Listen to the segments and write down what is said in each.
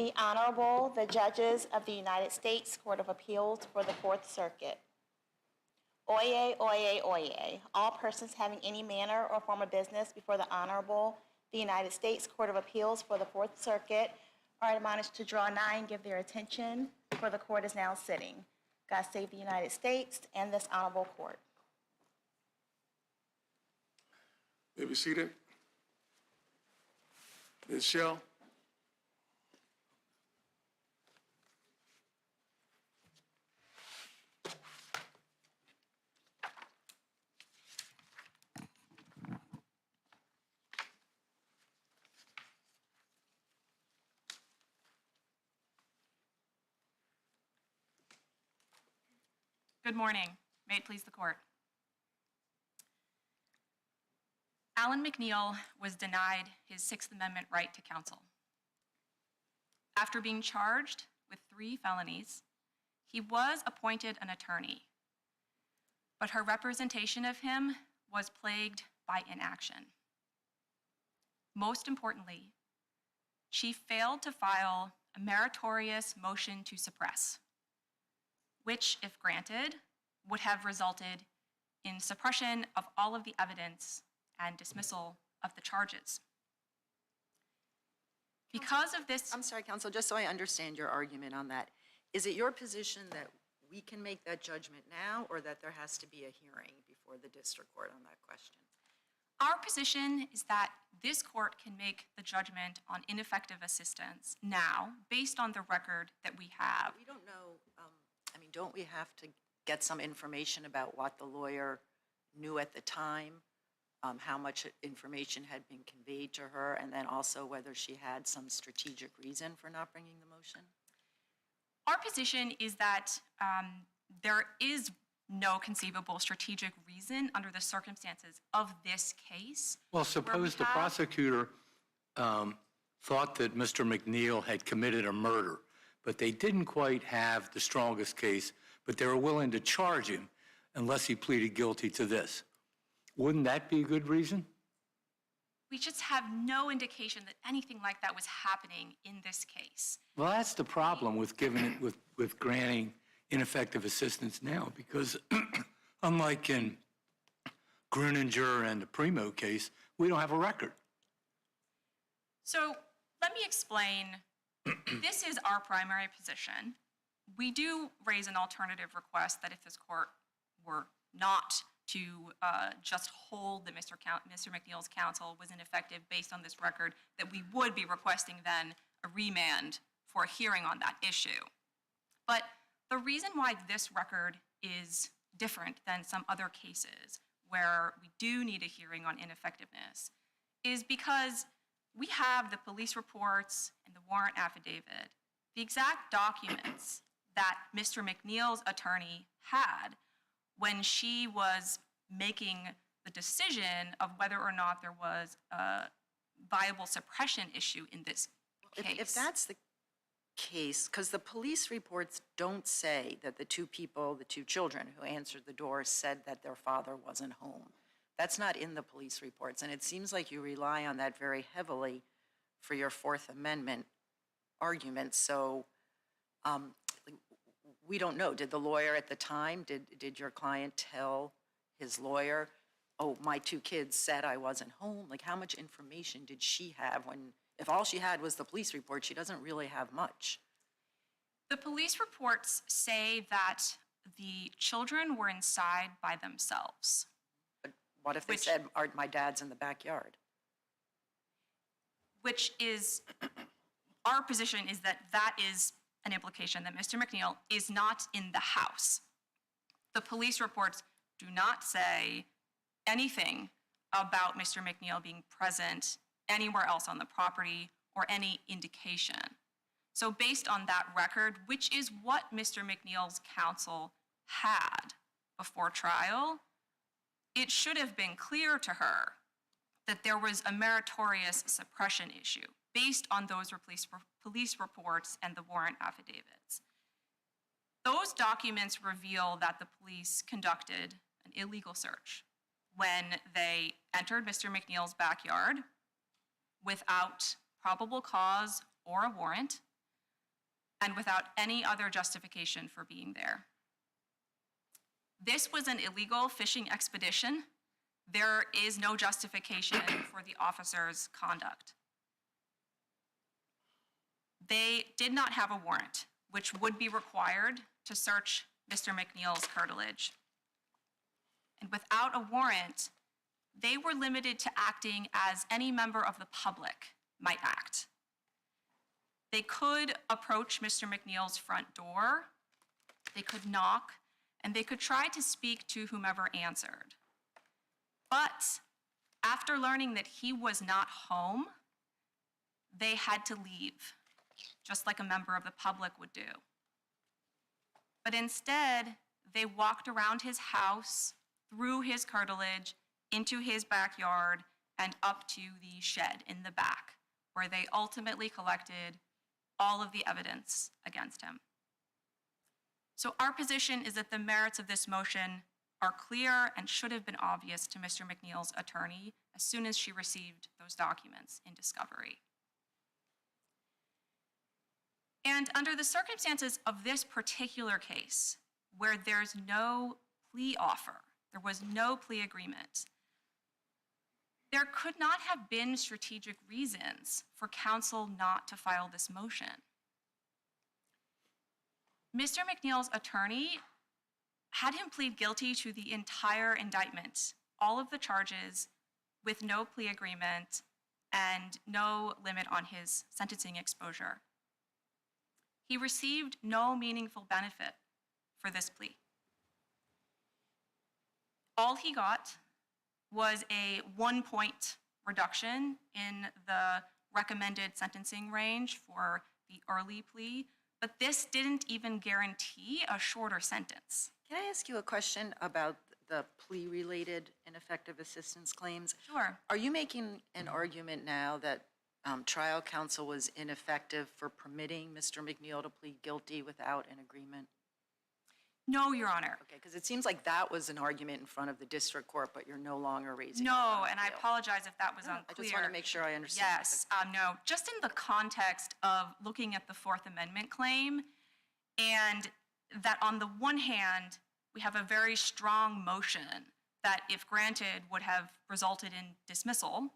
The Honorable, the Judges of the United States Court of Appeals for the Fourth Circuit. Oyez, oyez, oyez. All persons having any manner or form of business before the Honorable, the United States Court of Appeals for the Fourth Circuit are admonished to draw nigh and give their attention, for the court is now sitting. God save the United States and this honorable court. May be seated. Ms. Shell. Good morning. May it please the court. Alan McNeil was denied his Sixth Amendment right to counsel. After being charged with 3 felonies, he was appointed an attorney, but her representation of him was plagued by inaction. Most importantly, she failed to file a meritorious motion to suppress, which, if granted, would have resulted in suppression of all of the evidence and dismissal of the charges. Because of this— I'm sorry, counsel, just so I understand your argument on that. Is it your position that we can make that judgment now, or that there has to be a hearing before the district court on that question? Our position is that this court can make the judgment on ineffective assistance now, based on the record that we have. We don't know, don't we have to get some information about what the lawyer knew at the time, how much information had been conveyed to her, and then also whether she had some strategic reason for not bringing the motion? Our position is that there is no conceivable strategic reason under the circumstances of this case. Well, suppose the prosecutor thought that Mr. McNeil had committed a murder, but they didn't quite have the strongest case, but they were willing to charge him unless he pleaded guilty to this. Wouldn't that be a good reason? We just have no indication that anything like that was happening in this case. Well, that's the problem with giving it, with granting ineffective assistance now, because unlike in Gruninger and the Primo case, we don't have a record. So let me explain. This is our primary position. We do raise an alternative request that if this court were not to just hold that Mr. McNeil's counsel was ineffective based on this record, that we would be requesting then a remand for a hearing on that issue. But the reason why this record is different than some other cases where we do need a hearing on ineffectiveness is because we have the police reports and the warrant affidavit, the exact documents that Mr. McNeil's attorney had when she was making the decision of whether or not there was a viable suppression issue in this case. If that's the case, because the police reports don't say that the 2 people, the 2 children who answered the door said that their father wasn't home. That's not in the police reports, and it seems like you rely on that very heavily for your Fourth Amendment argument. So we don't know. Did the lawyer at the time, did your client tell his lawyer, oh, my 2 kids said I wasn't home? Like, how much information did she have when, if all she had was the police report, she doesn't really have much? The police reports say that the children were inside by themselves. But what if they said, my dad's in the backyard? Which is, our position is that that is an implication that Mr. McNeil is not in the house. The police reports do not say anything about Mr. McNeil being present anywhere else on the property or any indication. So based on that record, which is what Mr. McNeil's counsel had before trial, it should have been clear to her that there was a meritorious suppression issue based on those police reports and the warrant affidavits. Those documents reveal that the police conducted an illegal search when they entered Mr. McNeil's backyard without probable cause or a warrant, and without any other justification for being there. This was an illegal fishing expedition. There is no justification for the officers' conduct. They did not have a warrant, which would be required to search Mr. McNeil's curtilage. And without a warrant, they were limited to acting as any member of the public might act. They could approach Mr. McNeil's front door, they could knock, and they could try to speak to whomever answered. But after learning that he was not home, they had to leave, just like a member of the public would do. But instead, they walked around his house, through his curtilage, into his backyard, and up to the shed in the back, where they ultimately collected all of the evidence against him. So our position is that the merits of this motion are clear and should have been obvious to Mr. McNeil's attorney as soon as she received those documents in discovery. And under the circumstances of this particular case, where there's no plea offer, there was no plea agreement, there could not have been strategic reasons for counsel not to file this motion. Mr. McNeil's attorney had him plead guilty to the entire indictment, all of the charges, with no plea agreement and no limit on his sentencing exposure. He received no meaningful benefit for this plea. All he got was a 1-point reduction in the recommended sentencing range for the early plea, but this didn't even guarantee a shorter sentence. Can I ask you a question about the plea-related ineffective assistance claims? Sure. Are you making an argument now that trial counsel was ineffective for permitting Mr. McNeil to plead guilty without an agreement? No, Your Honor. Okay, because it seems like that was an argument in front of the district court, but you're no longer raising it No, on and I appeal. apologize if that was No, unclear. I just want to make sure I understand. Yes, no, just in the context of looking at the Fourth Amendment claim, and that on the one hand, we have a very strong motion that, if granted, would have resulted in dismissal.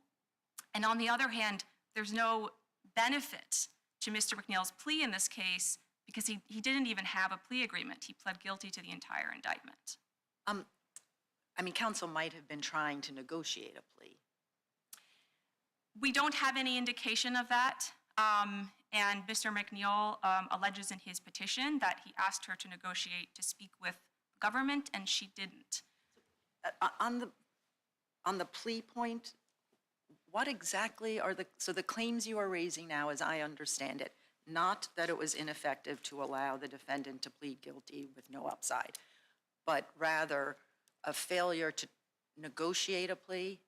And on the other hand, there's no benefit to Mr. McNeil's plea in this case because he didn't even have a plea agreement. He pled guilty to the entire indictment. I mean, counsel might have been trying to negotiate a plea. We don't have any indication of that. And Mr. McNeil alleges in his petition that he asked her to negotiate to speak with government, and she didn't. On the plea point, what exactly are the claims you are raising now, as I understand it, not that it was ineffective to allow the defendant to plead guilty with no upside, but rather a failure to negotiate a plea,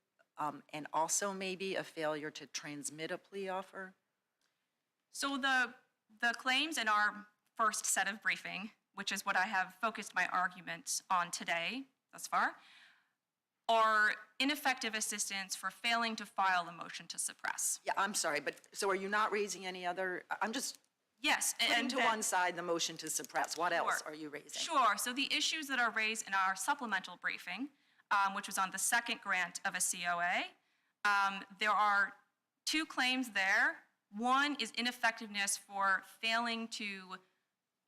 and also maybe a failure to transmit a plea offer? So the claims in our first set of briefing, which is what I have focused my argument on today thus far, are ineffective assistance for failing to file a motion to suppress. Yeah, I'm sorry, but so are you not raising any other, I'm just Yes, putting to one side the motion to suppress. What else Sure. are you raising? Sure, so the issues that are raised in our supplemental briefing, which was on the second grant of a COA, there are two claims there. One is ineffectiveness for failing to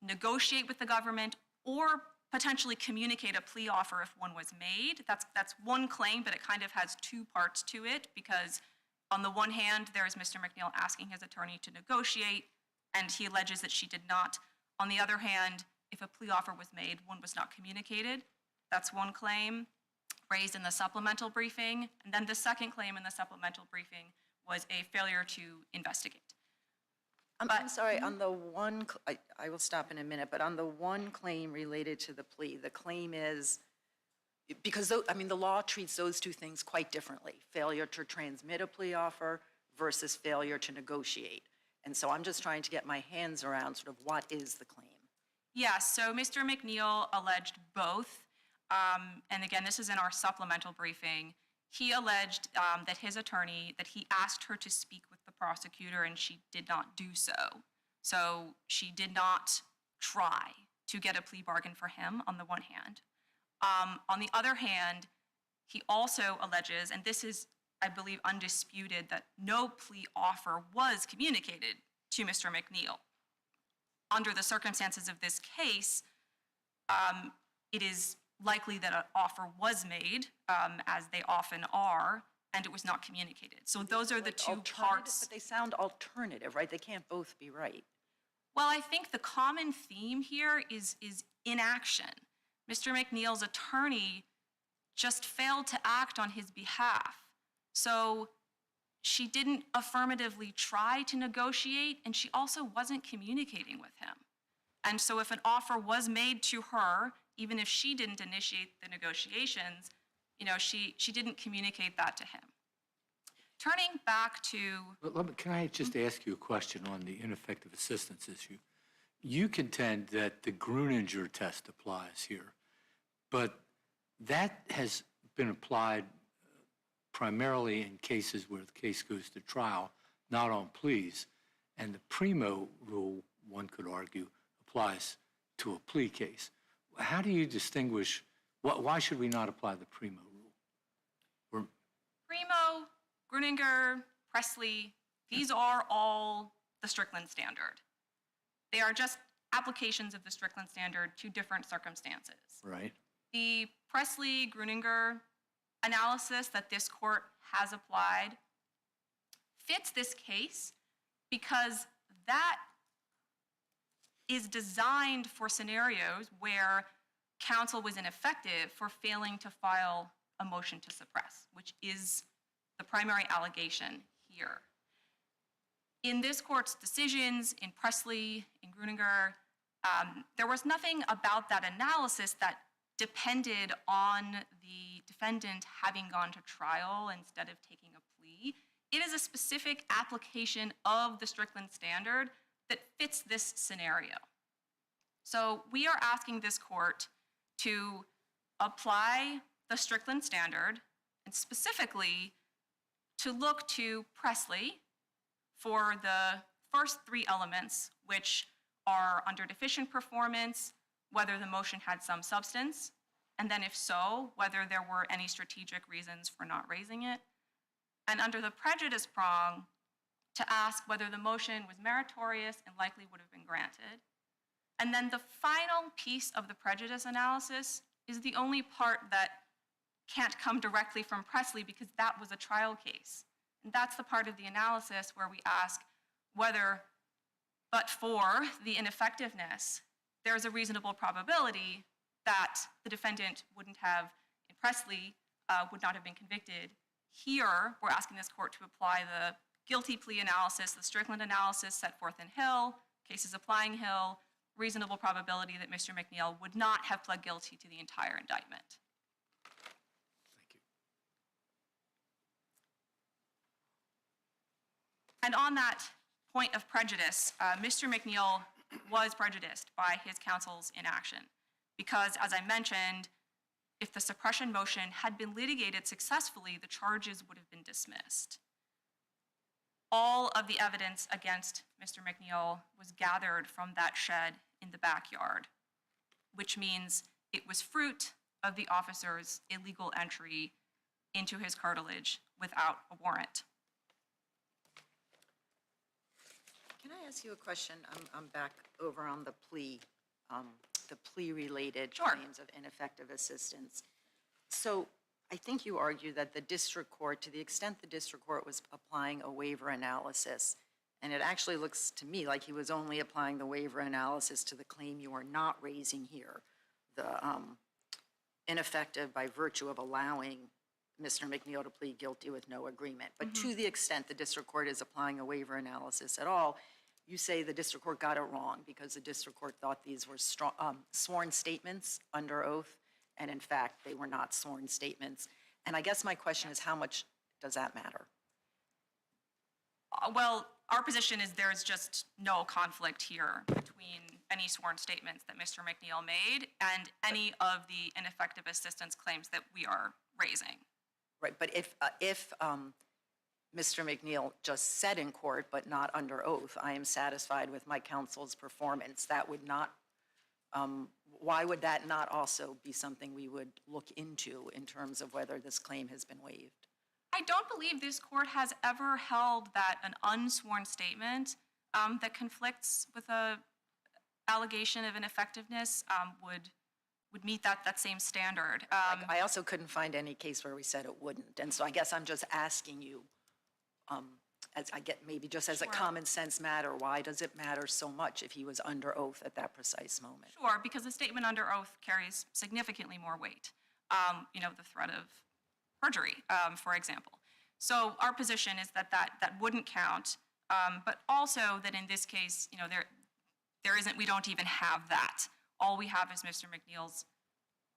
negotiate with the government or potentially communicate a plea offer if one was made. That's one claim, but it kind of has two parts to it, because on the one hand, there is Mr. McNeil asking his attorney to negotiate, and he alleges that she did not. On the other hand, if a plea offer was made, one was not communicated. That's one claim raised in the supplemental briefing. And then the second claim in the supplemental briefing was a failure to investigate. I'm sorry, on the one, I will stop in a minute, but on the one claim related to the plea, the claim is, because, the law treats those two things quite differently, failure to transmit a plea offer versus failure to negotiate. And so I'm just trying to get my hands around sort of what is the claim. Yes, so Mr. McNeil alleged both. And again, this is in our supplemental briefing. He alleged that his attorney, that he asked her to speak with the prosecutor and she did not do so. So she did not try to get a plea bargain for him, on the one hand. On the other hand, he also alleges, and this is, I believe, undisputed, that no plea offer was communicated to Mr. McNeil. Under the circumstances of this case, it is likely that an offer was made, as they often are, and it was not communicated. So those are the two Alternative, parts. but they sound alternative, right? They can't both be right. Well, I think the common theme here is inaction. Mr. McNeil's attorney just failed to act on his behalf. So she didn't affirmatively try to negotiate, and she also wasn't communicating with him. And so if an offer was made to her, even if she didn't initiate the negotiations, she didn't communicate that to him. Turning back to... Can I just ask you a question on the ineffective assistance issue? You contend that the Gruninger test applies here, but that has been applied primarily in cases where the case goes to trial, not on pleas. And the Primo rule, one could argue, applies to a plea case. How do you distinguish, why should we not apply the Primo rule? Primo, Gruninger, Presley, these are all the Strickland standard. They are just applications of the Strickland standard to different circumstances. Right. The Presley-Gruninger analysis that this court has applied fits this case because that is designed for scenarios where counsel was ineffective for failing to file a motion to suppress, which is the primary allegation here. In this court's decisions, in Presley, in Gruninger, there was nothing about that analysis that depended on the defendant having gone to trial instead of taking a plea. It is a specific application of the Strickland standard that fits this scenario. So we are asking this court to apply the Strickland standard and specifically to look to Presley for the first three elements, which are under deficient performance, whether the motion had some substance, and then if so, whether there were any strategic reasons for not raising it, and under the prejudice prong, to ask whether the motion was meritorious and likely would have been granted. And then the final piece of the prejudice analysis is the only part that can't come directly from Presley because that was a trial case. And that's the part of the analysis where we ask whether, but for the ineffectiveness, there's a reasonable probability that the defendant wouldn't have, in Presley, would not have been convicted. Here, we're asking this court to apply the guilty plea analysis, the Strickland analysis set forth in Hill, cases applying Hill, reasonable probability that Mr. McNeil would not have pled guilty to the entire indictment. Thank you. And on that point of prejudice, Mr. McNeil was prejudiced by his counsel's inaction because, as I mentioned, if the suppression motion had been litigated successfully, the charges would have been dismissed. All of the evidence against Mr. McNeil was gathered from that shed in the backyard, which means it was fruit of the officer's illegal entry into his curtilage without a warrant. Can I ask you a question? I'm back over on the plea-related Sure. claims of ineffective assistance. So I think you argue that the district court, to the extent the district court was applying a waiver analysis, and it actually looks to me like he was only applying the waiver analysis to the claim you are not raising here, the ineffective by virtue of allowing Mr. McNeil to plead guilty with no agreement. But to the extent the district court is applying a waiver analysis at all, you say the district court got it wrong because the district court thought these were sworn statements under oath, and in fact, they were not sworn statements. And I guess my question is, how much does that matter? Well, our position is there's just no conflict here between any sworn statements that Mr. McNeil made and any of the ineffective assistance claims that we are raising. Right, but if Mr. McNeil just said in court, but not under oath, I am satisfied with my counsel's performance, that would not, why would that not also be something we would look into in terms of whether this claim has been waived? I don't believe this court has ever held that an unsworn statement that conflicts with a allegation of ineffectiveness would meet that same standard. I also couldn't find any case where we said it wouldn't. And so I guess I'm just asking you, as I get maybe just as a Sure. common sense matter, why does it matter so much if he was under oath at that precise moment? Sure, because a statement under oath carries significantly more weight. The threat of perjury, for example. So our position is that wouldn't count, but also that in this case, we don't even have that. All we have is Mr. McNeil's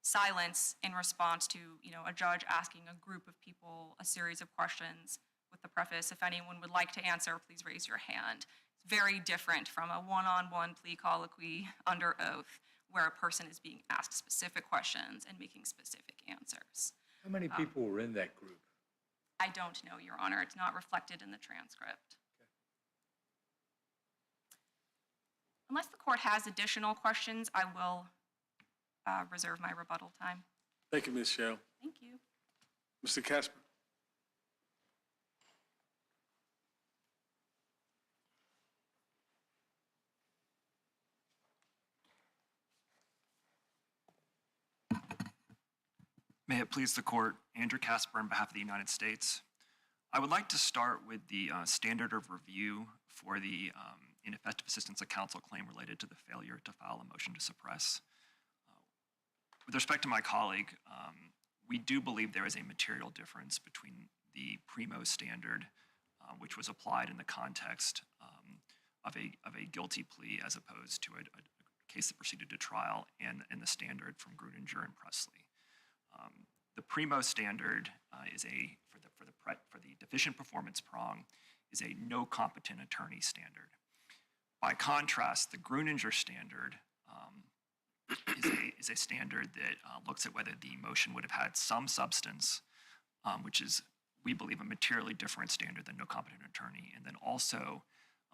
silence in response to, a judge asking a group of people a series of questions with the preface, if anyone would like to answer, please raise your hand. It's very different from a one-on-one plea colloquy under oath where a person is being asked specific questions and making specific answers. How many people were in that group? I don't know, Your Honor. It's not reflected in the transcript. Unless the court has additional questions, I will reserve my rebuttal time. Thank you, Ms. Shell. Thank you. Mr. Casper. May it please the court, Andrew Casper on behalf of the United States. I would like to start with the standard of review for the ineffective assistance of counsel claim related to the failure to file a motion to suppress. With respect to my colleague, we do believe there is a material difference between the primo standard, which was applied in the context of a guilty plea as opposed to a case that proceeded to trial, and the standard from Gruninger and Presley. The primo standard for the deficient performance prong is a no competent attorney standard. By contrast, the Gruninger standard is a standard that looks at whether the motion would have had some substance, which is, we believe, a materially different standard than no competent attorney, and then also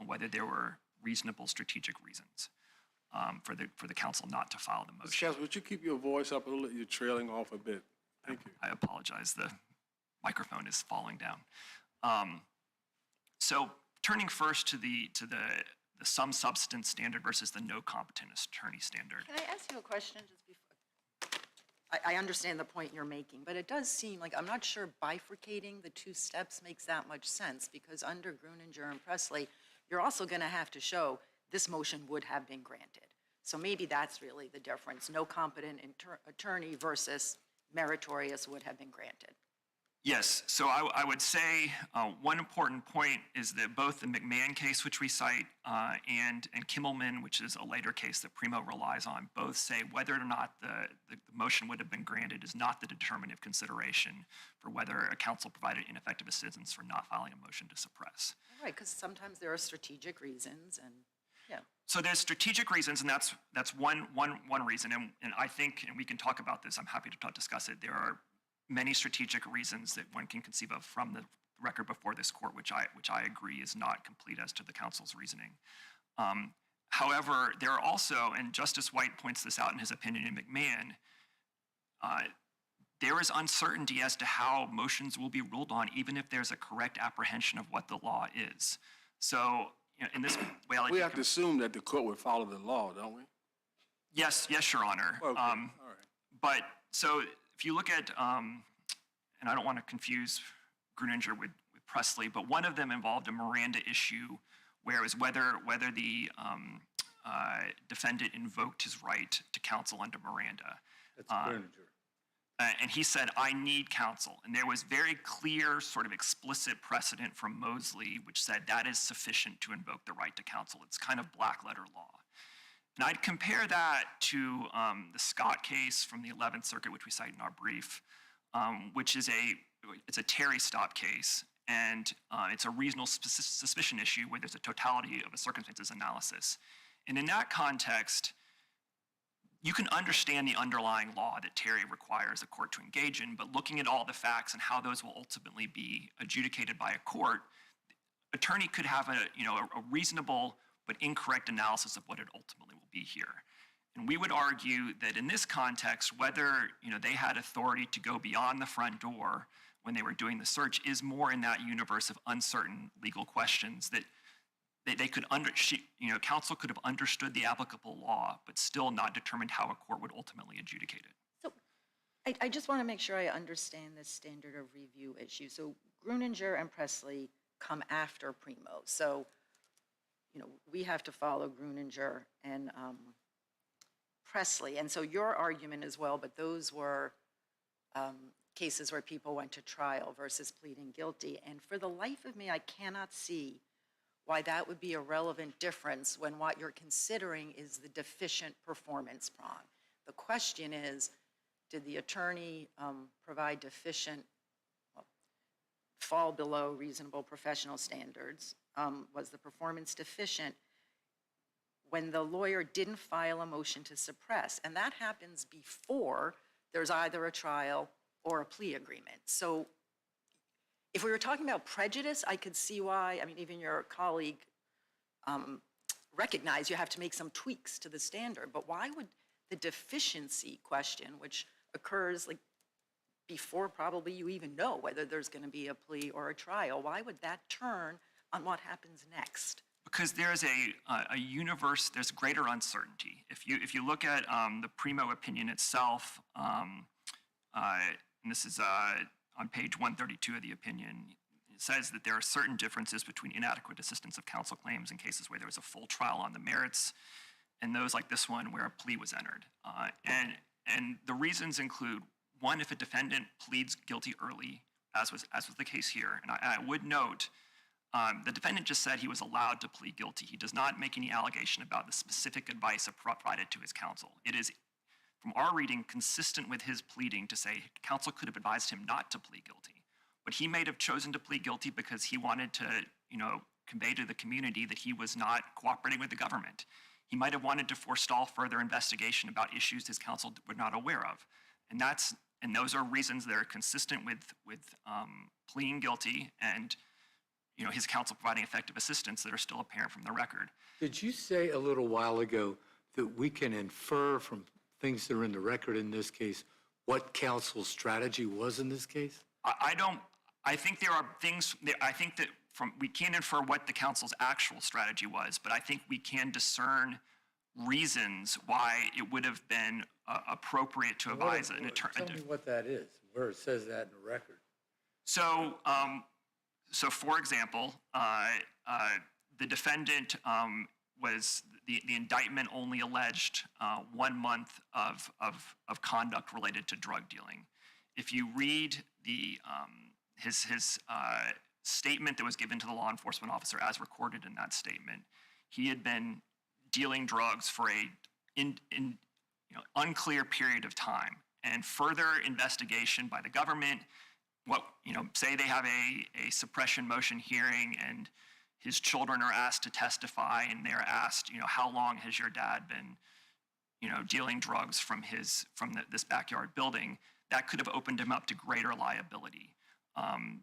whether there were reasonable strategic reasons for the counsel not to file the Mr. motion. Casper, would you keep your voice up a little? You're trailing off a bit. Thank you. I apologize, the microphone is falling down. So turning first to the some substance standard versus the no competent attorney standard. Can I ask you a question just before? I understand the point you're making, but it does seem like, I'm not sure bifurcating the two steps makes that much sense, because under Gruninger and Presley, you're also going to have to show this motion would have been granted. So maybe that's really the difference, no competent attorney versus meritorious would have been granted. Yes, so I would say one important point is that both the McMahon case, which we cite, and Kimmelman, which is a later case that Primo relies on, both say whether or not the motion would have been granted is not the determinative consideration for whether a counsel provided ineffective assistance for not filing a motion to suppress. Right, because sometimes there are strategic reasons, and yeah. So there's strategic reasons, and that's one reason, and I think, and we can talk about this, I'm happy to discuss it, there are many strategic reasons that one can conceive of from the record before this court, which I agree is not complete as to the counsel's reasoning. However, there are also, and Justice White points this out in his opinion in McMahon, there is uncertainty as to how motions will be ruled on, even if there's a correct apprehension of what the law is. So, in this way, I like We have to assume that the court would follow the law, don't we? Yes, Your Honor. Okay, all right. But so if you look at, and I don't want to confuse Gruninger with Presley, but one of them involved a Miranda issue, where it was whether the defendant invoked his right to counsel under Miranda. That's Gruninger. And he said, I need counsel. And there was very clear, sort of explicit precedent from Mosley, which said that is sufficient to invoke the right to counsel. It's kind of black letter law. And I'd compare that to the Scott case from the 11th Circuit, which we cite in our brief, which is it's a Terry stop case, and it's a reasonable suspicion issue where there's a totality of a circumstances analysis. And in that context, you can understand the underlying law that Terry requires a court to engage in, but looking at all the facts and how those will ultimately be adjudicated by a court, attorney could have a reasonable but incorrect analysis of what it ultimately will be here. And we would argue that in this context, whether they had authority to go beyond the front door when they were doing the search is more in that universe of uncertain legal questions that they could counsel could have understood the applicable law, but still not determined how a court would ultimately adjudicate it. So I just want to make sure I understand this standard of review issue. So Gruninger and Presley come after Primo. So, we have to follow Gruninger and Presley. And so your argument as well, but those were cases where people went to trial versus pleading guilty. And for the life of me, I cannot see why that would be a relevant difference when what you're considering is the deficient performance prong. The question is, did the attorney provide deficient, fall below reasonable professional standards? Was the performance deficient when the lawyer didn't file a motion to suppress? And that happens before there's either a trial or a plea agreement. So if we were talking about prejudice, I could see why, even your colleague recognized you have to make some tweaks to the standard, but why would the deficiency question, which occurs before probably you even know whether there's going to be a plea or a trial, why would that turn on what happens next? Because there's a universe, there's greater uncertainty. If you look at the Primo opinion itself, and this is on page 132 of the opinion, it says that there are certain differences between inadequate assistance of counsel claims in cases where there was a full trial on the merits and those like this one where a plea was entered. And the reasons include, one, if a defendant pleads guilty early, as was the case here. And I would note, the defendant just said he was allowed to plead guilty. He does not make any allegation about the specific advice provided to his counsel. It is, from our reading, consistent with his pleading to say counsel could have advised him not to plead guilty. But he may have chosen to plead guilty because he wanted to, convey to the community that he was not cooperating with the government. He might have wanted to forestall further investigation about issues his counsel were not aware of. And those are reasons that are consistent with pleading guilty and his counsel providing effective assistance that are still apparent from the record. Did you say a little while ago that we can infer from things that are in the record in this case what counsel's strategy was in this case? I think there are things, I think that we can't infer what the counsel's actual strategy was, but I think we can discern reasons why it would have been appropriate to advise an attorney. Tell me what that is, where it says that in the record. So, for example, the defendant was, the indictment only alleged 1 month of conduct related to drug dealing. If you read his statement that was given to the law enforcement officer as recorded in that statement, he had been dealing drugs for a unclear period of time, and further investigation by the government. Say they have a suppression motion hearing and his children are asked to testify and they're asked, how long has your dad been, dealing drugs from this backyard building? That could have opened him up to greater liability.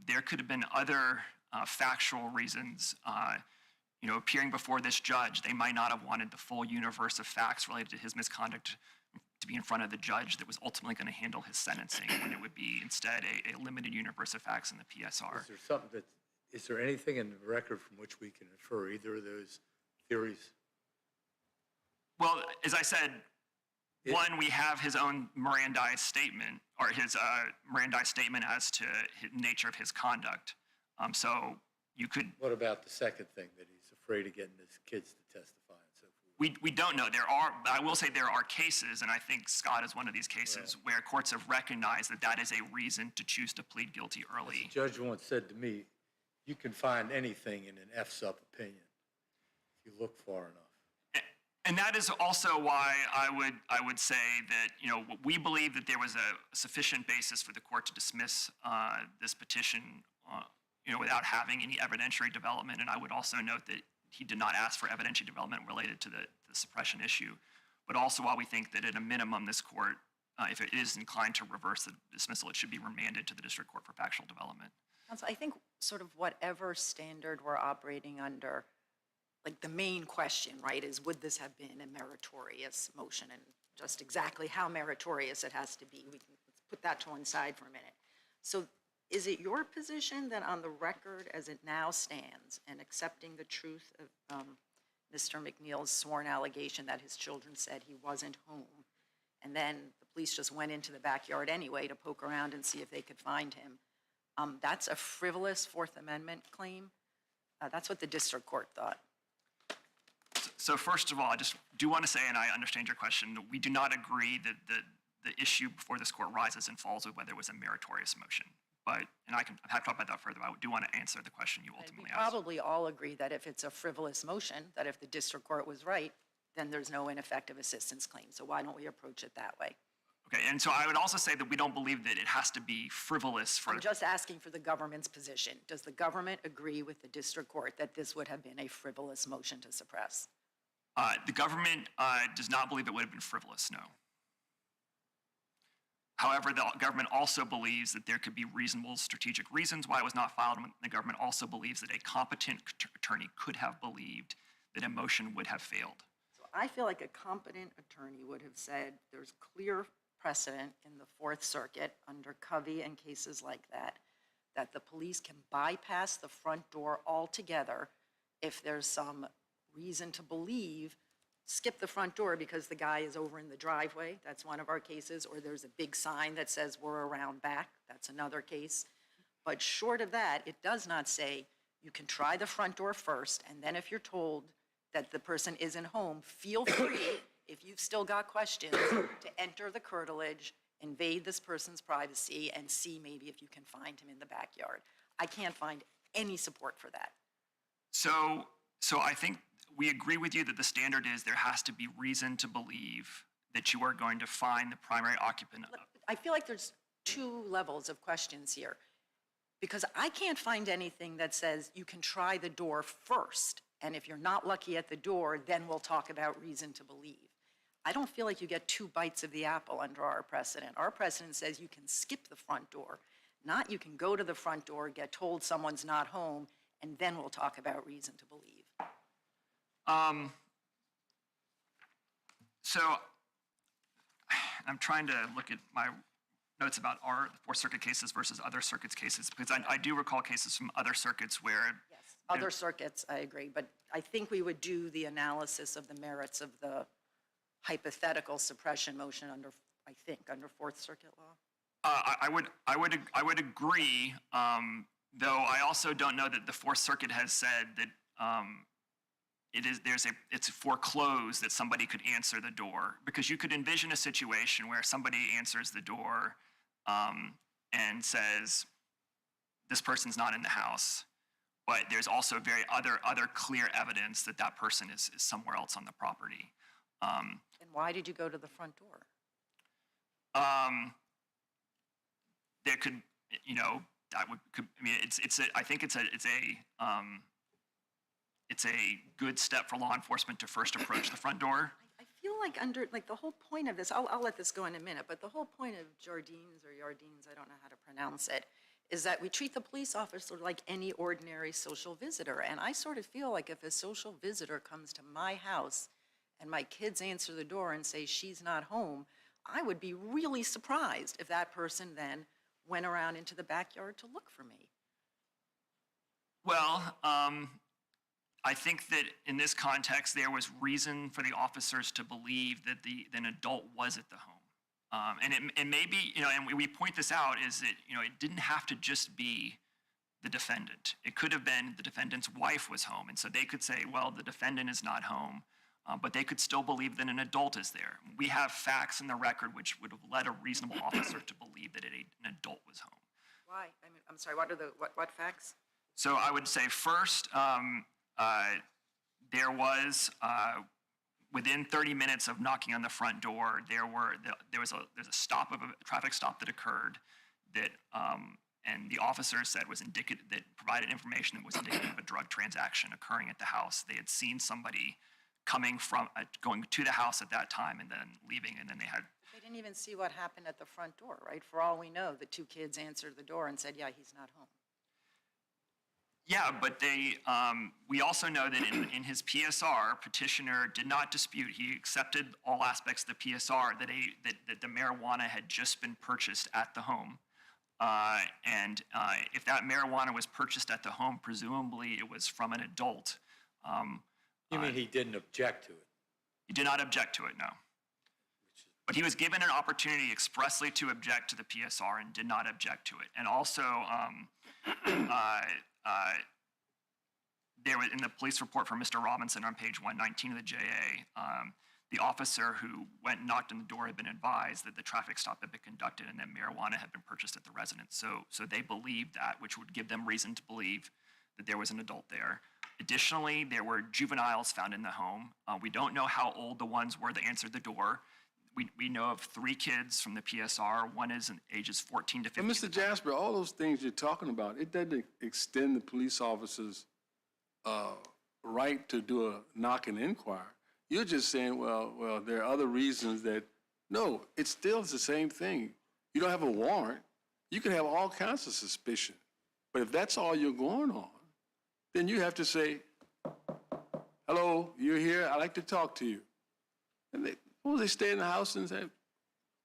There could have been other factual reasons, appearing before this judge. They might not have wanted the full universe of facts related to his misconduct to be in front of the judge that was ultimately going to handle his sentencing, when it would be instead a limited universe of facts in the PSR. Is there anything in the record from which we can infer either of those theories? Well, as I said, one, we have his own Mirandized statement, or his Mirandized statement as to the nature of his conduct. So you could... What about the second thing, that he's afraid of getting his kids to testify and so forth? We don't know. I will say there are cases, and I think Scott is one of these cases, where courts have recognized that is a reason to choose to plead guilty early. As the judge once said to me, you can find anything in an FSUP opinion if you look far enough. And that is also why I would say that we believe that there was a sufficient basis for the court to dismiss this petition without having any evidentiary development. And I would also note that he did not ask for evidentiary development related to the suppression issue. but also while we think that at a minimum, this court, if it is inclined to reverse the dismissal, it should be remanded to the district court for factual development. Counsel, I think sort of whatever standard we're operating under, like the main question, right, is would this have been a meritorious motion? And just exactly how meritorious it has to be, we can let's put that to one side for a minute. So is it your position that on the record as it now stands and accepting the truth of Mr. McNeil's sworn allegation that his children said he wasn't home, and then the police just went into the backyard anyway to poke around and see if they could find him, that's a frivolous Fourth Amendment claim? That's what the district court thought. So first of all, I just do want to say, and I understand your question, we do not agree that the issue before this court rises and falls with whether it was a meritorious motion. But, and I'm happy to talk about that further, but I do want to answer the question you ultimately We asked. probably all agree that if it's a frivolous motion, that if the district court was right, then there's no ineffective assistance claim. So why don't we approach it that way? Okay, and so I would also say that we don't believe that it has to be frivolous for. I'm just asking for the government's position. Does the government agree with the district court that this would have been a frivolous motion to suppress? The government does not believe it would have been frivolous, no. However, the government also believes that there could be reasonable strategic reasons why it was not filed. And the government also believes that a competent attorney could have believed that a motion would have failed. So I feel like a competent attorney would have said there's clear precedent in the Fourth Circuit under Covey and cases like that, that the police can bypass the front door altogether if there's some reason to believe, skip the front door because the guy is over in the driveway. That's one of our cases. Or there's a big sign that says we're around back. That's another case. But short of that, it does not say you can try the front door first, and then if you're told that the person isn't home, feel free, if you've still got questions, to enter the curtilage, invade this person's privacy, and see maybe if you can find him in the backyard. I can't find any support for that. So I think we agree with you that the standard is there has to be reason to believe that you are going to find the primary occupant. I feel like there's two levels of questions here, because I can't find anything that says you can try the door first, and if you're not lucky at the door, then we'll talk about reason to believe. I don't feel like you get two bites of the apple under our precedent. Our precedent says you can skip the front door, not you can go to the front door, get told someone's not home, and then we'll talk about reason to believe. So I'm trying to look at my notes about our Fourth Circuit cases versus other circuits cases, because I do recall cases from other circuits where. Yes, other circuits, I agree, but I think we would do the analysis of the merits of the hypothetical suppression motion under, I think, under Fourth Circuit law. I would agree, though I also don't know that the Fourth Circuit has said that it's foreclosed that somebody could answer the door, because you could envision a situation where somebody answers the door and says, this person's not in the house, but there's also very other clear evidence that that person is somewhere else on the property. And why did you go to the front door? There could, I think it's a good step for law enforcement to first approach the front door. I feel like the whole point of this, I'll let this go in a minute, but the whole point of Jardines, I don't know how to pronounce it, is that we treat the police officer like any ordinary social visitor. And I sort of feel like if a social visitor comes to my house and my kids answer the door and say she's not home, I would be really surprised if that person then went around into the backyard to look for me. Well, I think that in this context, there was reason for the officers to believe that an adult was at the home. And maybe, and we point this out, is that, it didn't have to just be the defendant. It could have been the defendant's wife was home. And so they could say, well, the defendant is not home, but they could still believe that an adult is there. We have facts in the record which would have led a reasonable officer to believe that an adult was home. Why? I mean, I'm sorry, what facts? So I would say first, there was, within 30 minutes of knocking on the front door, there's a traffic stop that occurred that, and the officer said was indicative, that provided information that was indicative of a drug transaction occurring at the house. They had seen somebody coming from, going to the house at that time and then leaving, and then they had. They didn't even see what happened at the front door, right? For all we know, the two kids answered the door and said, yeah, he's not home. Yeah, but we also know that in his PSR, petitioner did not dispute. He accepted all aspects of the PSR that the marijuana had just been purchased at the home. And if that marijuana was purchased at the home, presumably it was from an adult. You mean he didn't object to it? He did not object to it, no. But he was given an opportunity expressly to object to the PSR and did not object to it. And also, there was in the police report from Mr. Robinson on page 119 of the JA, the officer who went and knocked on the door had been advised that the traffic stop had been conducted and that marijuana had been purchased at the residence. So they believed that, which would give them reason to believe that there was an adult there. Additionally, there were juveniles found in the home. We don't know how old the ones were that answered the door. We know of 3 kids from the PSR. One is in ages 14 to 15. But Mr. Jasper, all those things you're talking about, it doesn't extend the police officer's right to do a knock and inquire. You're just saying, well, there are other reasons that, no, it still is the same thing. You don't have a warrant. You can have all kinds of suspicion. But if that's all you're going on, then you have to say, hello, you're here, I'd like to talk to you. And they stay in the house and say,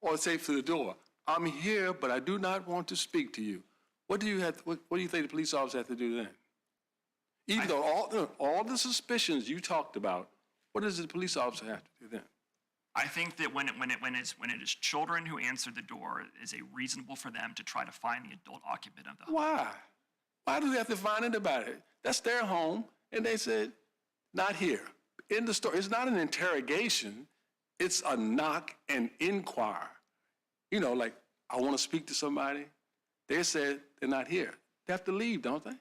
or say through the door, I'm here, but I do not want to speak to you. What do you think the police officer have to do then? Even though all the suspicions you talked about, what does the police officer have to do then? I think that when it is children who answer the door, it is reasonable for them to try to find the adult occupant of the home. Why? Why do they have to find anybody? That's their home, and they said, not here. In the story, it's not an interrogation. It's a knock and inquire. You know, like, I want to speak to somebody. They said they're not here. They have to leave, don't they?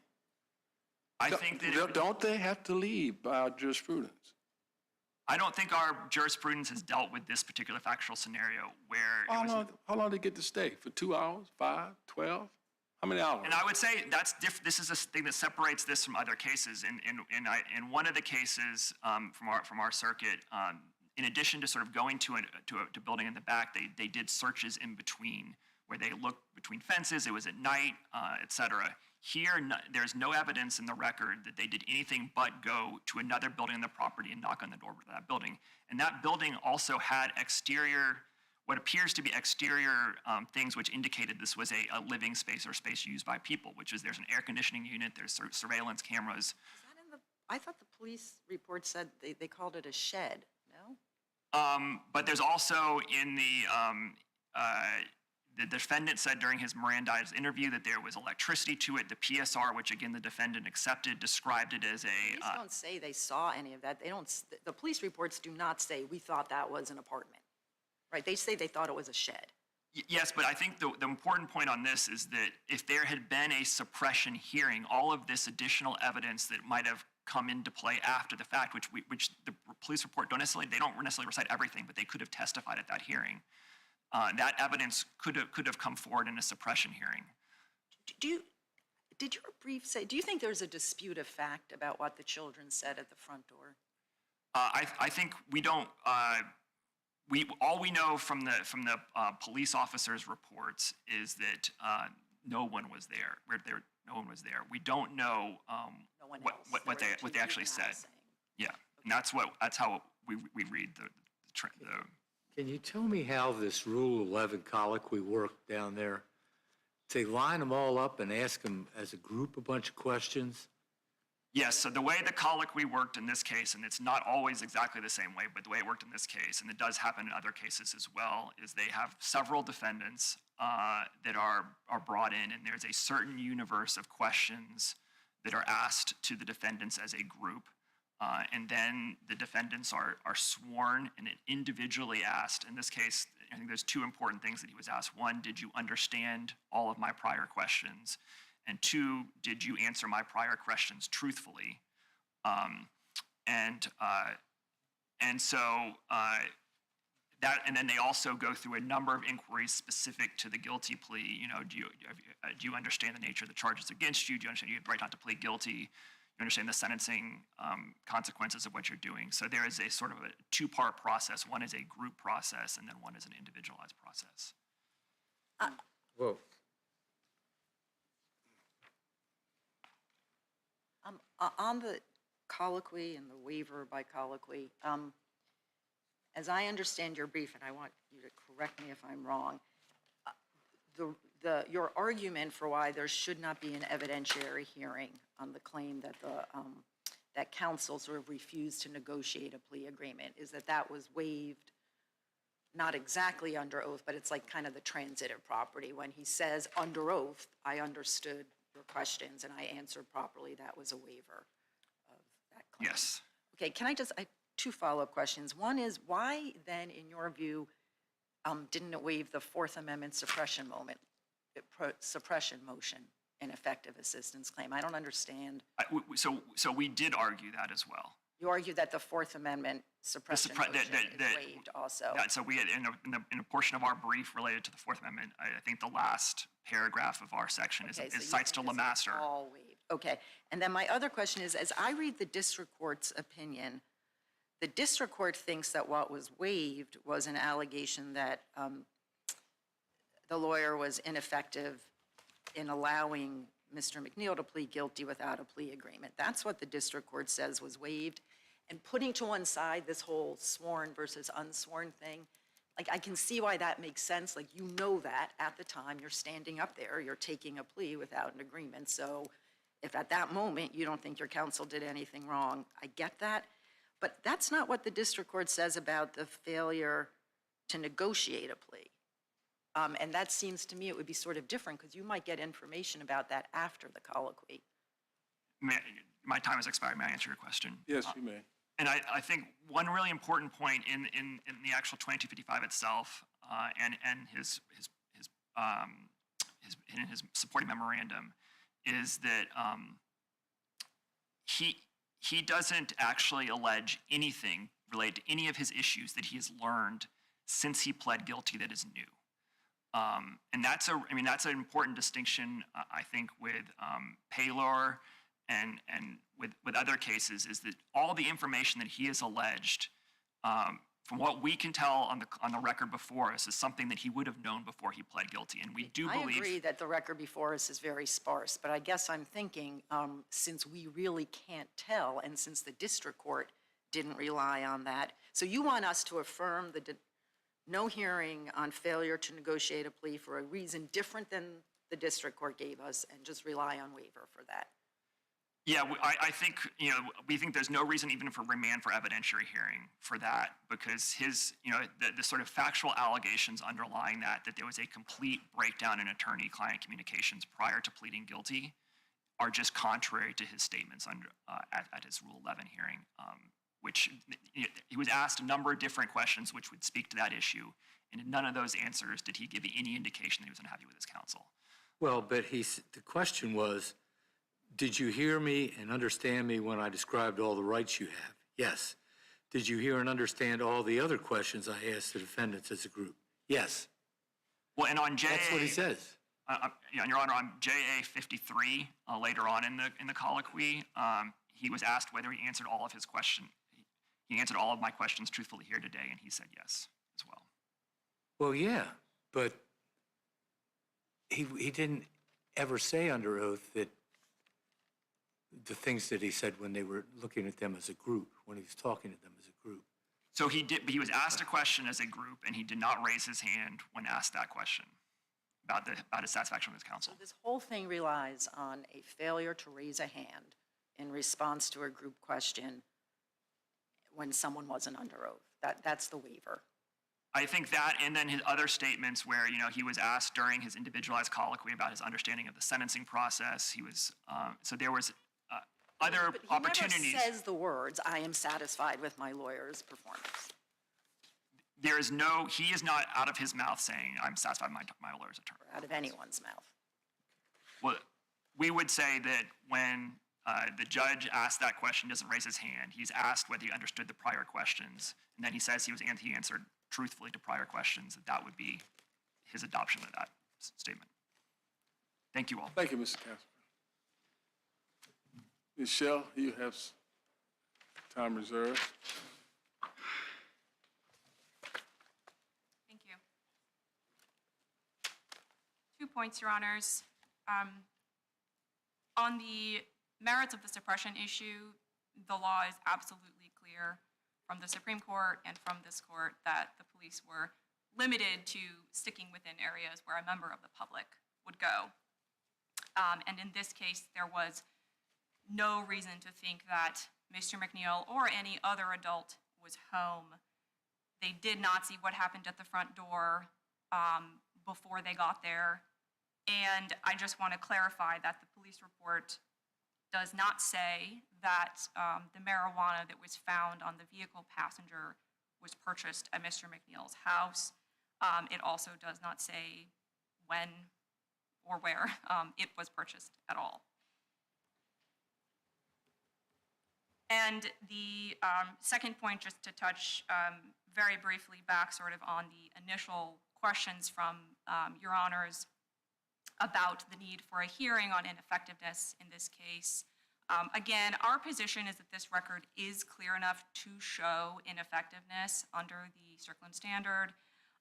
I think that don't they have to leave by our jurisprudence? I don't think our jurisprudence has dealt with this particular factual scenario where it was. How long did they get to stay? For 2 hours, 5, 12? How many hours? And I would say this is a thing that separates this from other cases. In one of the cases from our circuit, in addition to sort of going to a building in the back, they did searches in between where they looked between fences. It was at night, et cetera. Here, there's no evidence in the record that they did anything but go to another building on the property and knock on the door of that building. And that building also had what appears to be exterior things which indicated this was a living space or space used by people, which is there's an air conditioning unit, there's surveillance cameras. Is that I thought the police report said they called it a shed, no? But there's also in the defendant said during his Mirandized interview that there was electricity to it. The PSR, which again the defendant accepted, described it as a. Police don't say they saw any of that. They don't. The police reports do not say we thought that was an apartment, right? They say they thought it was a shed. Yes, but I think the important point on this is that if there had been a suppression hearing, all of this additional evidence that might have come into play after the fact, which the police report don't necessarily recite everything, but they could have testified at that hearing. That evidence could have come forward in a suppression hearing. Did your brief say? Do you think there's a dispute of fact about what the children said at the front door? I think we don't. All we know from the police officers' reports is that no one was there. No one was there. We don't know what they actually said. Yeah, and that's how we read the. Can you tell me how this Rule 11 colloquy worked down there? They line them all up and ask them as a group a bunch of questions? Yes, so the way the colloquy worked in this case, and it's not always exactly the same way, but the way it worked in this case, and it does happen in other cases as well, is they have several defendants that are brought in, and there's a certain universe of questions that are asked to the defendants as a group. And then the defendants are sworn and individually asked. In this case, I think there's 2 important things that he was asked. 1, did you understand all of my prior questions? And 2, did you answer my prior questions truthfully? And then they also go through a number of inquiries specific to the guilty plea. You know, do you understand the nature of the charges against you? Do you understand you have the right not to plead guilty? you understand the sentencing consequences of what you're doing. So there is a sort of a two-part process. One is a group process, and then one is an individualized process. Whoa. On the colloquy and the waiver by colloquy, as I understand your brief, and I want you to correct me if I'm wrong, your argument for why there should not be an evidentiary hearing on the claim that that counsel sort of refused to negotiate a plea agreement is that that was waived, not exactly under oath, but it's like kind of the transitive property. When he says under oath, I understood your questions and I answered properly, that was a waiver of that claim. Yes. Okay, can I just, I have two follow-up questions. One is, why then, in your view, didn't it waive the Fourth Amendment suppression motion in effective assistance claim? I don't understand. So we did argue that as well. You argue that the Fourth Amendment suppression motion is waived also. So we had, in a portion of our brief related to the Fourth Amendment, I think the last paragraph of our section Okay, so is you cites to think this is LeMaster. all waived. Okay, and then my other question is, as I read the district court's opinion, the district court thinks that what was waived was an allegation that the lawyer was ineffective in allowing Mr. McNeil to plead guilty without a plea agreement. That's what the district court says was waived. And putting to one side this whole sworn versus unsworn thing, like I can see why that makes sense. Like you know that at the time you're standing up there, you're taking a plea without an agreement. So if at that moment you don't think your counsel did anything wrong, I get that. But that's not what the district court says about the failure to negotiate a plea. And that seems to me it would be sort of different because you might get information about that after the colloquy. My time has expired. May I answer your question? Yes, you may. And I think one really important point in the actual 2255 itself and his supporting memorandum is that he doesn't actually allege anything related to any of his issues that he has learned since he pled guilty that is new. And that's an important distinction, I think, with Paylor and with other cases, is that all the information that he has alleged, from what we can tell on the record before us, is something that he would have known before he pled guilty. And we do believe— I agree that the record before us is very sparse, but I guess I'm thinking, since we really can't tell, and since the district court didn't rely on that, so you want us to affirm the no hearing on failure to negotiate a plea for a reason different than the district court gave us and just rely on waiver for that? Yeah, I think, we think there's no reason even for remand for evidentiary hearing for that, because his, the sort of factual allegations underlying that there was a complete breakdown in attorney-client communications prior to pleading guilty are just contrary to his statements at his Rule 11 hearing, which he was asked a number of different questions which would speak to that issue, and in none of those answers did he give any indication that he was unhappy with his counsel. Well, but the question was, did you hear me and understand me when I described all the rights you have? Yes. Did you hear and understand all the other questions I asked the defendants as a group? Yes. Well, and on JA— That's what he says. Your Honor, on JA 53, later on in the colloquy, he was asked whether he answered all of his questions. He answered all of my questions truthfully here today, and he said yes as well. Well, yeah, but he didn't ever say under oath that the things that he said when they were looking at them as a group, when he was talking to them as a group. So he did, but he was asked a question as a group, and he did not raise his hand when asked that question about his satisfaction with his counsel. So this whole thing relies on a failure to raise a hand in response to a group question when someone wasn't under oath. That's the waiver. I think that, and then his other statements where, he was asked during his individualized colloquy about his understanding of the sentencing process. He was, so there was other opportunities. He never says the words, I am satisfied with my lawyer's performance. He is not out of his mouth saying, I'm satisfied with my lawyer's attorney. Or out of anyone's mouth. Well, we would say that when the judge asked that question, doesn't raise his hand, he's asked whether he understood the prior questions, and then he says he answered truthfully to prior questions, that would be his adoption of that statement. Thank you all. Thank you, Mr. Casper. Michelle, you have time reserved. Thank you. 2 points, Your Honors. On the merits of the suppression issue, the law is absolutely clear from the Supreme Court and from this court that the police were limited to sticking within areas where a member of the public would go. And in this case, there was no reason to think that Mr. McNeil or any other adult was home. They did not see what happened at the front door before they got there. And I just want to clarify that the police report does not say that the marijuana that was found on the vehicle passenger was purchased at Mr. McNeil's house. It also does not say when or where it was purchased at all. And the second point, just to touch very briefly back sort of on the initial questions from Your Honors about the need for a hearing on ineffectiveness in this case. Again, our position is that this record is clear enough to show ineffectiveness under the Strickland standard.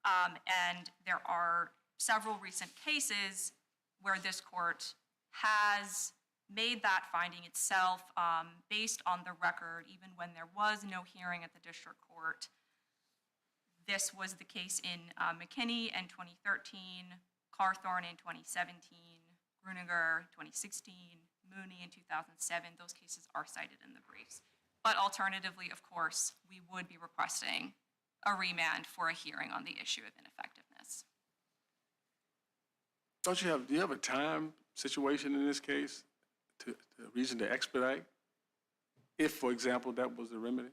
And there are several recent cases where this court has made that finding itself based on the record, even when there was no hearing at the district court. This was the case in McKinney in 2013, Carthorne in 2017, Gruninger 2016, Mooney in 2007. Those cases are cited in the briefs. But alternatively, of course, we would be requesting a remand for a hearing on the issue of ineffectiveness. Do you have a time situation in this case, a reason to expedite? If, for example, that was the remedy?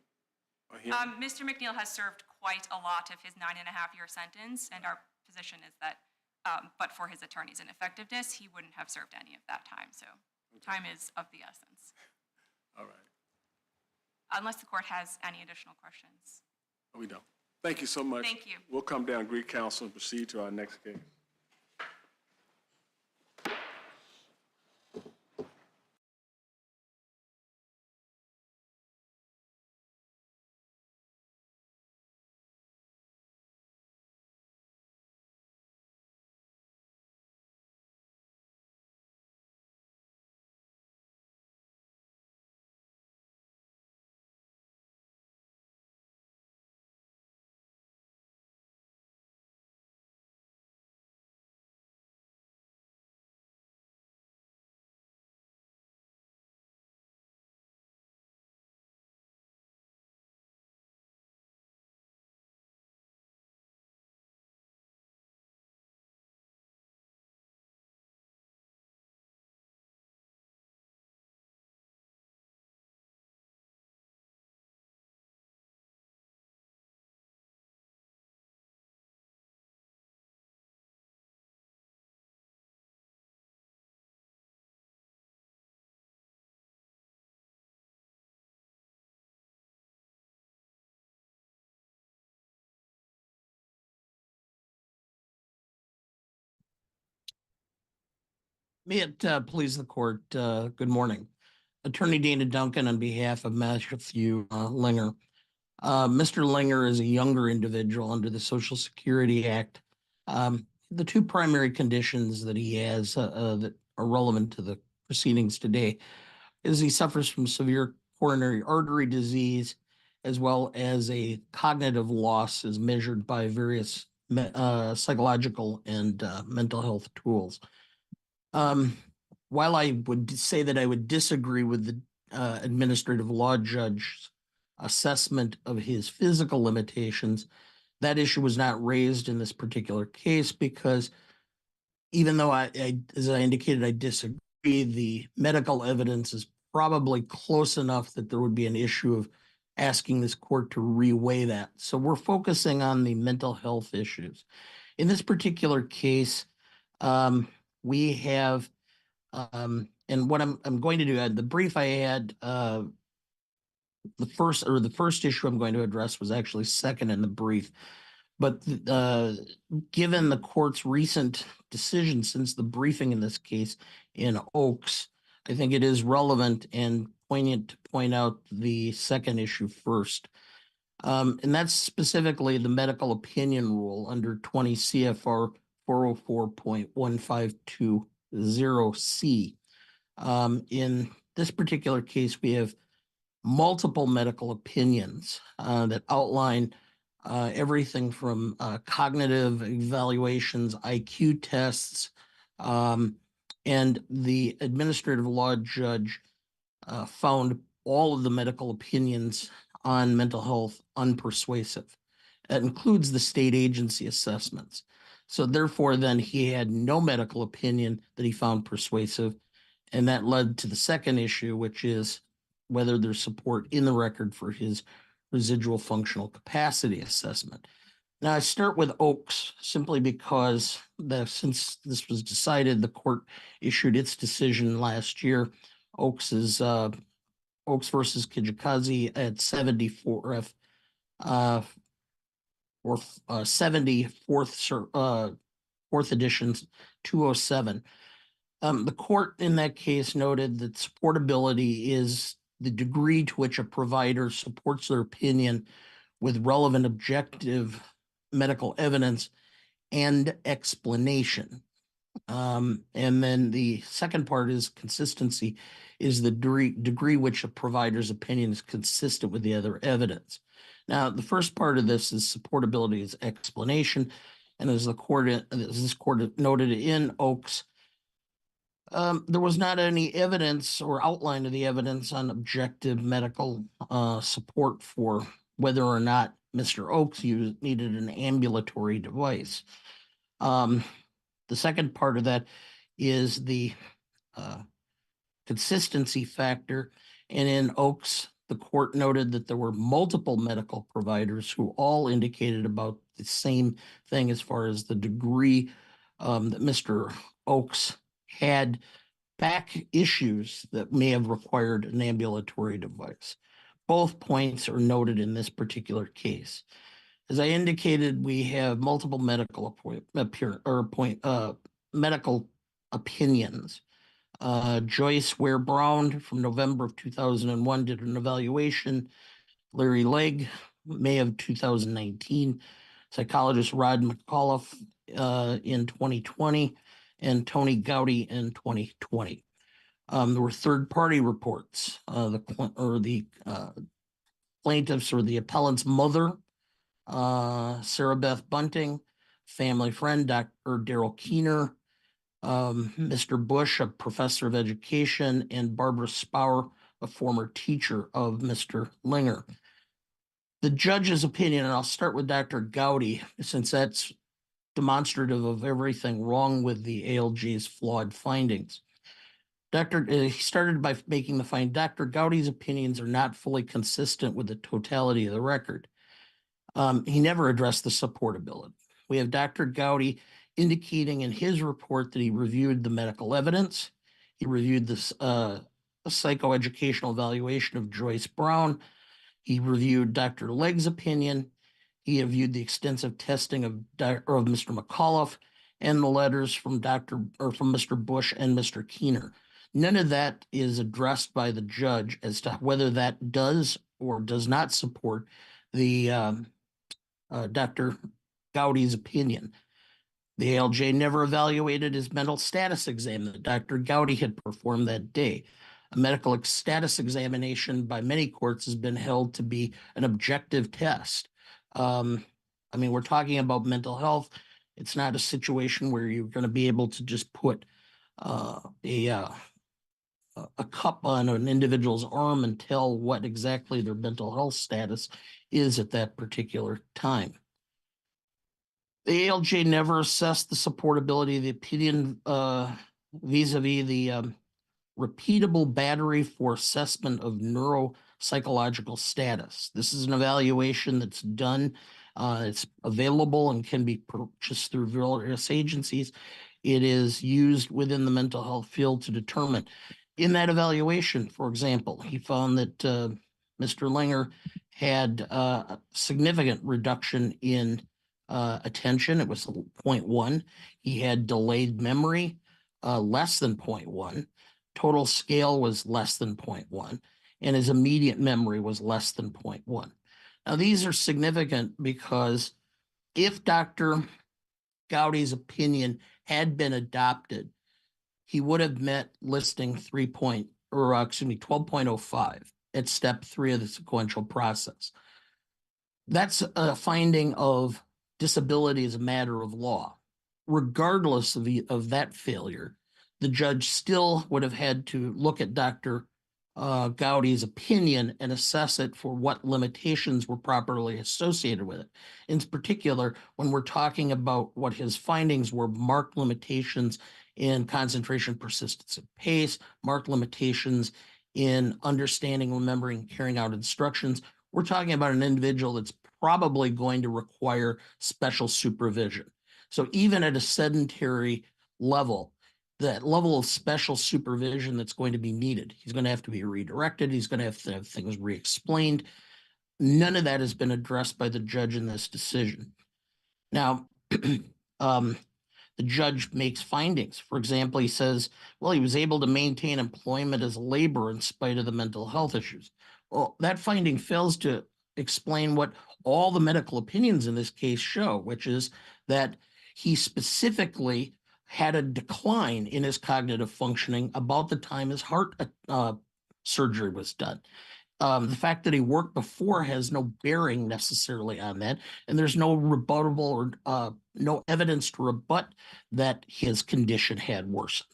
Mr. McNeil has served quite a lot of his 9.5-year sentence, and our position is that, but for his attorney's ineffectiveness, he wouldn't have served any of that time. So time is of the essence. All right. Unless the court has any additional questions. We don't. Thank you so much. Thank you. We'll come down, greet counsel, and proceed to our next case. May it please the court, good morning. Attorney Dana Duncan on behalf of Matthew Linger. Mr. Linger is a younger individual under the Social Security Act. The two primary conditions that he has that are relevant to the proceedings today is he suffers from severe coronary artery disease, as well as a cognitive loss as measured by various psychological and mental health tools. While I would say that I would disagree with the administrative law judge's assessment of his physical limitations, that issue was not raised in this particular case because even though as I indicated, I disagree, the medical evidence is probably close enough that there would be an issue of asking this court to reweigh that. So we're focusing on the mental health issues. In this particular case, we have, and what I'm going to do, the brief I had, the first issue I'm going to address was actually second in the brief. But given the court's recent decision since the briefing in this case in Oaks, I think it is relevant and poignant to point out the second issue first. And that's specifically the medical opinion rule under 20 CFR 404.1520C. In this particular case, we have multiple medical opinions that outline everything from cognitive evaluations, IQ tests, and the administrative law judge found all of the medical opinions on mental health unpersuasive. That includes the state agency assessments. So therefore, then he had no medical opinion that he found persuasive. And that led to the second issue, which is whether there's support in the record for his residual functional capacity assessment. Now, I start with Oaks simply because since this was decided, the court issued its decision last year. Oaks is Oaks versus Kijikazi at 74 or 74th fourth edition 207. The court in that case noted that supportability is the degree to which a provider supports their opinion with relevant objective medical evidence and explanation. And then the second part is consistency, is the degree which a provider's opinion is consistent with the other evidence. Now, the first part of this is supportability is explanation. And as this court noted in Oaks, there was not any evidence or outline of the evidence on objective medical support for whether or not Mr. Oaks needed an ambulatory device. The second part of that is the consistency factor. And in Oaks, the court noted that there were multiple medical providers who all indicated about the same thing as far as the degree that Mr. Oaks had back issues that may have required an ambulatory device. Both points are noted in this particular case. As I indicated, we have multiple medical medical opinions. Joyce Ware Brown from November of 2001 did an evaluation. Larry Legg, May of 2019. Psychologist Rod McAuliffe in 2020, and Tony Gowdy in 2020. There were third-party reports. The plaintiffs or the appellant's mother, Sarah Beth Bunting, family friend, Dr. Daryl Keener, Mr. Bush, a professor of education, and Barbara Spower, a former teacher of Mr. Linger. The judge's opinion, and I'll start with Dr. Gowdy, since that's demonstrative of everything wrong with the ALJ's flawed findings. He started by making the finding, Dr. Gowdy's opinions are not fully consistent with the totality of the record. He never addressed the supportability. We have Dr. Gowdy indicating in his report that he reviewed the medical evidence. He reviewed this psychoeducational evaluation of Joyce Brown. He reviewed Dr. Legg's opinion. He reviewed the extensive testing of Mr. McAuliffe and the letters from Mr. Bush and Mr. Keener. None of that is addressed by the judge as to whether that does or does not support the Dr. Gowdy's opinion. The ALJ never evaluated his mental status exam that Dr. Gowdy had performed that day. A medical status examination by many courts has been held to be an objective test. We're talking about mental health. It's not a situation where you're going to be able to just put a cup on an individual's arm and tell what exactly their mental health status is at that particular time. The ALJ never assessed the supportability of the opinion vis-a-vis the repeatable battery for assessment of neuropsychological status. This is an evaluation that's done. It's available and can be purchased through various agencies. It is used within the mental health field to determine. In that evaluation, for example, he found that Mr. Linger had a significant reduction in attention. It was 0.1. He had delayed memory, less than 0.1. total scale was less than 0.1, and his immediate memory was less than 0.1. Now, these are significant because if Dr. Gowdy's opinion had been adopted, he would have met listing 12.05 at step 3 of the sequential process. That's a finding of disability as a matter of law. Regardless of that failure, the judge still would have had to look at Dr. Gowdy's opinion and assess it for what limitations were properly associated with it. In particular, when we're talking about what his findings were, marked limitations in concentration, persistence, and pace, marked limitations in understanding, remembering, carrying out instructions, we're talking about an individual that's probably going to require special supervision. So even at a sedentary level, that level of special supervision that's going to be needed, he's going to have to be redirected. He's going to have things re-explained. None of that has been addressed by the judge in this decision. Now, the judge makes findings. For example, he says, well, he was able to maintain employment as a laborer in spite of the mental health issues. Well, that finding fails to explain what all the medical opinions in this case show, which is that he specifically had a decline in his cognitive functioning about the time his heart surgery was done. The fact that he worked before has no bearing necessarily on that, and there's no rebuttable or no evidence to rebut that his condition had worsened.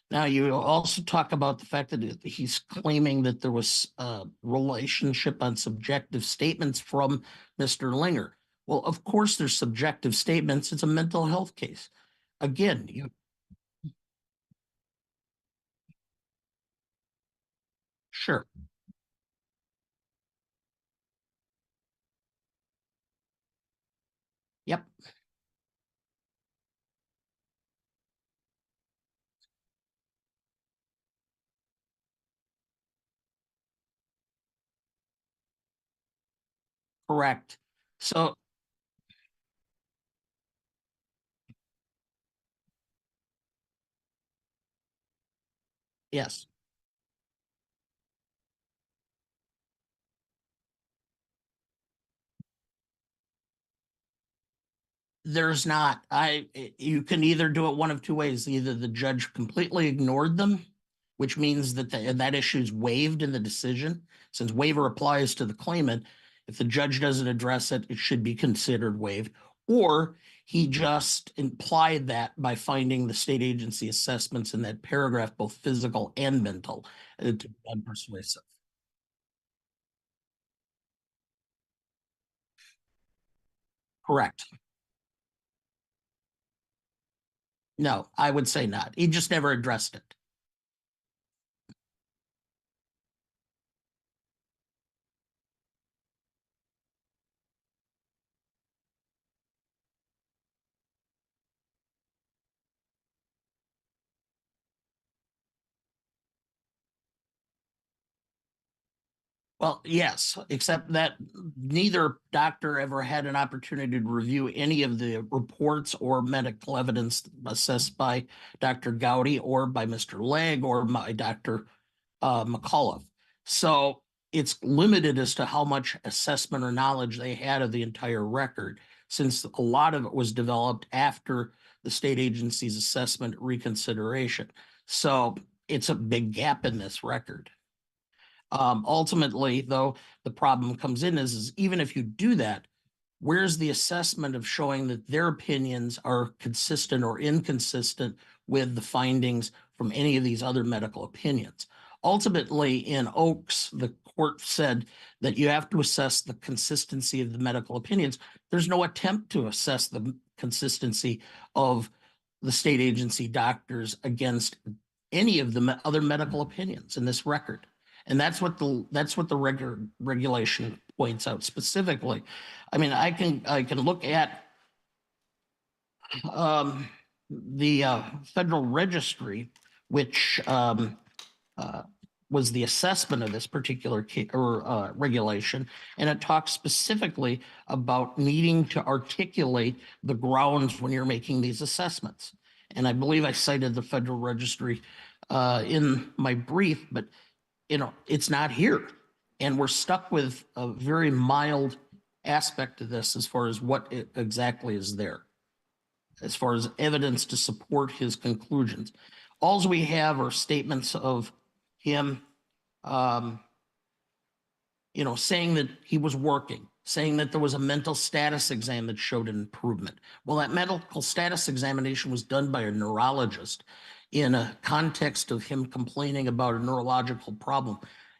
Now, you also talk about the fact that he's claiming that there was a relationship on subjective statements from Mr. Linger. Well, of course, there's subjective statements. It's a mental health case. Again, sure. Yep. Correct. So, yes. There's not. You can either do it one of two ways. Either the judge completely ignored them, which means that that issue is waived in the decision. Since waiver applies to the claimant, if the judge doesn't address it, it should be considered waived. Or he just implied that by finding the state agency assessments in that paragraph, both physical and mental, to be unpersuasive. Correct. No, I would say not. He just never addressed it. Well, yes, except that neither doctor ever had an opportunity to review any of the reports or medical evidence assessed by Dr. Gowdy or by Mr. Legg or by Dr. McAuliffe. So it's limited as to how much assessment or knowledge they had of the entire record, since a lot of it was developed after the state agency's assessment reconsideration. So it's a big gap in this record. Ultimately, though, the problem comes in is even if you do that, where's the assessment of showing that their opinions are consistent or inconsistent with the findings from any of these other medical opinions? Ultimately, in Oakes, the court said that you have to assess the consistency of the medical opinions. There's no attempt to assess the consistency of the state agency doctors against any of the other medical opinions in this record. And that's what the regulation points out specifically. I mean, I can look at the Federal Registry, which was the assessment of this particular regulation, and it talks specifically about needing to articulate the grounds when you're making these assessments. And I believe I cited the Federal Registry in my brief, but, it's not here. And we're stuck with a very mild aspect of this as far as what exactly is there, as far as evidence to support his conclusions. Alls we have are statements of him, saying that he was working, saying that there was a mental status exam that showed an improvement. Well, that medical status examination was done by a neurologist in a context of him complaining about a neurological problem.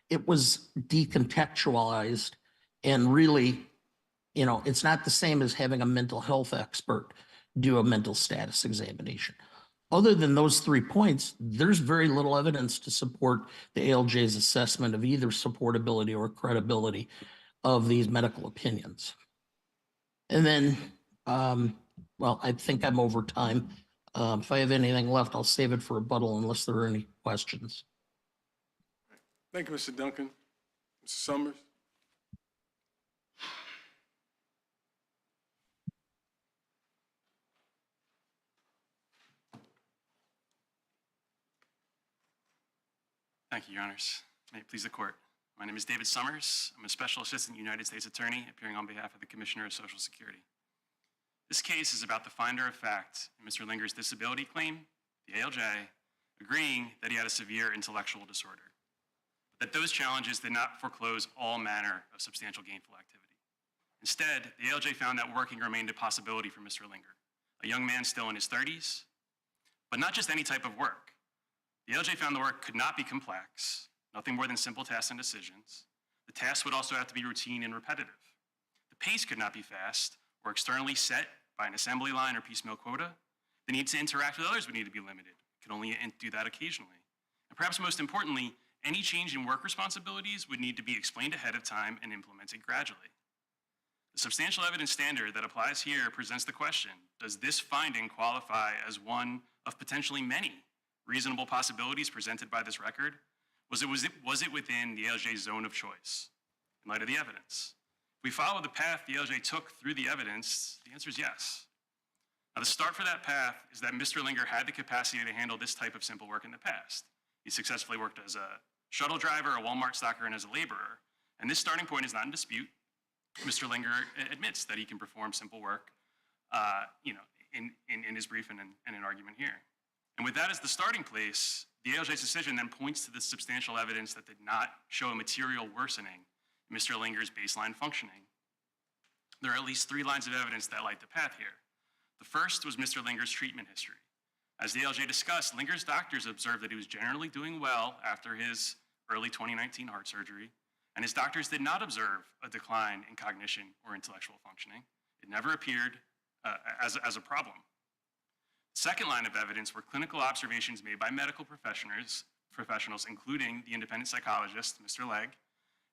It was decontextualized and really, it's not the same as having a mental health expert do a mental status examination. Other than those 3 points, there's very little evidence to support the ALJ's assessment of either supportability or credibility of these medical opinions. And then, well, I think I'm over time. If I have anything left, I'll save it for rebuttal unless there are any questions. Thank you, Mr. Duncan. Mr. Summers? Thank you, Your Honors. May it please the Court. My name is David Summers. I'm a Special Assistant United States Attorney appearing on behalf of the Commissioner of Social Security. This case is about the finder of fact in Mr. Linger's disability claim, the ALJ, agreeing that he had a severe intellectual disorder, but that those challenges did not foreclose all manner of substantial gainful activity. Instead, the ALJ found that working remained a possibility for Mr. Linger, a young man still in his 30s, but not just any type of work. The ALJ found the work could not be complex, nothing more than simple tasks and decisions. The tasks would also have to be routine and repetitive. The pace could not be fast or externally set by an assembly line or piecemeal quota. The need to interact with others would need to be limited. It could only do that occasionally. And perhaps most importantly, any change in work responsibilities would need to be explained ahead of time and implemented gradually. The substantial evidence standard that applies here presents the question, does this finding qualify as one of potentially many reasonable possibilities presented by this record? Was it within the ALJ's zone of choice in light of the evidence? If we follow the path the ALJ took through the evidence, the answer is yes. Now, the start for that path is that Mr. Linger had the capacity to handle this type of simple work in the past. He successfully worked as a shuttle driver, a Walmart stocker, and as a laborer. And this starting point is not in dispute. Mr. Linger admits that he can perform simple work, in his brief and in argument here. And with that as the starting place, the ALJ's decision then points to the substantial evidence that did not show a material worsening in Mr. Linger's baseline functioning. There are at least 3 lines of evidence that light the path here. The first was Mr. Linger's treatment history. As the ALJ discussed, Linger's doctors observed that he was generally doing well after his early 2019 heart surgery, and his doctors did not observe a decline in cognition or intellectual functioning. It never appeared as a problem. Second line of evidence were clinical observations made by medical professionals, including the independent psychologist, Mr. Legg,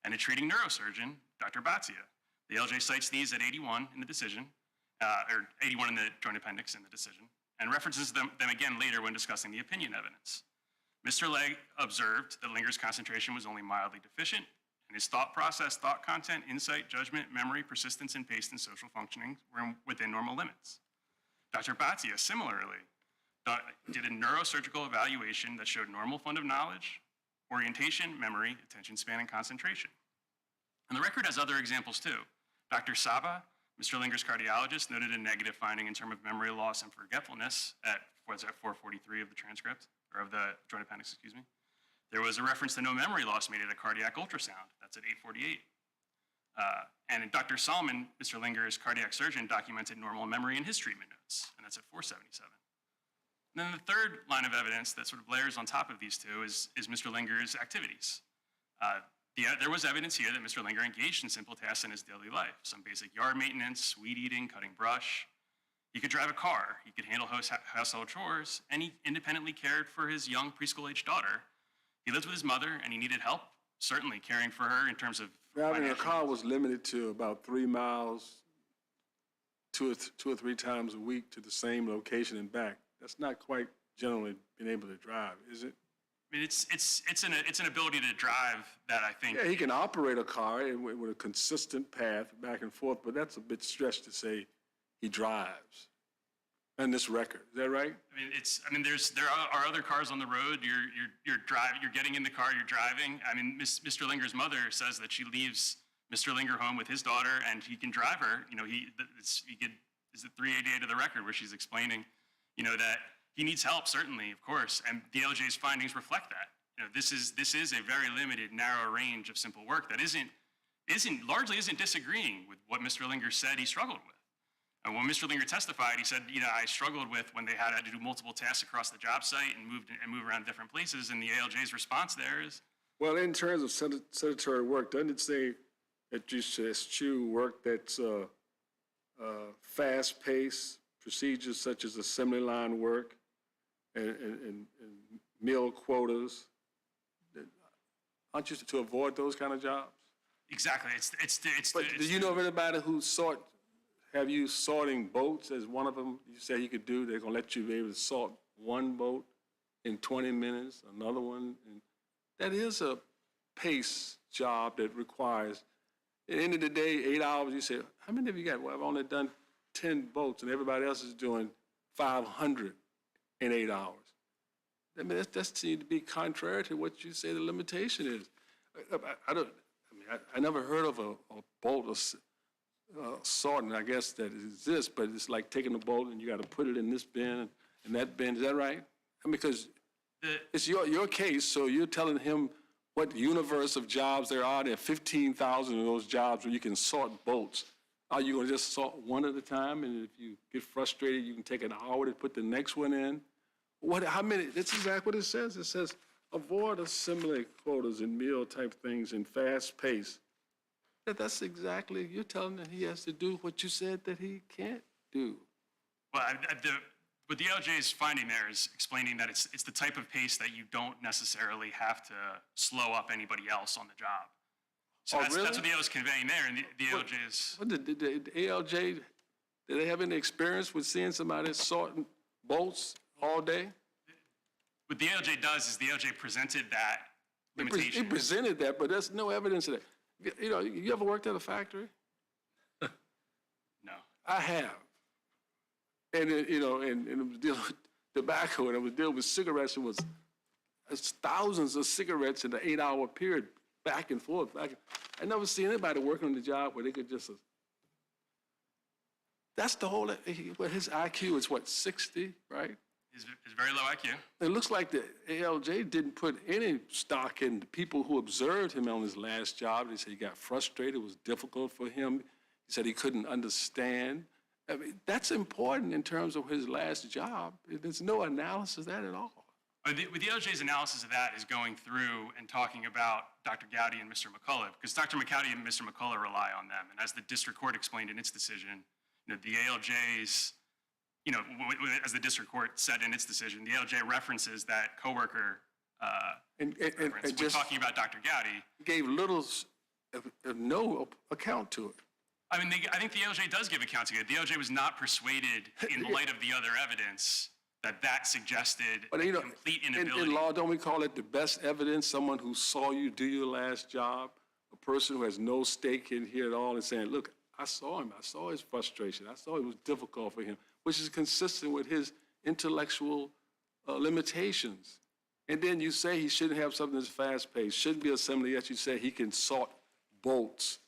and a treating neurosurgeon, Dr. Batia. The ALJ cites these at 81 in the decision, or 81 in the joint appendix in the decision, and references them again later when discussing the opinion evidence. Mr. Legg observed that Linger's concentration was only mildly deficient, and his thought process, thought content, insight, judgment, memory, persistence, and pace and social functioning were within normal limits. Dr. Batia similarly did a neurosurgical evaluation that showed normal fund of knowledge, orientation, memory, attention span, and concentration. And the record has other examples too. Dr. Saba, Mr. Linger's cardiologist, noted a negative finding in terms of memory loss and forgetfulness at 443 of the transcript, or of the joint appendix, excuse me. There was a reference to no memory loss made at a cardiac ultrasound. That's at 848. And Dr. Solomon, Mr. Linger's cardiac surgeon, documented normal memory in his treatment notes, and that's at 477. And then the third line of evidence that sort of layers on top of these two is Mr. Linger's activities. There was evidence here that Mr. Linger engaged in simple tasks in his daily life, some basic yard maintenance, weed eating, cutting brush. He could drive a car, he could handle household chores, and he independently cared for his young preschool-age daughter. He lived with his mother, and he needed help, certainly caring for her in terms of Driving a car was limited to about 3 miles, two or three times a week to the same location and back. That's not quite generally being able to drive, is it? I mean, it's an ability to drive that I think. Yeah, he can operate a car with a consistent path back and forth, but that's a bit stretched to say he drives. in this record. Is that right? I mean, there are other cars on the road. You're driving. You're getting in the car. You're driving. I mean, Mr. Linger's mother says that she leaves Mr. Linger home with his daughter, and he can drive her. You know, is it 388 of the record where she's explaining, you know, that he needs help, certainly, of course, and the ALJ's findings reflect that. You know, this is a very limited, narrow range of simple work that largely isn't disagreeing with what Mr. Linger said he struggled with. And when Mr. Linger testified, he said, you know, I struggled with when they had to do multiple tasks across the job site and move around different places. And the ALJ's response there is, Well, in terms of sedentary work, doesn't it say that you should eschew work that's fast-paced, procedures such as assembly line work and meal quotas? Aren't you to avoid those kind of jobs? exactly, But do you know of anybody who have you sorting boats as one of them you say you could do? They're gonna let you be able to sort one boat in 20 minutes, another one. And that is a pace job that requires, at the end of the day, 8 hours. You say, how many of you got? Well, I've only done 10 boats and everybody else is doing 500 in 8 hours. I mean, that seems to be contrary to what you say the limitation is. I never heard of a boat sorting, I guess, that exists, but it's like taking a boat and you got to put it in this bin and that bin. Is that right? Because it's your case, so you're telling him what universe of jobs there are. There are 15,000 of those jobs where you can sort boats. Are you going to just sort one at a time, and if you get frustrated, you can take an hour to put the next one in? How many? That's exactly what it says. It says, avoid assembly quotas and meal type things in fast pace. That's exactly, you're telling him he has to do what you said that he can't do. well, what the ALJ's finding there is explaining that it's the type of pace that you don't necessarily have to slow up anybody else on the job. So that's what the ALJ is conveying there, and the ALJ is. What did the ALJ, did they have any experience with seeing somebody sorting bolts all day? What the ALJ does is the ALJ presented that limitation. He presented that, but there's no evidence of that. You know, you ever worked at a factory? No. I have. And you know, and it was dealing with tobacco, and it was dealing with cigarettes. It was thousands of cigarettes in the 8-hour period, back and forth. I never seen anybody working on the job where they could just. That's the whole. Well, his IQ is what, 60, right? It's very low IQ. It looks like the ALJ didn't put any stock in the people who observed him on his last job. They said he got frustrated, it was difficult for him. He said he couldn't understand. I mean, that's important in terms of his last job. There's no analysis of that at all. With the ALJ's analysis of that is going through and talking about Dr. Gowdy and Mr. McCullough, because Dr. McCowdy and Mr. McCullough rely on them. And as the district court explained in its decision, you know, the ALJ's, you know, as the district court said in its decision, the ALJ references that coworker reference when talking about Dr. Gowdy. Gave little, no account to it. I mean, I think the ALJ does give account to it. The ALJ was not persuaded, in light of the other evidence, that suggested But you know, complete inability. in law, don't we call it the best evidence? Someone who saw you do your last job, a person who has no stake in here at all, and saying, look, I saw him. I saw his frustration. I saw it was difficult for him, which is consistent with his intellectual limitations. And then you say he shouldn't have something that's fast-paced, shouldn't be assembly, yet you say he can sort bolts.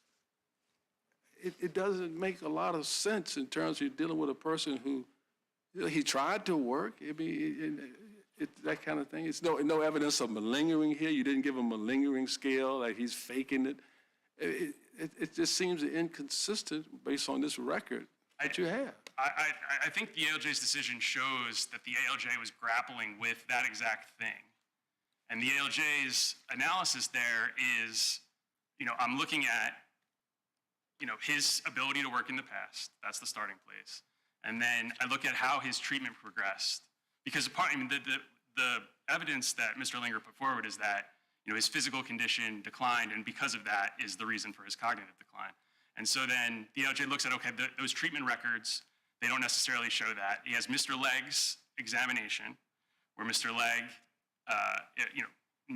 It doesn't make a lot of sense in terms of dealing with a person who, you know, he tried to work. I mean, that kind of thing. It's no evidence of malingering here. You didn't give him a malingering scale, like he's faking it. It just seems inconsistent based on this record that you have. I think the ALJ's decision shows that the ALJ was grappling with that exact thing. And the ALJ's analysis there is, you know, I'm looking at, you know, his ability to work in the past. That's the starting place. And then I look at how his treatment progressed. Because the evidence that Mr. Linger put forward is that, you know, his physical condition declined, and because of that is the reason for his cognitive decline. And so then the ALJ looks at, okay, those treatment records, they don't necessarily show that. He has Mr. Legg's examination, where Mr. Legg, you know,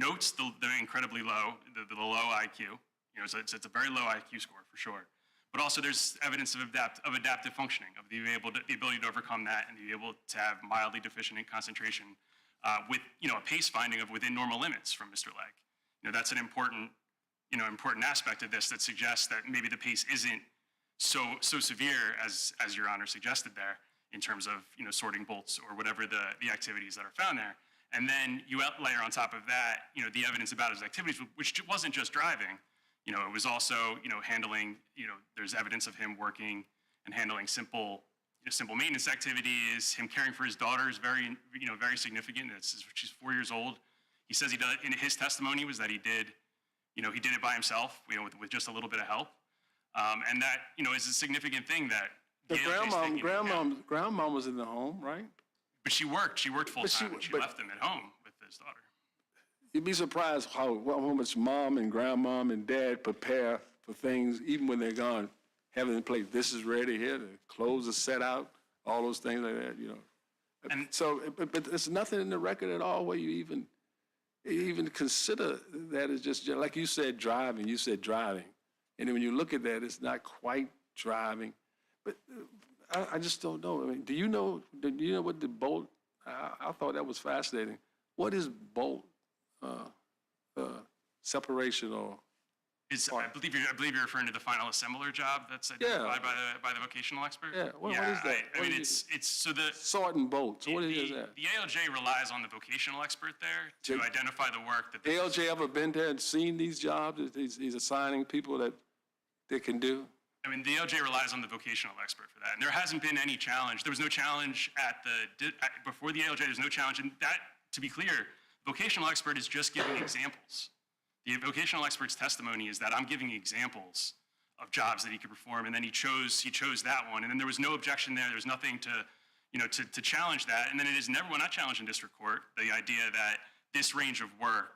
notes the incredibly low, the low IQ. You know, so it's a very low IQ score for sure. But also there's evidence of adaptive functioning, of the ability to overcome that and be able to have mildly deficient in concentration with, a pace finding of within normal limits from Mr. Legg. That's an important aspect of this that suggests that maybe the pace isn't so severe as Your Honor suggested there in terms of, sorting bolts or whatever the activities that are found there. And then you layer on top of that, the evidence about his activities, which wasn't just driving. It was also, handling, there's evidence of him working and handling simple maintenance activities. Him caring for his daughter is very significant. She's 4 years old. He says he does, in his testimony was that he did it by himself, with just a little bit of help. And that, is a significant thing that The grandmom was in the home, right? But she worked full time and she left him at home with his daughter. You'd be surprised how much mom and grandmom and dad prepare for things, even when they're gone, have it in place. This is ready here, the clothes are set out, all those things like that, And so, but there's nothing in the record at all where you even consider that as just like you said, driving. And then when you look at that, it's not quite driving. But I just don't know. I mean, do you know what the bolt, I thought that was fascinating. What is bolt separation or? I believe you're referring to the final assembler job that's identified by the vocational expert. Yeah, what is that? It's so the sort and bolt. So what is that? The ALJ relies on the vocational expert there to identify the work that the ALJ ever been there and seen these jobs that he's assigning people that they can do? I mean, the ALJ relies on the vocational expert for that, and there hasn't been any challenge. There was no challenge before the ALJ. There's no challenge, and that, to be clear, vocational expert is just giving examples. The vocational expert's testimony is that I'm giving examples of jobs that he could perform, and then he chose that one, and then there was no objection there. There was nothing to challenge that, and then it is never, well, not challenged in district court, the idea that this range of work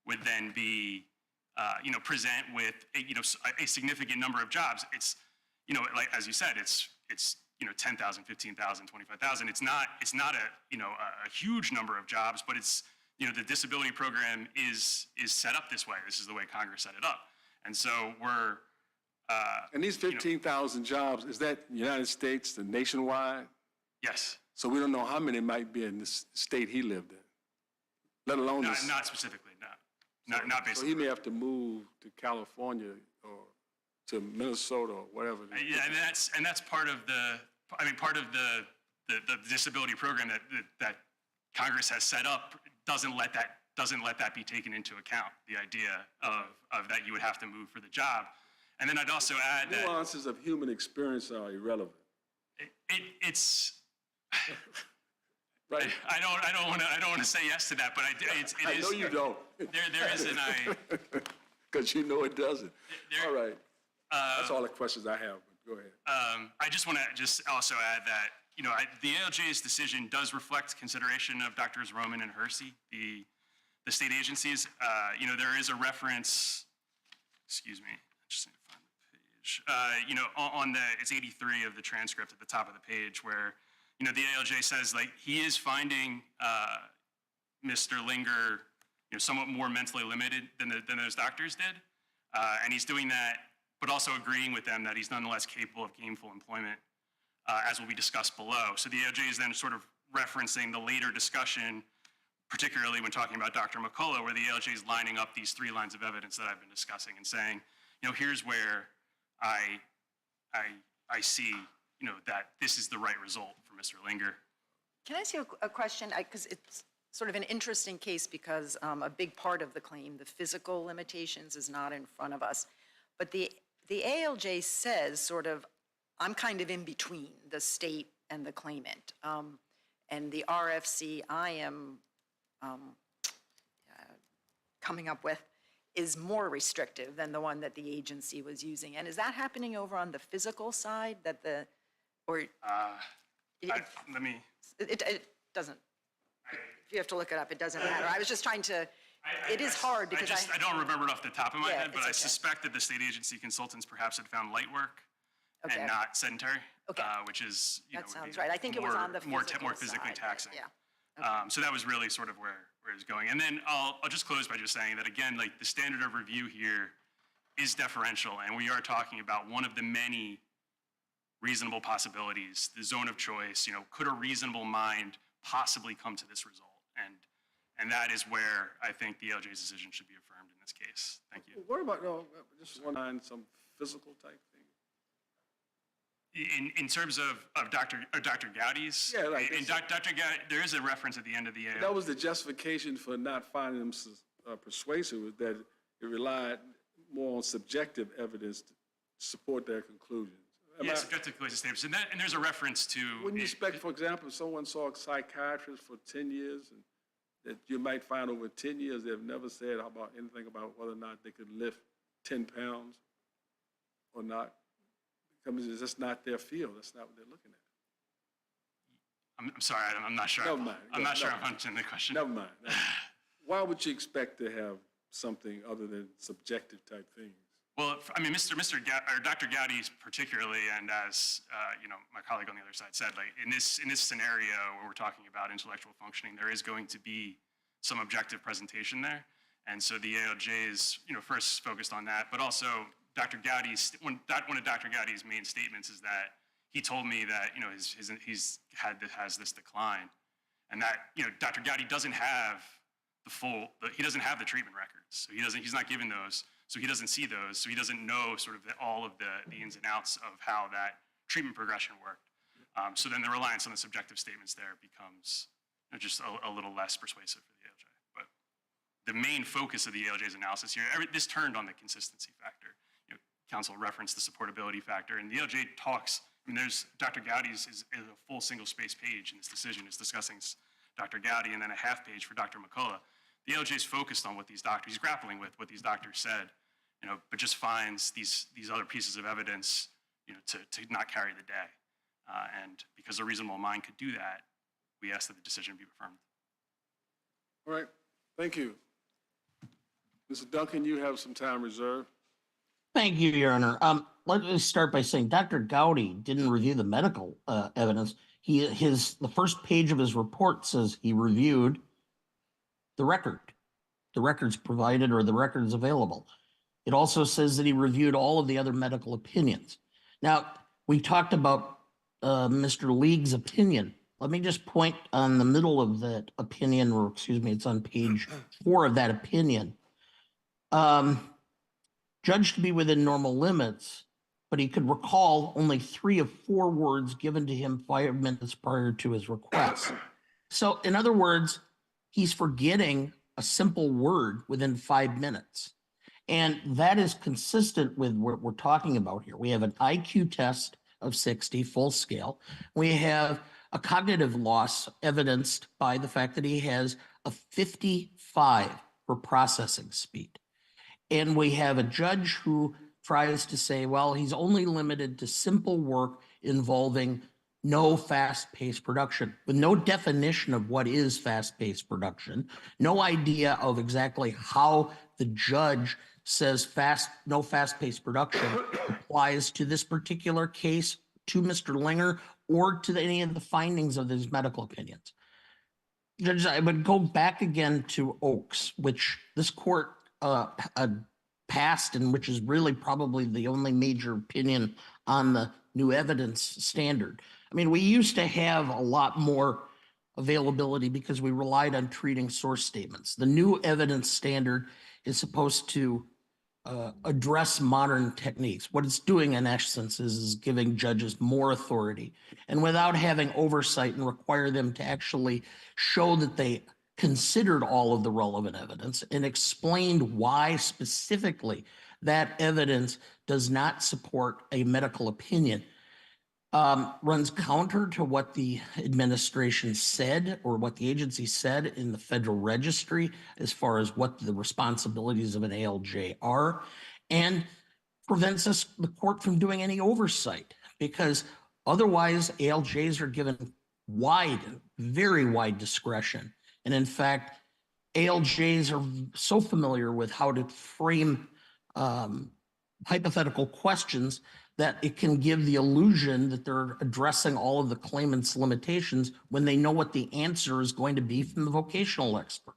would then be, present with a significant number of jobs. It's, like as you said, it's 10,000, 15,000, 25,000. It's not a huge number of jobs, but it's, the disability program is set up this way. This is the way Congress set it up. And so we're... and these 15,000 jobs, is that United States, the nationwide? Yes. So we don't know how many might be in the state he lived in, let alone... Not specifically, no. Not basically. So he may have to move to California or to Minnesota or whatever. Yeah, and that's part of the disability program that Congress has set up doesn't let that be taken into account, the idea of that you would have to move for the job. And then I'd also add that nuances of human experience are irrelevant. It's right. I don't want to say yes to that, but it is. I know you don't. There is an because it doesn't. All right. That's all the questions I have. But go ahead. I just want to also add that the ALJ's decision does reflect consideration of Drs. Roman and Hersey, the state agencies. There is a reference. Excuse me. I just need to find the page. It's 83 of the transcript at the top of the page where the ALJ says like he is finding Mr. Linger somewhat more mentally limited than those doctors did, and he's doing that, but also agreeing with them that he's nonetheless capable of gainful employment, as will be discussed below. So the ALJ is then sort of referencing the later discussion, particularly when talking about Dr. McCullough, where the ALJ is lining up these three lines of evidence that I've been discussing and saying, here's where I see, that this is the right result for Mr. Linger. Can I ask you a question? Because it's sort of an interesting case because a big part of the claim, the physical limitations, is not in front of us. But the ALJ says sort of, I'm kind of in between the state and the claimant. And the RFC I am coming up with is more restrictive than the one that the agency was using. And is that happening over on the physical side that it doesn't, if you have to look it up, it doesn't matter. I was just trying to, it is hard because I don't remember it off the top of my head, but it's I okay. suspect that the state agency consultants perhaps had found light work and not sedentary, which is, that sounds right. I think it was on the more physical physically side, taxing. Yeah. So that was really sort of where it was going. And then I'll just close by just saying that, again, like the standard of review here is deferential, and we are talking about one of the many reasonable possibilities, the zone of choice. Could a reasonable mind possibly come to this result? And that is where I think the ALJ's decision should be affirmed in this case. Thank you. What about, just one, some physical type thing? In terms of Dr. Gowdy's, Yeah, like and Dr. Gowdy, there is a reference at the end of the AL. That was the justification for not finding them persuasive, was that it relied more on subjective evidence to support their conclusions. Yeah, subjective collision statements. And there's a reference to... Wouldn't you expect, for example, if someone saw a psychiatrist for 10 years, and that you might find over 10 years they've never said about anything about whether or not they could lift 10 pounds or not? Because it's just not their field. That's not what they're looking at. I'm sorry, I'm not sure. Never mind. I'm not sure I'm understanding the question. Never mind. Why would you expect to have something other than subjective type things? Well, I mean, Dr. Gowdy particularly, and as my colleague on the other side said, like in this scenario where we're talking about intellectual functioning, there is going to be some objective presentation there, and so the ALJ is first focused on that, but also Dr. Gowdy's one of Dr. Gowdy's main statements is that he told me that has this decline, and that Dr. Gowdy doesn't have he doesn't have the treatment records, so he's not given those. So he doesn't see those, so he doesn't know sort of all of the ins and outs of how that treatment progression worked. So then the reliance on the subjective statements there becomes just a little less persuasive for the ALJ. But the main focus of the ALJ's analysis here, this turned on the consistency factor. Counsel referenced the supportability factor, and the ALJ talks, there's Dr. Gowdy's is a full single-space page in this decision. It's discussing Dr. Gowdy and then a half page for Dr. McCullough. The ALJ is focused on what these doctors, he's grappling with what these doctors said, but just finds these other pieces of evidence, to not carry the day. And because a reasonable mind could do that, we ask that the decision be affirmed. All right, thank you. Mr. Duncan, you have some time reserved. Thank you, Your Honor. Let me start by saying Dr. Gowdy didn't review the medical evidence. The first page of his report says he reviewed the records provided or the records available. It also says that he reviewed all of the other medical opinions. Now, we talked about Mr. League's opinion. Let me just point on the middle of that opinion, or excuse me, it's on page 4 of that opinion. Judged to be within normal limits, but he could recall only 3 of 4 words given to him 5 minutes prior to his request. So, in other words, he's forgetting a simple word within 5 minutes. And that is consistent with what we're talking about here. We have an IQ test of 60, full scale. We have a cognitive loss evidenced by the fact that he has a 55 for processing speed. And we have a judge who tries to say, well, he's only limited to simple work involving no fast-paced production, with no definition of what is fast-paced production, no idea of exactly how the judge says no fast-paced production applies to this particular case, to Mr. Linger, or to any of the findings of his medical opinions. Judge, I would go back again to Oakes, which this court passed, and which is really probably the only major opinion on the new evidence standard. I mean, we used to have a lot more availability because we relied on treating source statements. The new evidence standard is supposed to address modern techniques. What it's doing in essence is giving judges more authority, and without having oversight and require them to actually show that they considered all of the relevant evidence and explained why specifically that evidence does not support a medical opinion. Runs counter to what the administration said or what the agency said in the Federal Registry as far as what the responsibilities of an ALJ are, and prevents the court from doing any oversight, because otherwise ALJs are given very wide discretion. And in fact, ALJs are so familiar with how to frame hypothetical questions that it can give the illusion that they're addressing all of the claimant's limitations when they know what the answer is going to be from the vocational expert.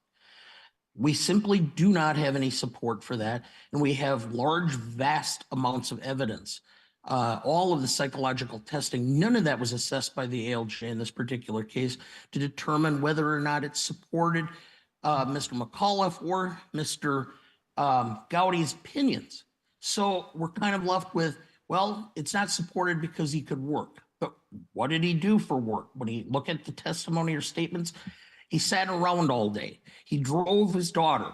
We simply do not have any support for that, and we have large, vast amounts of evidence. All of the psychological testing, none of that was assessed by the ALJ in this particular case to determine whether or not it supported Mr. McAuliffe or Mr. Gowdy's opinions. So we're kind of left with, well, it's not supported because he could work. But what did he do for work? When you look at the testimony or statements, he sat around all day. He drove his daughter.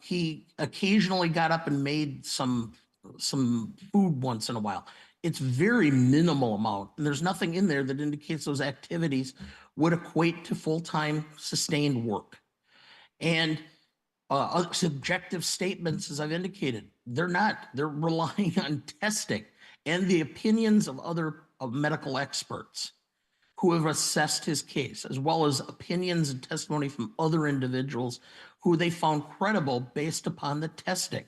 He occasionally got up and made some food once in a while. It's very minimal amount, and there's nothing in there that indicates those activities would equate to full-time sustained work. And subjective statements, as I've indicated, they're not. They're relying on testing and the opinions of other medical experts who have assessed his case, as well as opinions and testimony from other individuals who they found credible based upon the testing.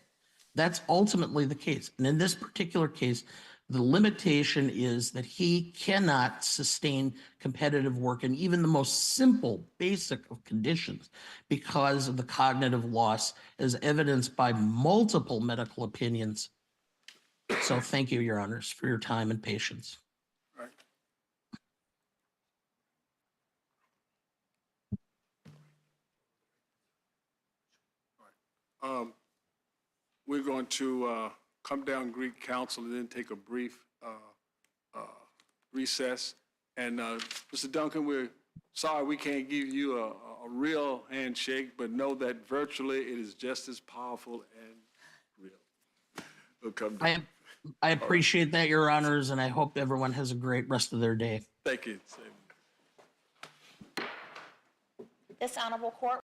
That's ultimately the case. And in this particular case, the limitation is that he cannot sustain competitive work in even the most simple, basic of conditions because of the cognitive loss, as evidenced by multiple medical opinions. So thank you, Your Honors, for your time and patience. We're going to come down Greek Council and then take a brief recess. And Mr. Duncan, we're sorry we can't give you a real handshake, but know that virtually it is just as powerful and real. We'll come down. I appreciate that, Your Honors, and I hope everyone has a great rest of their day. Thank you. This honorable court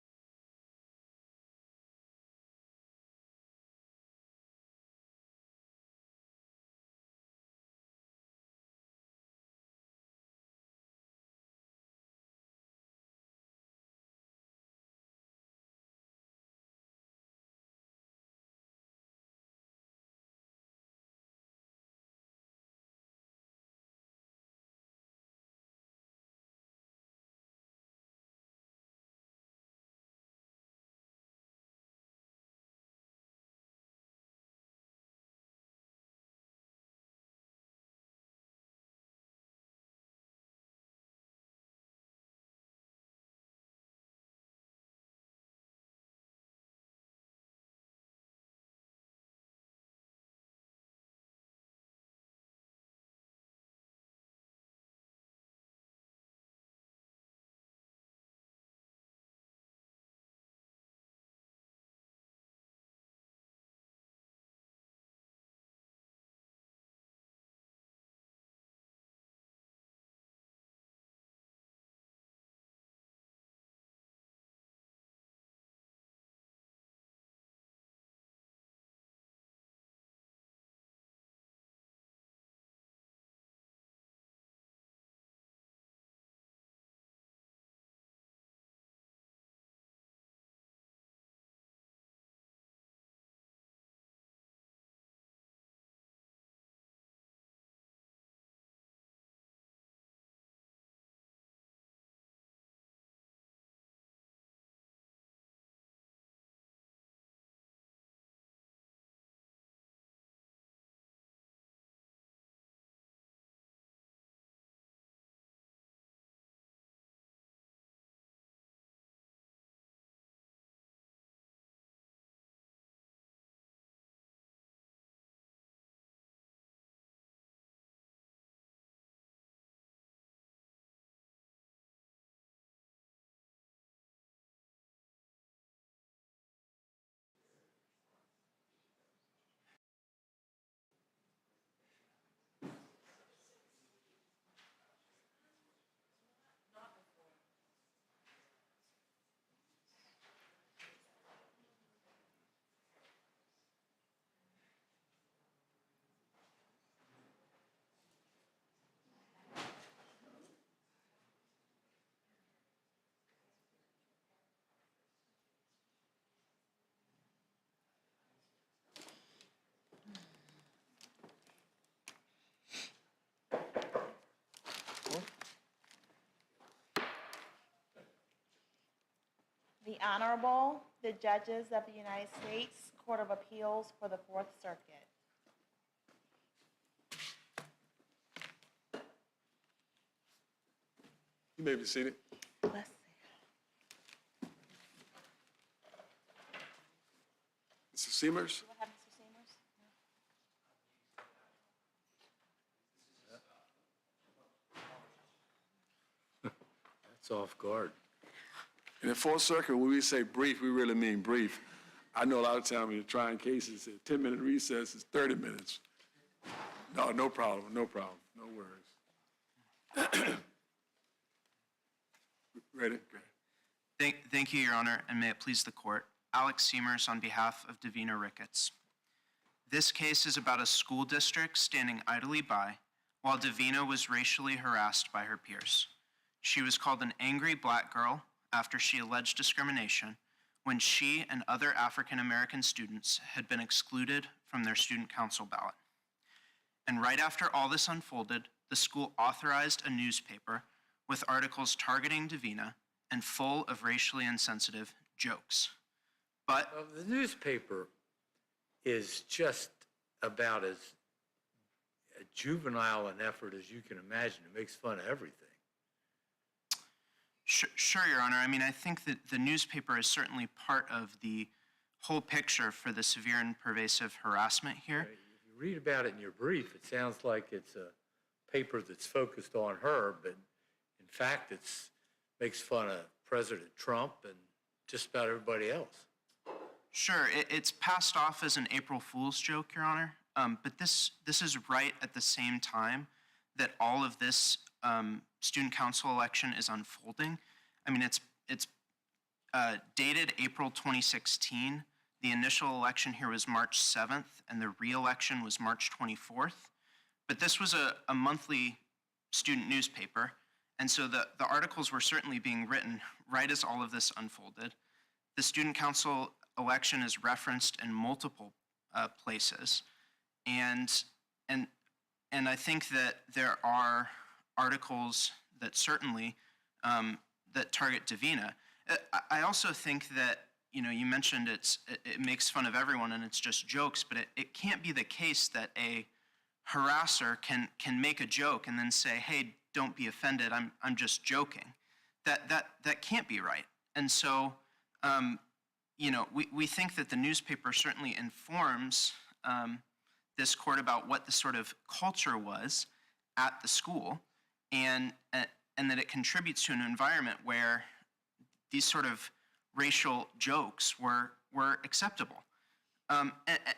The Honorable, the Judges of the United States Court of Appeals for the Fourth Circuit. You may be seated. Let's see. Mr. Seamers? What happened, Mr. Seamers? That's off guard. In the Fourth Circuit, when we say brief, we really mean brief. I know a lot of times when you're trying cases, a 10-minute recess is 30 minutes. No problem, no worries. Ready? Go ahead. Thank you, Your Honor, and may it please the court. Alex Seamers on behalf of Davina Ricketts. This case is about a school district standing idly by while Davina was racially harassed by her peers. She was called an angry black girl after she alleged discrimination when she and other African American students had been excluded from their student council ballot. And right after all this unfolded, the school authorized a newspaper with articles targeting Davina and full of racially insensitive jokes. But The newspaper is just about as juvenile an effort as you can imagine. It makes fun of everything. Sure, Your Honor. I mean, I think that the newspaper is certainly part of the whole picture for the severe and pervasive harassment here. If you read about it in your brief, it sounds like it's a paper that's focused on her, but in fact, it's makes fun of President Trump and just about everybody else. Sure, it's passed off as an April Fool's joke, Your Honor, but this is right at the same time that all of this student council election is unfolding. I mean, it's dated April 2016. The initial election here was March 7th, and the re-election was March 24th. But this was a monthly student newspaper, and so the articles were certainly being written right as all of this unfolded. The student council election is referenced in multiple places, and I think that there are articles that certainly that target Davina. I also think that, you know, you mentioned it makes fun of everyone and it's just jokes, but it can't be the case that a harasser can make a joke and then say, hey, don't be offended, I'm just joking. That can't be right. And so, you know, we think that the newspaper certainly informs this court about what the sort of culture was at the school, and that it contributes to an environment where these sort of racial jokes were acceptable. And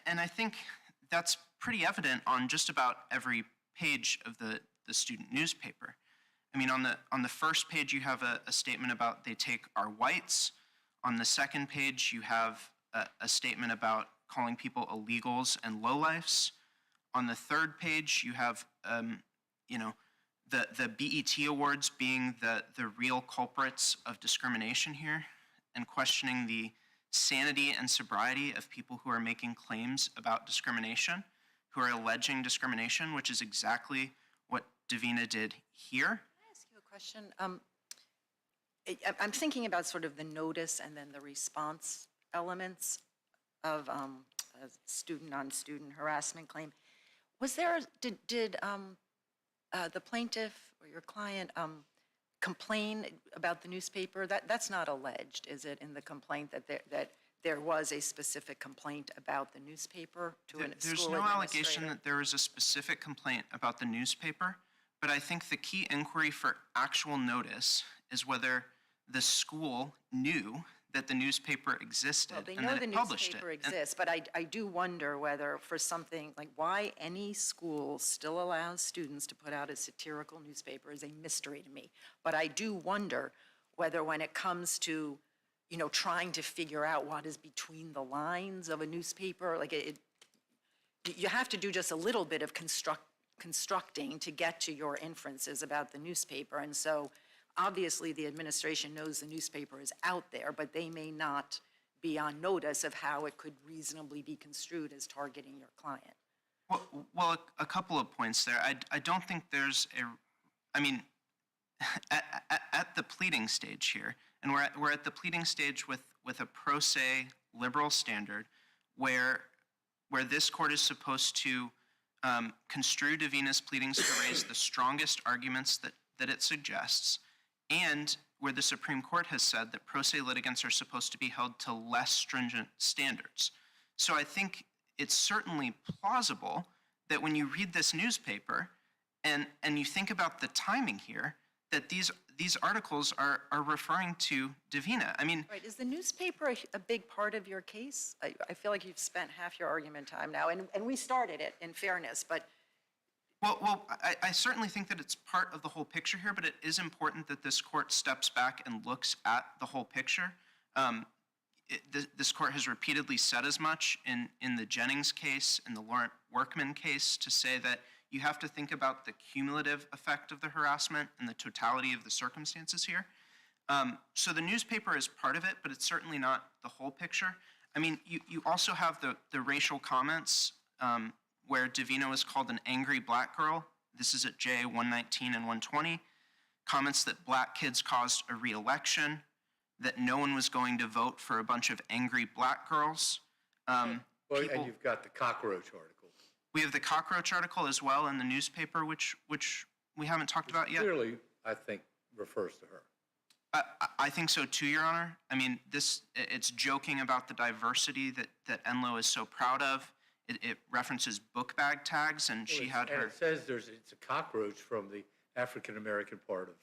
I think that's pretty evident on just about every page of the student newspaper. I mean, on the first page, you have a statement about they take our whites. On the second page, you have a statement about calling people illegals and lowlifes. On the third page, you have, you know, the BET Awards being the real culprits of discrimination here, and questioning the sanity and sobriety of people who are making claims about discrimination, who are alleging discrimination, which is exactly what Davina did here. Can I ask you a question? I'm thinking about sort of the notice and then the response elements of a student-on-student harassment claim. Was there, did the plaintiff or your client complain about the newspaper? That's not alleged, is it, in the complaint that there was a specific complaint about the newspaper to a There's school no administrator? allegation that there was a specific complaint about the newspaper, but I think the key inquiry for actual notice is whether the school knew that the newspaper existed Well, they and know that the it published it. newspaper And- exists, but I do wonder whether for something, like why any school still allows students to put out a satirical newspaper is a mystery to me. But I do wonder whether when it comes to, you know, trying to figure out what is between the lines of a newspaper, like you have to do just a little bit of constructing to get to your inferences about the newspaper. And so obviously the administration knows the newspaper is out there, but they may not be on notice of how it could reasonably be construed as targeting your client. Well, a couple of points there. I don't think there's I mean, at the pleading stage here, And we're at the pleading stage with a pro se liberal standard where this court is supposed to construe Davina's pleadings to raise the strongest arguments that it suggests, and where the Supreme Court has said that pro se litigants are supposed to be held to less stringent standards. So I think it's certainly plausible that when you read this newspaper and you think about the timing here, that these articles are referring to Davina. I mean, Right, is the newspaper a big part of your case? I feel like you've spent half your argument time now, and we started it, in fairness, but well, I certainly think that it's part of the whole picture here, but it is important that this court steps back and looks at the whole picture. This court has repeatedly said as much in the Jennings case, in the Laurent Workman case, to say that you have to think about the cumulative effect of the harassment and the totality of the circumstances here. So the newspaper is part of it, but it's certainly not the whole picture. I mean, you also have the racial comments where Davina was called an angry black girl. This is at J 119 and 120. Comments that black kids caused a re-election, that no one was going to vote for a bunch of angry black girls. And you've got the cockroach article. We have the cockroach article as well in the newspaper, which we haven't talked about yet. Clearly, I think, refers to her. I think so too, Your Honor. I mean, it's joking about the diversity that Enloe is so proud of. It references book bag tags, and she had her. It says it's a cockroach from the African-American part of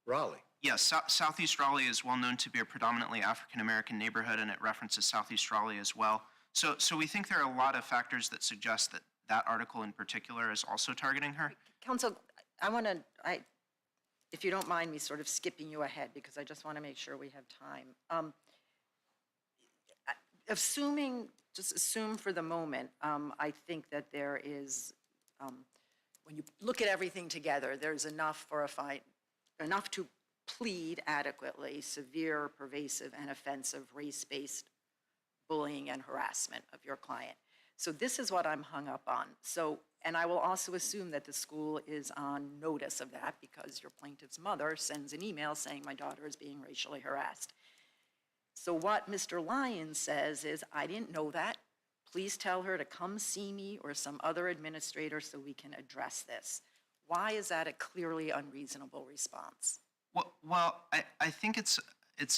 Raleigh. Yes, Southeast Raleigh is well known to be a predominantly African-American neighborhood, and it references Southeast Raleigh as well. So we think there are a lot of factors that suggest that article in particular is also targeting her. Counsel, if you don't mind me sort of skipping you ahead, because I just want to make sure we have time. Just assume for the moment, I think that there is, when you look at everything together, there's enough to plead adequately severe, pervasive, and offensive race-based bullying and harassment of your client. So this is what I'm hung up on. And I will also assume that the school is on notice of that because your plaintiff's mother sends an email saying my daughter is being racially harassed. So what Mr. Lyons says is, I didn't know that. Please tell her to come see me or some other administrator so we can address this. Why is that a clearly unreasonable response? Well, I think it's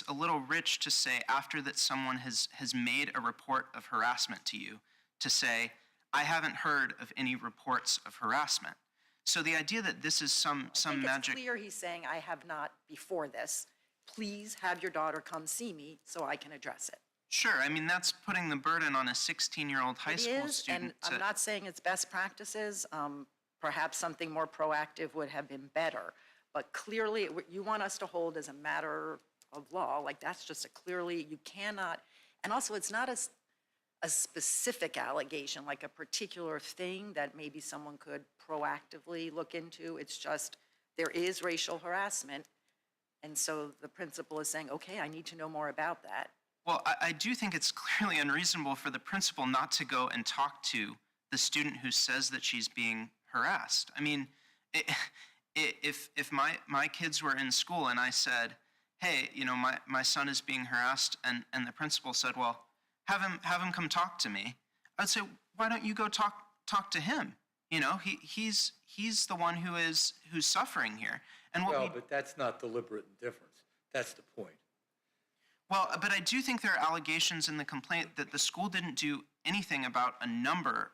a little rich to say after that someone has made a report of harassment to you to say, I haven't heard of any reports of harassment. So the idea that this is some magic. It's clear he's saying, I have not before this. Please have your daughter come see me so I can address it. Sure, I mean, that's putting the burden on a 16-year-old high school student. And I'm not saying it's best practices. Perhaps something more proactive would have been better. But clearly, you want us to hold as a matter of law, like that's just you cannot, and also it's not a specific allegation, like a particular thing that maybe someone could proactively look into. It's just, there is racial harassment. And so the principal is saying, okay, I need to know more about that. Well, I do think it's clearly unreasonable for the principal not to go and talk to the student who says that she's being harassed. I mean, if my kids were in school and I said, hey, you know, my son is being harassed, and the principal said, well, have him come talk to me, I'd say, why don't you go talk to him? You know, he's the one who's suffering here. And but that's not deliberate indifference. That's the point. Well, but I do think there are allegations in the complaint that the school didn't do anything about a number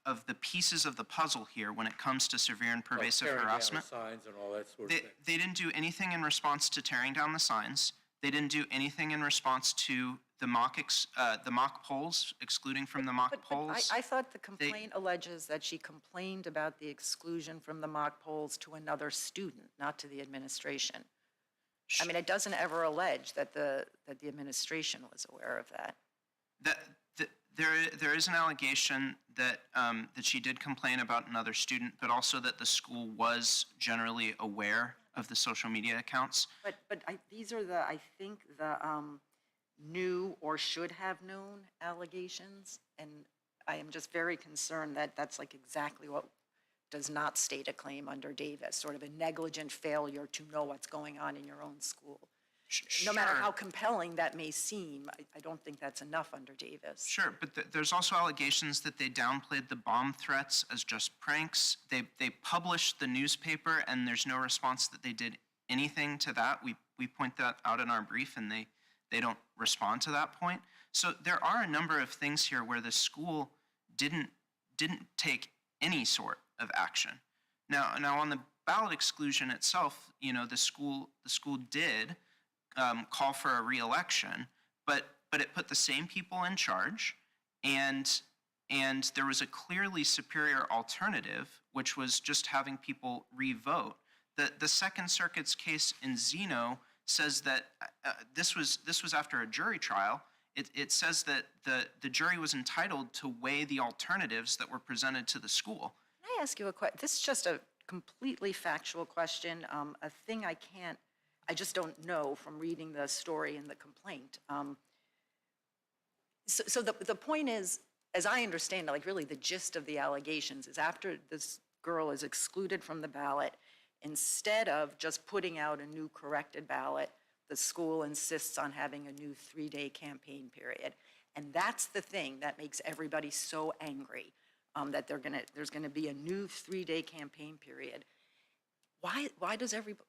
of the pieces of the puzzle here when it comes to severe and pervasive harassment. Tearing down the signs and all that sort of thing. They didn't do anything in response to tearing down the signs. They didn't do anything in response to the mock polls, excluding from the mock polls. I thought the complaint alleges that she complained about the exclusion from the mock polls to another student, not to the administration. I mean, it doesn't ever allege that the administration was aware of that. There is an allegation that that she did complain about another student, but also that the school was generally aware of the social media accounts. But these are I think the knew or should have known allegations, and I am just very concerned that that's like exactly what does not state a claim under Davis, sort of a negligent failure to know what's going on in your own school. No matter Sure. how compelling that may seem, I don't think that's enough under Davis. Sure, but there's also allegations that they downplayed the bomb threats as just pranks. They published the newspaper, and there's no response that they did anything to that. We point that out in our brief, and they don't respond to that point. So there are a number of things here where the school didn't take any sort of action. Now on the ballot exclusion itself, the school did call for a re-election, but it put the same people in charge, and there was a clearly superior alternative, which was just having people re-vote. The Second Circuit's case in Zeno says that this was after a jury trial. It says that the jury was entitled to weigh the alternatives that were presented to the school. Can I ask you a question? This is just a completely factual question, a thing I just don't know from reading the story and the complaint. So the point is, as I understand it, like really the gist of the allegations is after this girl is excluded from the ballot, instead of just putting out a new corrected ballot, the school insists on having a new 3-day campaign period. And that's the thing that makes everybody so angry, that there's gonna be a new 3-day campaign period. Why does everybody,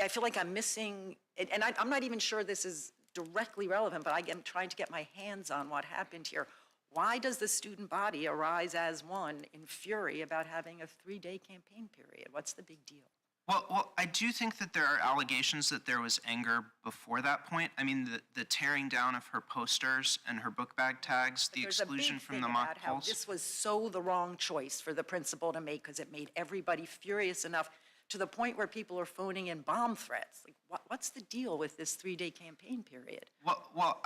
I feel like I'm missing, and I'm not even sure this is directly relevant, but I am trying to get my hands on what happened here. Why does the student body arise as one in fury about having a 3-day campaign period? What's the big deal? Well, I do think that there are allegations that there was anger before that point. I mean, the tearing down of her posters and her book bag tags, the exclusion from the mock There's a big thing about how polls. this was so the wrong choice for the principal to make because it made everybody furious enough to the point where people are phoning in bomb threats. Like, what's the deal with this 3-day campaign period? Well,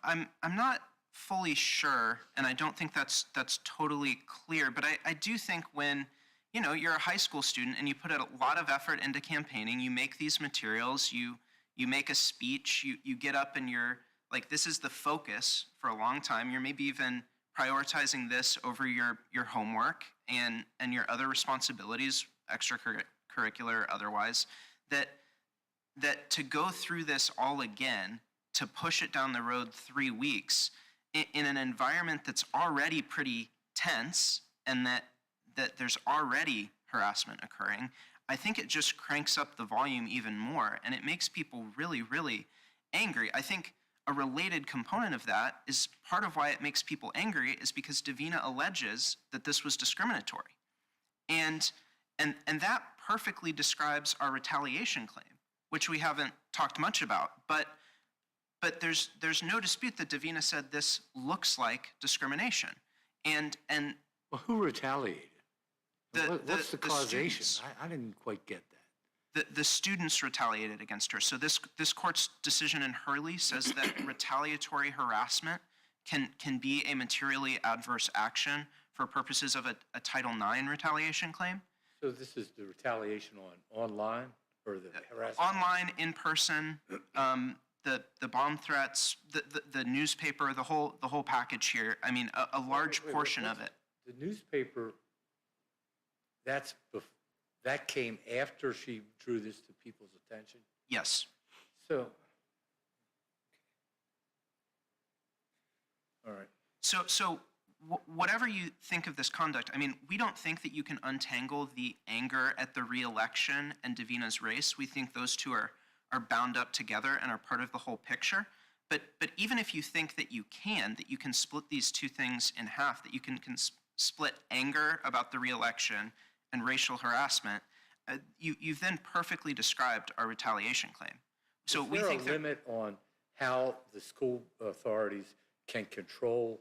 I'm not fully sure, and I don't think that's totally clear, but I do think when you're a high school student and you put a lot of effort into campaigning, you make these materials, you make a speech, you get up and you're like, this is the focus for a long time. You're maybe even prioritizing this over your homework and your other responsibilities, extracurricular or otherwise, that to go through this all again, to push it down the road 3 weeks in an environment that's already pretty tense and that there's already harassment occurring, I think it just cranks up the volume even more, and it makes people really, really angry. I think a related component of that is part of why it makes people angry is because Davina alleges that this was discriminatory. And that perfectly describes our retaliation claim, which we haven't talked much about. But there's no dispute that Davina said this looks like discrimination. And Well, who retaliated? What's the causation? students. I didn't quite get that. The students retaliated against her. So this court's decision in Hurley says that retaliatory harassment can be a materially adverse action for purposes of a Title IX retaliation claim. So this is the retaliation online or the harassment? Online, in person, the bomb threats, the newspaper, the whole package here. I mean, a large portion of it. The newspaper, that came after she drew this to people's attention? Yes. So, all right. So whatever you think of this conduct, I mean, we don't think that you can untangle the anger at the re-election and Davina's race. We think those two are bound up together and are part of the whole picture. But even if you think that you can split these two things in half, that you can split anger about the re-election and racial harassment, you've then perfectly described our retaliation claim. So we think Is there a limit on how the school authorities can control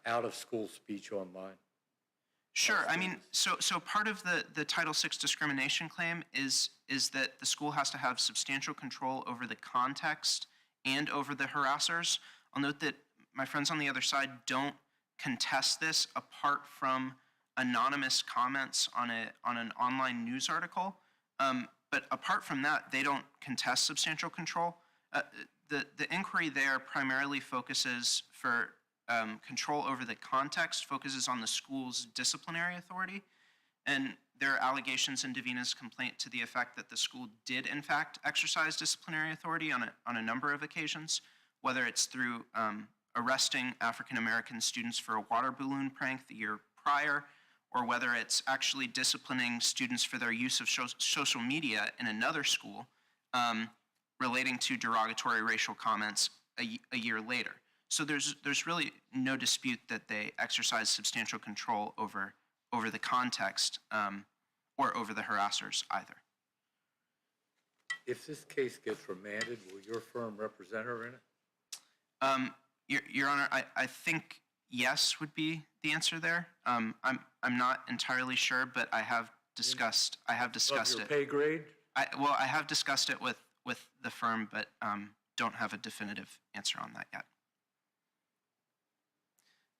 out-of-school speech online? Sure. I mean, so part of the Title VI discrimination claim is that the school has to have substantial control over the context and over the harassers. I'll note that my friends on the other side don't contest this apart from anonymous comments on an online news article. But apart from that, they don't contest substantial control. The inquiry there primarily focuses for control over the context, focuses on the school's disciplinary authority. And there are allegations in Davina's complaint to the effect that the school did, in fact, exercise disciplinary authority on a number of occasions, whether it's through arresting African-American students for a water balloon prank the year prior, or whether it's actually disciplining students for their use of social media in another school relating to derogatory racial comments a year later. So there's really no dispute that they exercise substantial control over the context or over the harassers either. If this case gets remanded, will your firm represent her in it? Your Honor, I think yes would be the answer there. I'm not entirely sure, but I have discussed Above your it. pay grade? I have discussed it with the firm, but don't have a definitive answer on that yet.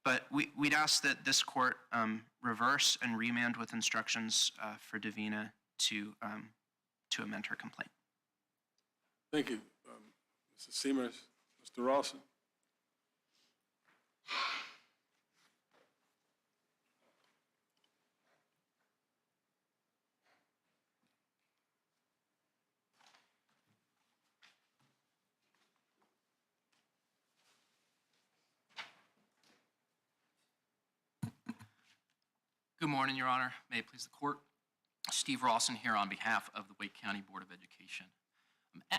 But we'd ask that this court reverse and remand with instructions for Davina to amend her complaint. Thank you, Mr. Seamers. Mr. Rawson. Good morning, Your Honor. May it please the court. Steve Rawson here on behalf of the Wake County Board of Education.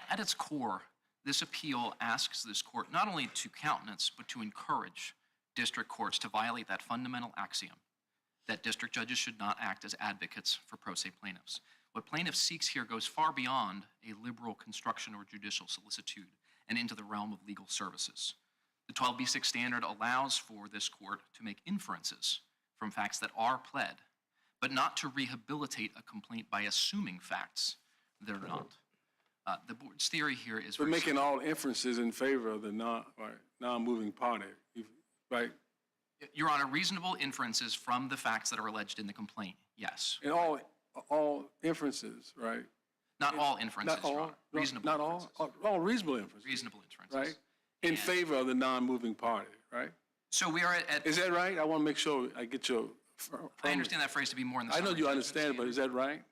At its core, this appeal asks this court not only to countenance, but to encourage district courts to violate that fundamental axiom that district judges should not act as advocates for pro se plaintiffs. What plaintiff seeks here goes far beyond a liberal construction or judicial solicitude and into the realm of legal services. The 12b6 standard allows for this court to make inferences from facts that are pled, but not to rehabilitate a complaint by assuming facts that are not. The board's theory here is We're making all inferences in favor of the non-moving party, right? Your Honor, reasonable inferences from the facts that are alleged in the complaint, yes. And all inferences, right? Not all inferences, Not Your all, Honor. Reasonable not inferences. all reasonable inferences, Reasonable inferences. right? In favor of the non-moving party, right? So we are at. Is that right? I want to make sure I get your. I understand that phrase to be more in the. I know summary you judgment understand, but is that right?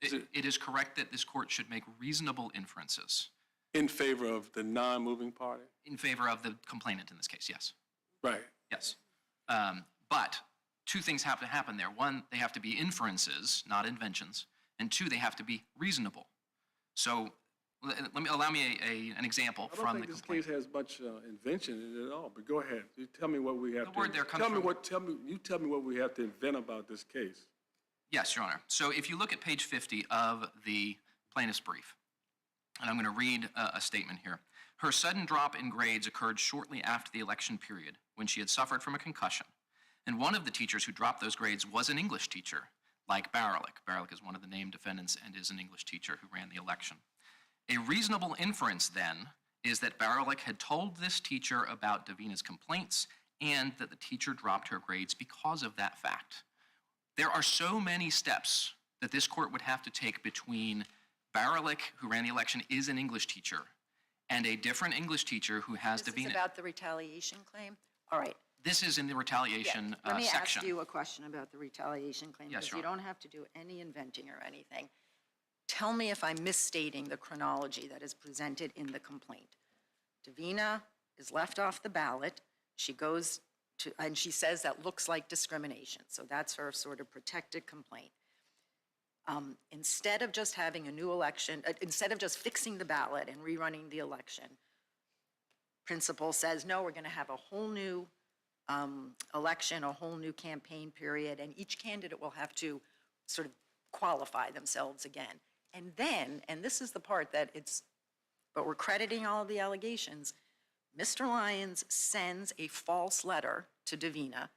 It is correct that this court should make reasonable inferences. In favor of the non-moving party? In favor of the complainant in this case, yes. Right. Yes. But two things have to happen there. One, they have to be inferences, not inventions. And two, they have to be reasonable. So allow me an example from the I don't think this complaint. case has much invention in it at all, but go ahead. You tell me what we have The to. word there comes tell me from- you tell me what we have to invent about this case. Yes, Your Honor. So if you look at page 50 of the plaintiff's brief, and I'm going to read a statement here. Her sudden drop in grades occurred shortly after the election period when she had suffered from a concussion. And one of the teachers who dropped those grades was an English teacher, like Baerlich. Baerlich is one of the named defendants and is an English teacher who ran the election. A reasonable inference, then, is that Baerlich had told this teacher about Davina's complaints and that the teacher dropped her grades because of that fact. There are so many steps that this court would have to take between Baerlich, who ran the election, is an English teacher, and a different English teacher who has This Davina. is about the retaliation claim? All right. This is in the retaliation Let me section. ask you a question about the retaliation claim. Yes, Because Your you Honor. don't have to do any inventing or anything. Tell me if I'm misstating the chronology that is presented in the complaint. Davina is left off the ballot. She goes to, and she says that looks like discrimination. So that's her sort of protected complaint. Instead of just having a new election, instead of just fixing the ballot and rerunning the election, principal says, no, we're going to have a whole new election, a whole new campaign period, and each candidate will have to sort of qualify themselves again. And then, and this is the part that but we're crediting all of the allegations, Mr. Lyons sends a false letter to Davina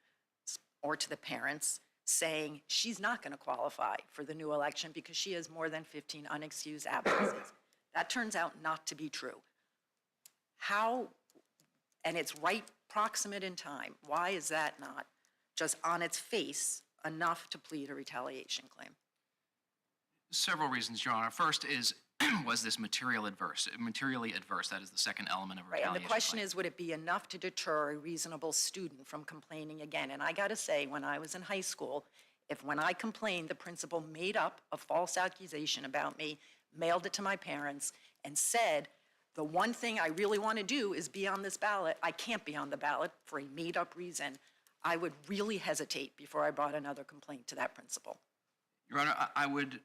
or to the parents saying she's not going to qualify for the new election because she has more than 15 unexcused absences. That turns out not to be true. How, and it's right proximate in time, why is that not just on its face enough to plead a retaliation claim? Several reasons, Your Honor. First is, was this materially adverse? That is the second element of a Right, and retaliation the question claim. is, would it be enough to deter a reasonable student from complaining again? And I gotta say, when I was in high school, If when I complained, the principal made up a false accusation about me, mailed it to my parents, and said, the one thing I really want to do is be on this ballot, I can't be on the ballot for a made-up reason, I would really hesitate before I brought another complaint to that principal. Your Honor, I would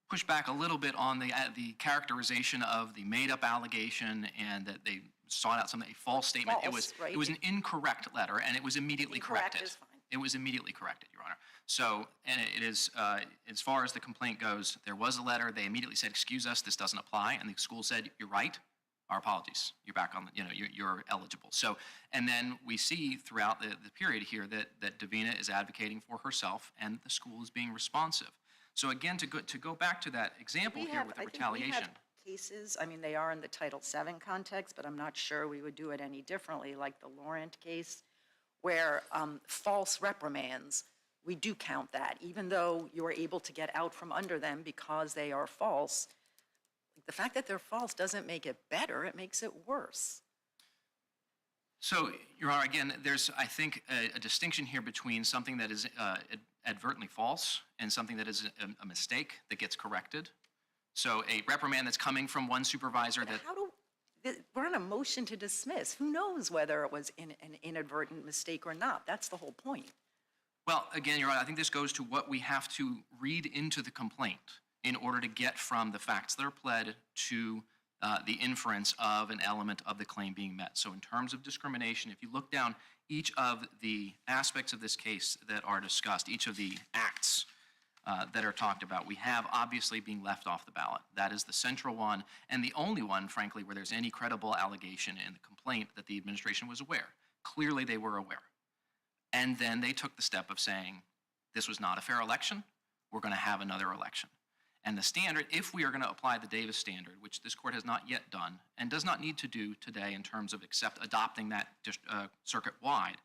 push back a little bit on the characterization of the made-up allegation and that they sought out a false statement. False, right? It was an incorrect letter, and it was immediately Incorrect corrected. is fine. It was immediately corrected, Your Honor. So, and it is, as far as the complaint goes, there was a letter. They immediately said, excuse us, this doesn't apply. And the school said, you're right. Our apologies. You're back on, you're eligible. So, and then we see throughout the period here that Davina is advocating for herself and the school is being responsive. So again, to go back to that example here with the retaliation. I think we have cases, I mean, they are in the Title VII context, but I'm not sure we would do it any differently, like the Laurent case, where false reprimands, we do count that. Even though you are able to get out from under them because they are false, the fact that they're false doesn't make it better, it makes it worse. So, Your Honor, again, there's, I think, a distinction here between something that is advertently false and something that is a mistake that gets corrected. So a reprimand that's coming from one supervisor that... We're on a motion to dismiss. Who knows whether it was an inadvertent mistake or not? That's the whole point. Well, again, Your Honor, I think this goes to what we have to read into the complaint in order to get from the facts that are pled to the inference of an element of the claim being met. So in terms of discrimination, if you look down each of the aspects of this case that are discussed, each of the acts that are talked about, we have obviously being left off the ballot. That is the central one and the only one, frankly, where there's any credible allegation in the complaint that the administration was aware. Clearly they were aware. And then they took the step of saying, this was not a fair election, we're going to have another election. And the standard, if we are going to apply the Davis standard, which this court has not yet done and does not need to do today in terms of adopting that circuit-wide,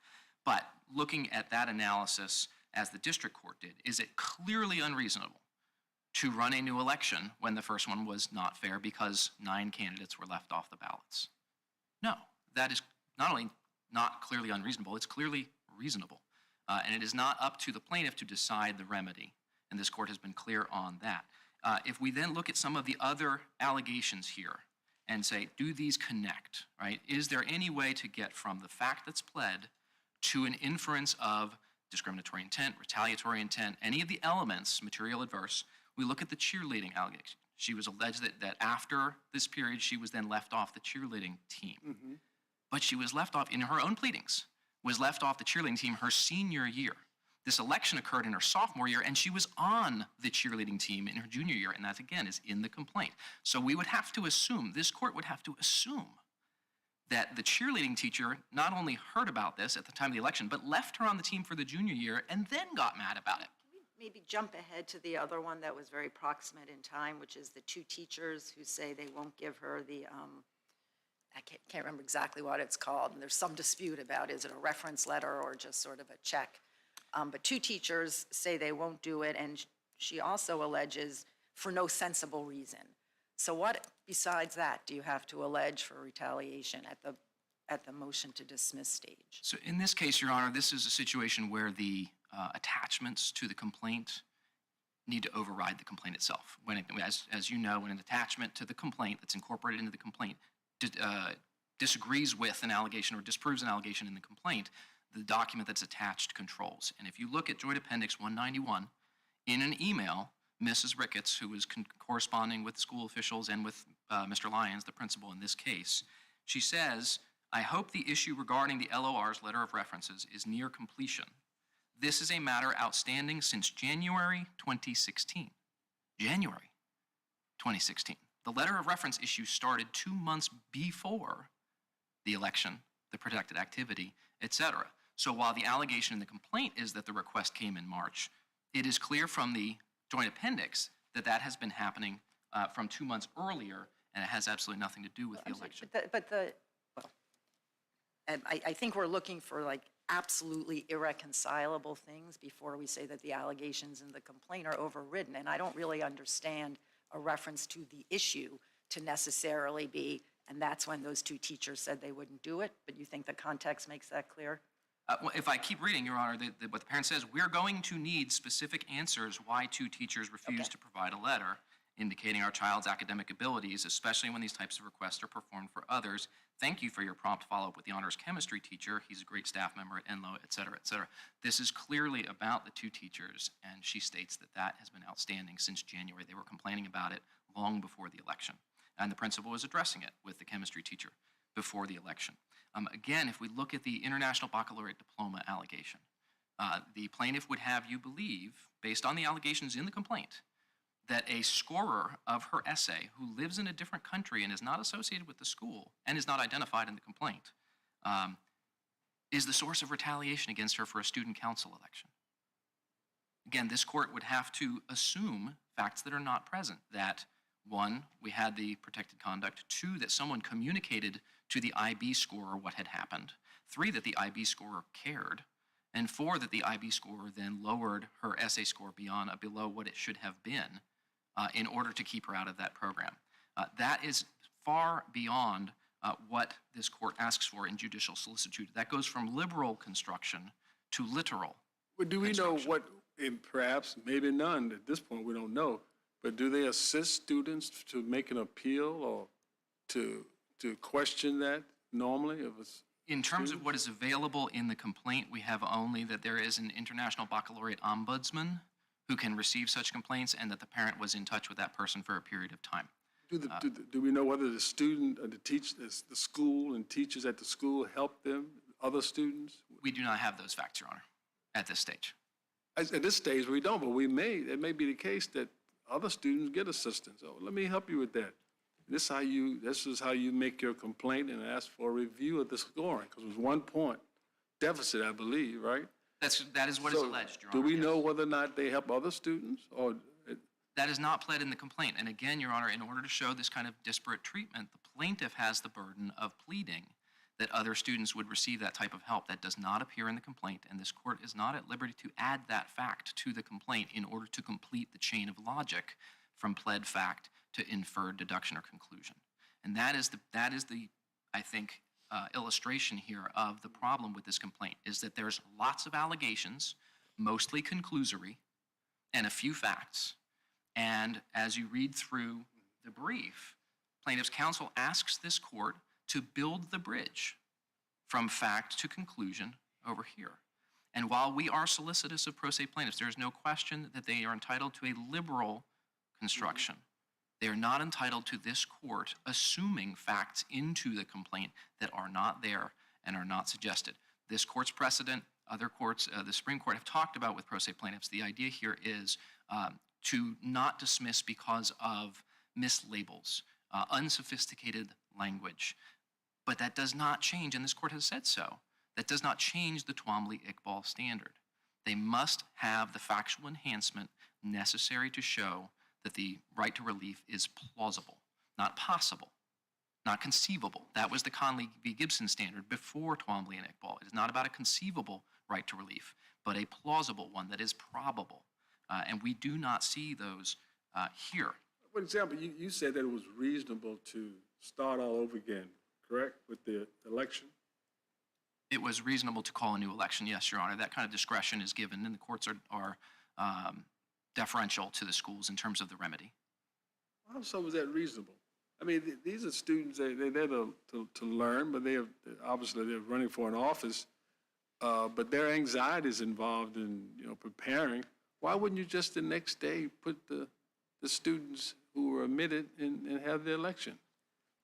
but looking at that analysis as the district court did, is it clearly unreasonable to run a new election when the first one was not fair because 9 candidates were left off the ballots? No, that is not only not clearly unreasonable, it's clearly reasonable. And it is not up to the plaintiff to decide the remedy, and this court has been clear on that. If we then look at some of the other allegations here and say, do these connect, right? Is there any way to get from the fact that's pled to an inference of discriminatory intent, retaliatory intent, any of the elements, material adverse? We look at the cheerleading allegation. She was alleged that after this period, she was then left off the cheerleading team. Mm-hmm. But she was left off, in her own pleadings, was left off the cheerleading team her senior year. This election occurred in her sophomore year, and she was on the cheerleading team in her junior year, and that, again, is in the complaint. So we would have to assume, this court would have to assume that the cheerleading teacher not only heard about this at the time of the election, but left her on the team for the junior year and then got mad about it. Can we maybe jump ahead to the other one that was very proximate in time, which is the 2 teachers who say they won't give her the, I can't remember exactly what it's called, and there's some dispute about, is it a reference letter or just sort of a check? But 2 teachers say they won't do it, and she also alleges for no sensible reason. So what, besides that, do you have to allege for retaliation at the motion to dismiss stage? So in this case, Your Honor, this is a situation where the attachments to the complaint need to override the complaint itself. When it, as you know, when an attachment to the complaint that's incorporated into the complaint disagrees with an allegation or disproves an allegation in the complaint, the document that's attached controls. And if you look at Joint Appendix 191, in an email, Mrs. Ricketts, who was corresponding with school officials and with Mr. Lyons, the principal in this case, she says, I hope the issue regarding the LOR's letter of references is near completion. This is a matter outstanding since January 2016. January 2016. The letter of reference issue started 2 months before the election, the protected activity, etc. So while the allegation in the complaint is that the request came in March, it is clear from the Joint Appendix that that has been happening from 2 months earlier, and it has absolutely nothing to do with the election. I think we're looking for like absolutely irreconcilable things before we say that the allegations in the complaint are overridden, and I don't really understand a reference to the issue to necessarily be, and that's when those 2 teachers said they wouldn't do it, but you think the context makes that clear? Well, if I keep reading, Your Honor, what the parent says, we're going to need specific answers why 2 teachers refused to provide a letter indicating our child's academic abilities, especially when these types of requests are performed for others. Thank you for your prompt follow-up with the honors chemistry teacher. He's a great staff member at Enloe, et cetera, et cetera. This is clearly about the 2 teachers, and she states that that has been outstanding since January. They were complaining about it long before the election, and the principal was addressing it with the chemistry teacher before the election. Again, if we look at the International Baccalaureate Diploma allegation, the plaintiff would have you believe, based on the allegations in the complaint, that a scorer of her essay who lives in a different country and is not associated with the school and is not identified in the complaint is the source of retaliation against her for a student council election. Again, this court would have to assume facts that are not present, that 1, we had the protected conduct, 2, that someone communicated to the IB scorer what had happened, 3, that the IB scorer cared, and 4, that the IB scorer then lowered her essay score below what it should have been in order to keep her out of that program. That is far beyond what this court asks for in judicial solicitude. That goes from liberal construction to literal. Well, do we know what, and perhaps, maybe none, at this point we don't know, but do they assist students to make an appeal or to question that normally? In terms of what is available in the complaint, we have only that there is an International Baccalaureate Ombudsman who can receive such complaints and that the parent was in touch with that person for a period of time. Do we know whether the student, the school and teachers at the school help them, other students? We do not have those facts, Your Honor, at this stage. At this stage, we don't, but it may be the case that other students get assistance. Oh, let me help you with that. This is how you make your complaint and ask for a review of the scoring, because it was 1 point deficit, I believe, right? That is what is alleged, Your Do Honor. we yes. know whether or not they help other students, or? That is not pled in the complaint. And again, Your Honor, in order to show this kind of disparate treatment, the plaintiff has the burden of pleading that other students would receive that type of help. That does not appear in the complaint, and this court is not at liberty to add that fact to the complaint in order to complete the chain of logic from pled fact to inferred deduction or conclusion. And that is the I think, illustration here of the problem with this complaint, is that there's lots of allegations, mostly conclusory, and a few facts. And as you read through the brief, plaintiff's counsel asks this court to build the bridge from fact to conclusion over here. And while we are solicitous of pro se plaintiffs, there is no question that they are entitled to a liberal construction. They are not entitled to this court assuming facts into the complaint that are not there and are not suggested. This court's precedent, other courts, the Supreme Court have talked about with pro se plaintiffs. The idea here is to not dismiss because of mislabels, unsophisticated language. But that does not change, and this court has said so, that does not change the Twombly-Iqbal standard. They must have the factual enhancement necessary to show that the right to relief is plausible, not possible, not conceivable. That was the Conley v. Gibson standard before Twombly and Iqbal. It is not about a conceivable right to relief, but a plausible one that is probable. And we do not see those here. For example, you said that it was reasonable to start all over again, correct, with the election? It was reasonable to call a new election, yes, Your Honor. That kind of discretion is given, and the courts are deferential to the schools in terms of the remedy. How so was that reasonable? I mean, these are students, they're there to learn, but obviously they're running for an office, but their anxiety is involved in, preparing. Why wouldn't you just the next day put the students who were admitted and have the election?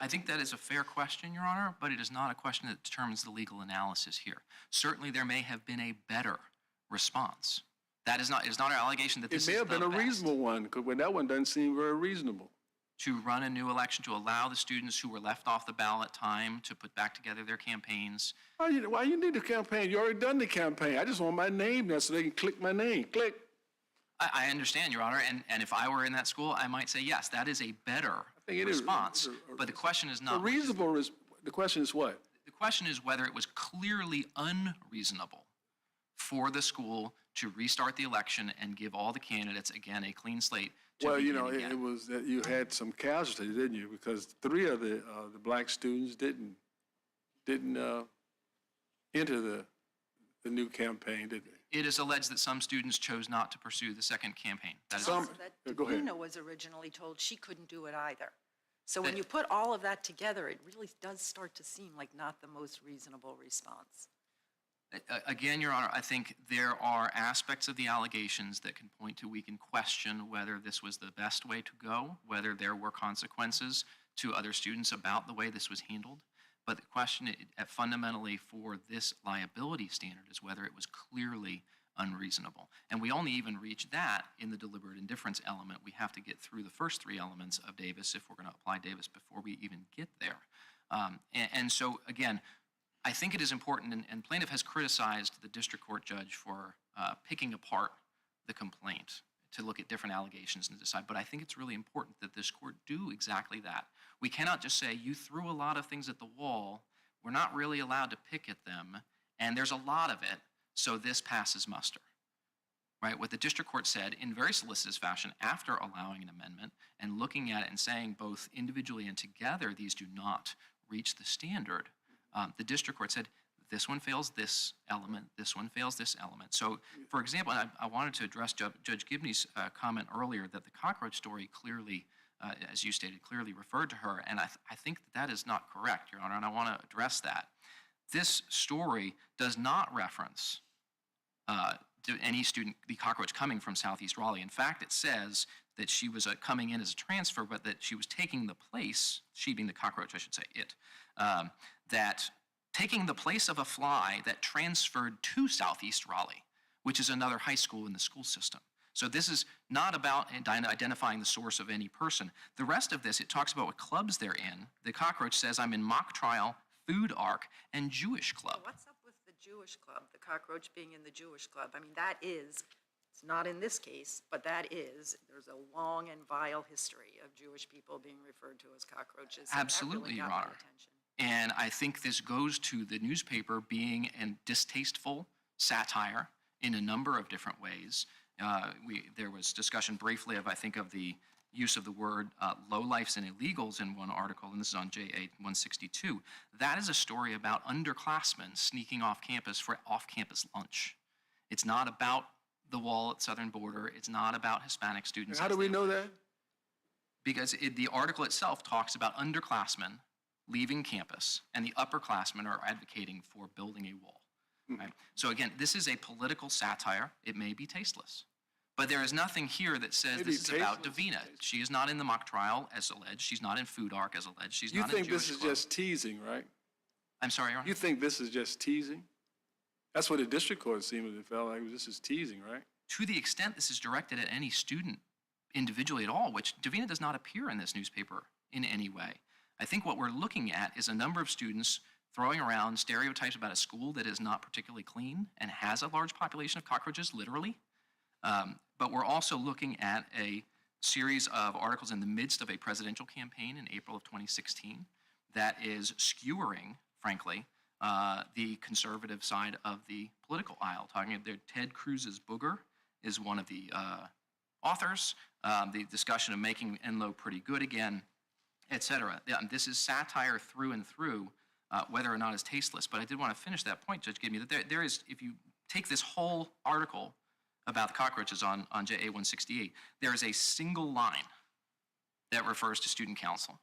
I think that is a fair question, Your Honor, but it is not a question that determines the legal analysis here. Certainly there may have been a better response. That is not our allegation that this is the best. It may have been a reasonable one, because that one doesn't seem very reasonable. To run a new election, to allow the students who were left off the ballot time to put back together their campaigns. Why you need a campaign? You already done the campaign. I just want my name there so they can click my name. Click. I understand, Your Honor, and if I were in that school, I might say, yes, that is a better response. But the question is not. The question is what? The question is whether it was clearly unreasonable for the school to restart the election and give all the candidates, again, a clean slate. Well, it was that you had some casualties, didn't you? Because 3 of the black students didn't enter the new campaign, did they? It is alleged that some students chose not to pursue the second campaign. That is Some- Also that Yeah, go ahead. Davina was originally told she couldn't do it either. So when That- you put all of that together, it really does start to seem like not the most reasonable response. Again, Your Honor, I think there are aspects of the allegations that can point to, we can question whether this was the best way to go, whether there were consequences to other students about the way this was handled. But the question fundamentally for this liability standard is whether it was clearly unreasonable. And we only even reach that in the deliberate indifference element. We have to get through the first three elements of Davis if we're going to apply Davis before we even get there. And so, again, I think it is important, and plaintiff has criticized the district court judge for picking apart the complaint to look at different allegations and decide, but I think it's really important that this court do exactly that. We cannot just say, you threw a lot of things at the wall, we're not really allowed to pick at them, and there's a lot of it, so this passes muster. Right? What the district court said in very solicitous fashion after allowing an amendment and looking at it and saying both individually and together these do not reach the standard, the district court said, this one fails this element, this one fails this element. So, for example, I wanted to address Judge Gibney's comment earlier that the cockroach story clearly, as you stated, clearly referred to her, and I think that is not correct, Your Honor, and I want to address that. This story does not reference to any student, the cockroach coming from Southeast Raleigh. In fact, it says that she was coming in as a transfer, but that she was taking the place, she being the cockroach, I should say, that taking the place of a fly that transferred to Southeast Raleigh, which is another high school in the school system. So this is not about identifying the source of any person. The rest of this, it talks about what clubs they're in. The cockroach says, I'm in mock trial, food arc, and Jewish club. What's up with the Jewish club, the cockroach being in the Jewish club? I mean, that is, it's not in this case, but that is, there's a long and vile history of Jewish people being referred to as cockroaches. and that Absolutely, really Your got my Honor. attention. And I think this goes to the newspaper being a distasteful satire in a number of different ways. There was discussion briefly of, I think, of the use of the word lowlifes and illegals in one article, and this is on JA 162. That is a story about underclassmen sneaking off campus for off-campus lunch. It's not about the wall at southern border. It's not about Hispanic students. How do we know that? Because the article itself talks about underclassmen leaving campus, and the upperclassmen are advocating for building a wall. Right? So again, this is a political satire. It may be tasteless, but there is nothing here that says Maybe this is about tasteless. Davina. She is not in the mock trial as alleged. She's not in food arc as alleged. She's You not in think Jewish this is club. just teasing, right? I'm sorry, Your Honor? You think this is just teasing? That's what the district court seemed to feel like, this is teasing, right? To the extent this is directed at any student individually at all, which Davina does not appear in this newspaper in any way. I think what we're looking at is a number of students throwing around stereotypes about a school that is not particularly clean and has a large population of cockroaches, literally. But we're also looking at a series of articles in the midst of a presidential campaign in April of 2016 that is skewering, frankly, the conservative side of the political aisle. Talking about Ted Cruz's Booger is one of the authors, the discussion of making Enloe pretty good again, et cetera. This is satire through and through, whether or not it's tasteless. But I did want to finish that point, Judge Gibney, that there is, if you take this whole article about the cockroaches on JA 168, there is a single line that refers to student council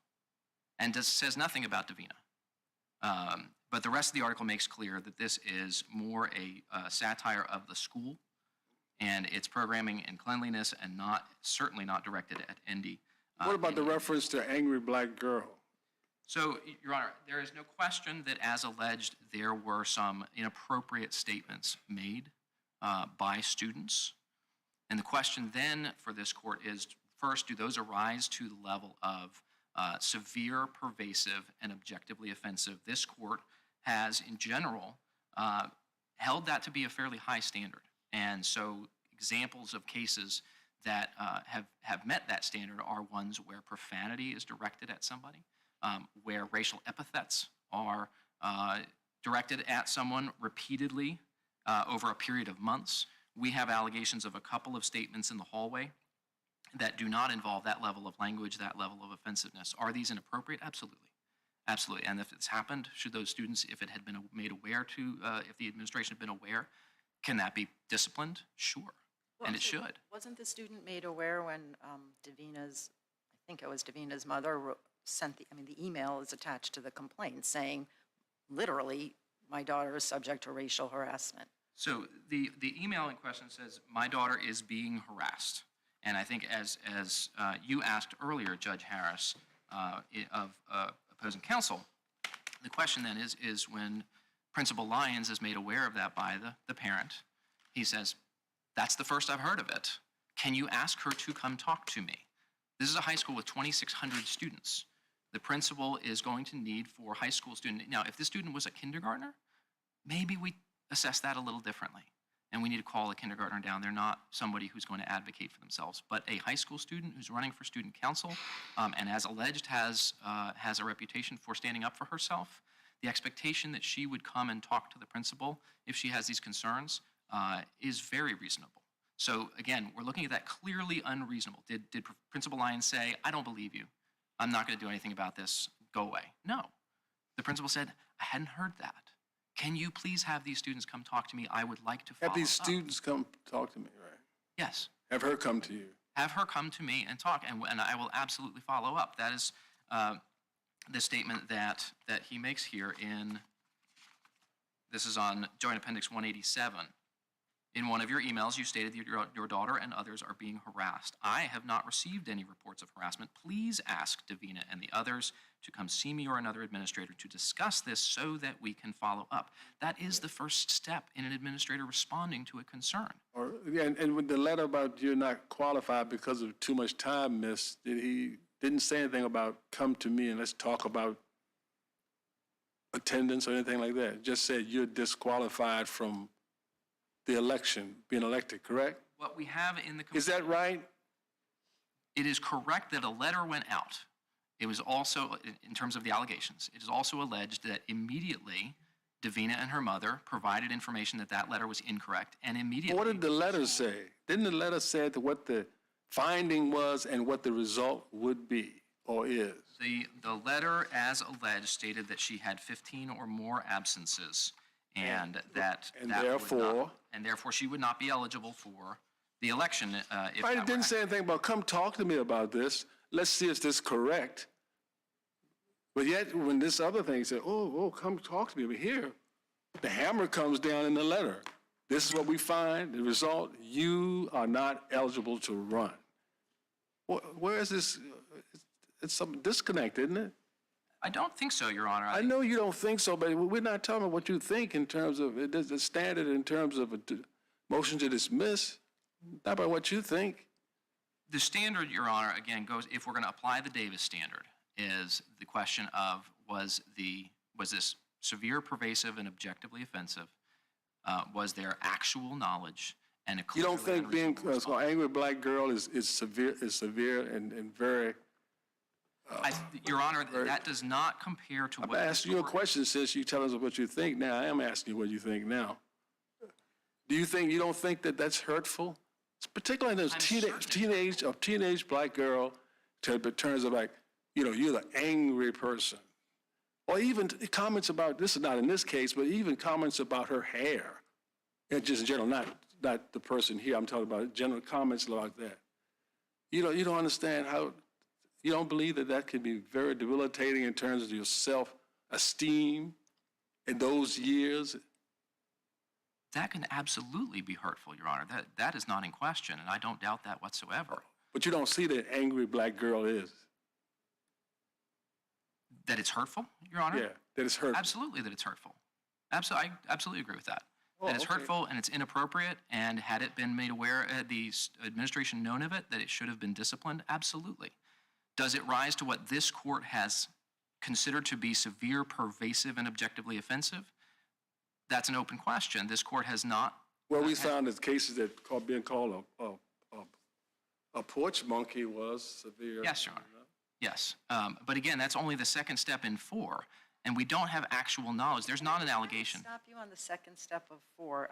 and says nothing about Davina. But the rest of the article makes clear that this is more a satire of the school and its programming and cleanliness, and certainly not directed at Indy. What about the reference to angry black girl? So, Your Honor, there is no question that, as alleged, there were some inappropriate statements made by students. And the question then for this court is, first, do those arise to the level of severe, pervasive, and objectively offensive? This court has, in general, held that to be a fairly high standard. And so examples of cases that have met that standard are ones where profanity is directed at somebody, where racial epithets are directed at someone repeatedly over a period of months. We have allegations of a couple of statements in the hallway that do not involve that level of language, that level of offensiveness. Are these inappropriate? Absolutely. Absolutely. And if it's happened, should those students, if it had been made aware to, if the administration had been aware, can that be disciplined? Sure. And it So should. Wasn't the student made aware when Davina's, I think it was Davina's mother, sent the email is attached to the complaint saying, literally, my daughter is subject to racial harassment. So the email in question says, my daughter is being harassed. And I think as you asked earlier, Judge Harris, of opposing counsel, the question then is when Principal Lyons is made aware of that by the parent, he says, that's the first I've heard of it. Can you ask her to come talk to me? This is a high school with 2,600 students. The principal is going to need for high school student. Now, if the student was a kindergartner, maybe we assess that a little differently. And we need to call a kindergartner down. They're not somebody who's going to advocate for themselves. But a high school student who's running for student council and as alleged has a reputation for standing up for herself, the expectation that she would come and talk to the principal if she has these concerns is very reasonable. So again, we're looking at that clearly unreasonable. Did Principal Lyons say, I don't believe you. I'm not going to do anything about this. Go away. No. The principal said, I hadn't heard that. Can you please have these students come talk to me? I would like to follow Have these up." students come talk to me, right? Yes. Have her come to you. Have her come to me and talk, and I will absolutely follow up. That is the statement that he makes here this is on Joint Appendix 187. In one of your emails, you stated that your daughter and others are being harassed. I have not received any reports of harassment. Please ask Davina and the others to come see me or another administrator to discuss this so that we can follow up. That is the first step in an administrator responding to a concern. Or, yeah, and with the letter about you're not qualified because of too much time missed, he didn't say anything about come to me and let's talk about attendance or anything like that. Just said you're disqualified from the election, being elected, correct? What we have in the Is that right? It is correct that a letter went out. It was also, in terms of the allegations, it is also alleged that immediately Davina and her mother provided information that that letter was incorrect, and immediately... What did the letter say? Didn't the letter say that what the finding was and what the result would be or is? The letter, as alleged, stated that she had 15 or more absences, and therefore she would not be eligible for the election if Right, that it didn't say anything about come talk to me about this. Let's see if this is correct. But yet, when this other thing said, oh, come talk to me over here, the hammer comes down in the letter. This is what we find. The result, you are not eligible to run. Where is this? It's some disconnect, isn't it? I don't think so, Your Honor. I know you don't think so, but we're not talking about what you think in terms of, it is a standard in terms of a motion to dismiss, not about what you think. The standard, Your Honor, again, goes, if we're going to apply the Davis standard, is the question of was this severe, pervasive, and objectively offensive? Was there actual knowledge and a clear... You don't think being an angry black girl is severe and very... Your Honor, that does not compare to what... I'm asking you a question since you tell us what you think now. I am asking you what you think now. You don't think that that's hurtful? Particularly in those teenage black girl turns of like, you're the angry person. Or even comments about, this is not in this case, but even comments about her hair. And just in general, not the person here, I'm talking about general comments like that. You don't understand how, you don't believe that can be very debilitating in terms of your self-esteem in those years? That can absolutely be hurtful, Your Honor. That is not in question, and I don't doubt that whatsoever. But you don't see that angry black girl is? That it's hurtful, Your Honor? Yeah, that it's hurtful. Absolutely that it's hurtful. I absolutely agree with that. That it's okay. hurtful and it's inappropriate, and had it been made aware, the administration known of it, that it should have been disciplined? Absolutely. Does it rise to what this court has considered to be severe, pervasive, and objectively offensive? That's an open question. This court has not. Well, we found that cases that being called a porch monkey was severe. Yes, Your Honor. Yes. But again, that's only the second step in 4, and we don't have actual knowledge. There's not an allegation. Stop you on the second step of 4,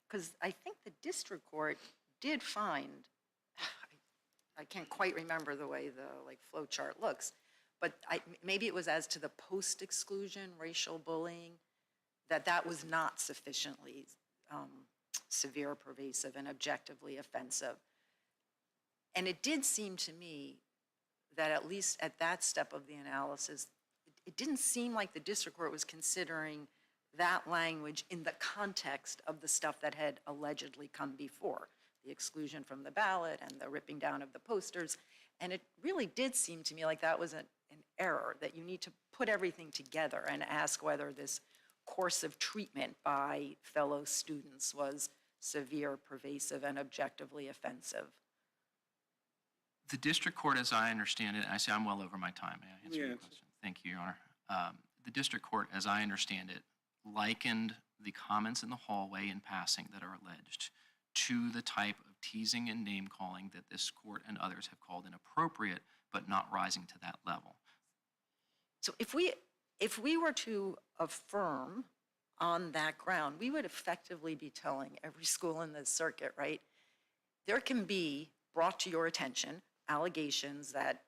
because I think the district court did find, I can't quite remember the way the flow chart looks, but maybe it was as to the post-exclusion racial bullying, that was not sufficiently severe, pervasive, and objectively offensive. And it did seem to me that at least at that step of the analysis, it didn't seem like the district court was considering that language in the context of the stuff that had allegedly come before, the exclusion from the ballot and the ripping down of the posters. And it really did seem to me like that was an error, that you need to put everything together and ask whether this course of treatment by fellow students was severe, pervasive, and objectively offensive. The district court, as I understand it, and I say I'm well over my time. May I answer your question? Thank you, Your Honor. The district court, as I understand it, likened the comments in the hallway in passing that are alleged to the type of teasing and name-calling that this court and others have called inappropriate, but not rising to that level. So if we were to affirm on that ground, we would effectively be telling every school in the circuit, right, there can be brought to your attention allegations that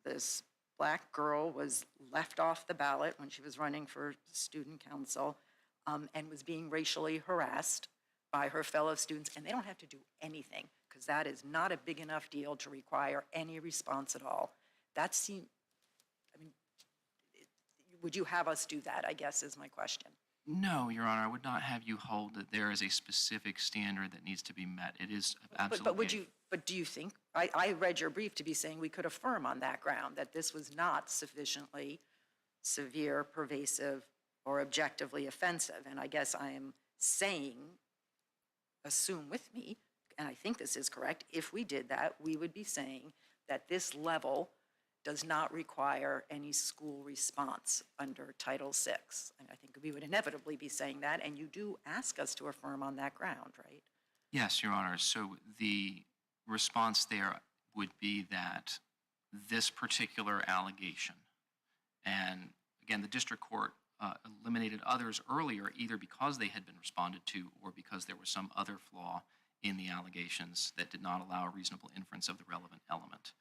this Black girl was left off the ballot when she was running for student council and was being racially harassed by her fellow students, and they don't have to do anything because that is not a big enough deal to require any response at all. That seems, I mean, would you have us do that, I guess, is my question. No, Your Honor, I would not have you hold that there is a specific standard that needs to be met. It is absolutely. But do you think, I read your brief to be saying we could affirm on that ground that this was not sufficiently severe, pervasive, or objectively offensive. And I guess I am saying, assume with me, and I think this is correct, if we did that, we would be saying that this level does not require any school response under Title VI. And I think we would inevitably be saying that, and you do ask us to affirm on that ground, right? Yes, Your Honor. So the response there would be that this particular allegation, and again, the district court eliminated others earlier, either because they had been responded to or because there was some other flaw in the allegations that did not allow a reasonable inference of the relevant element.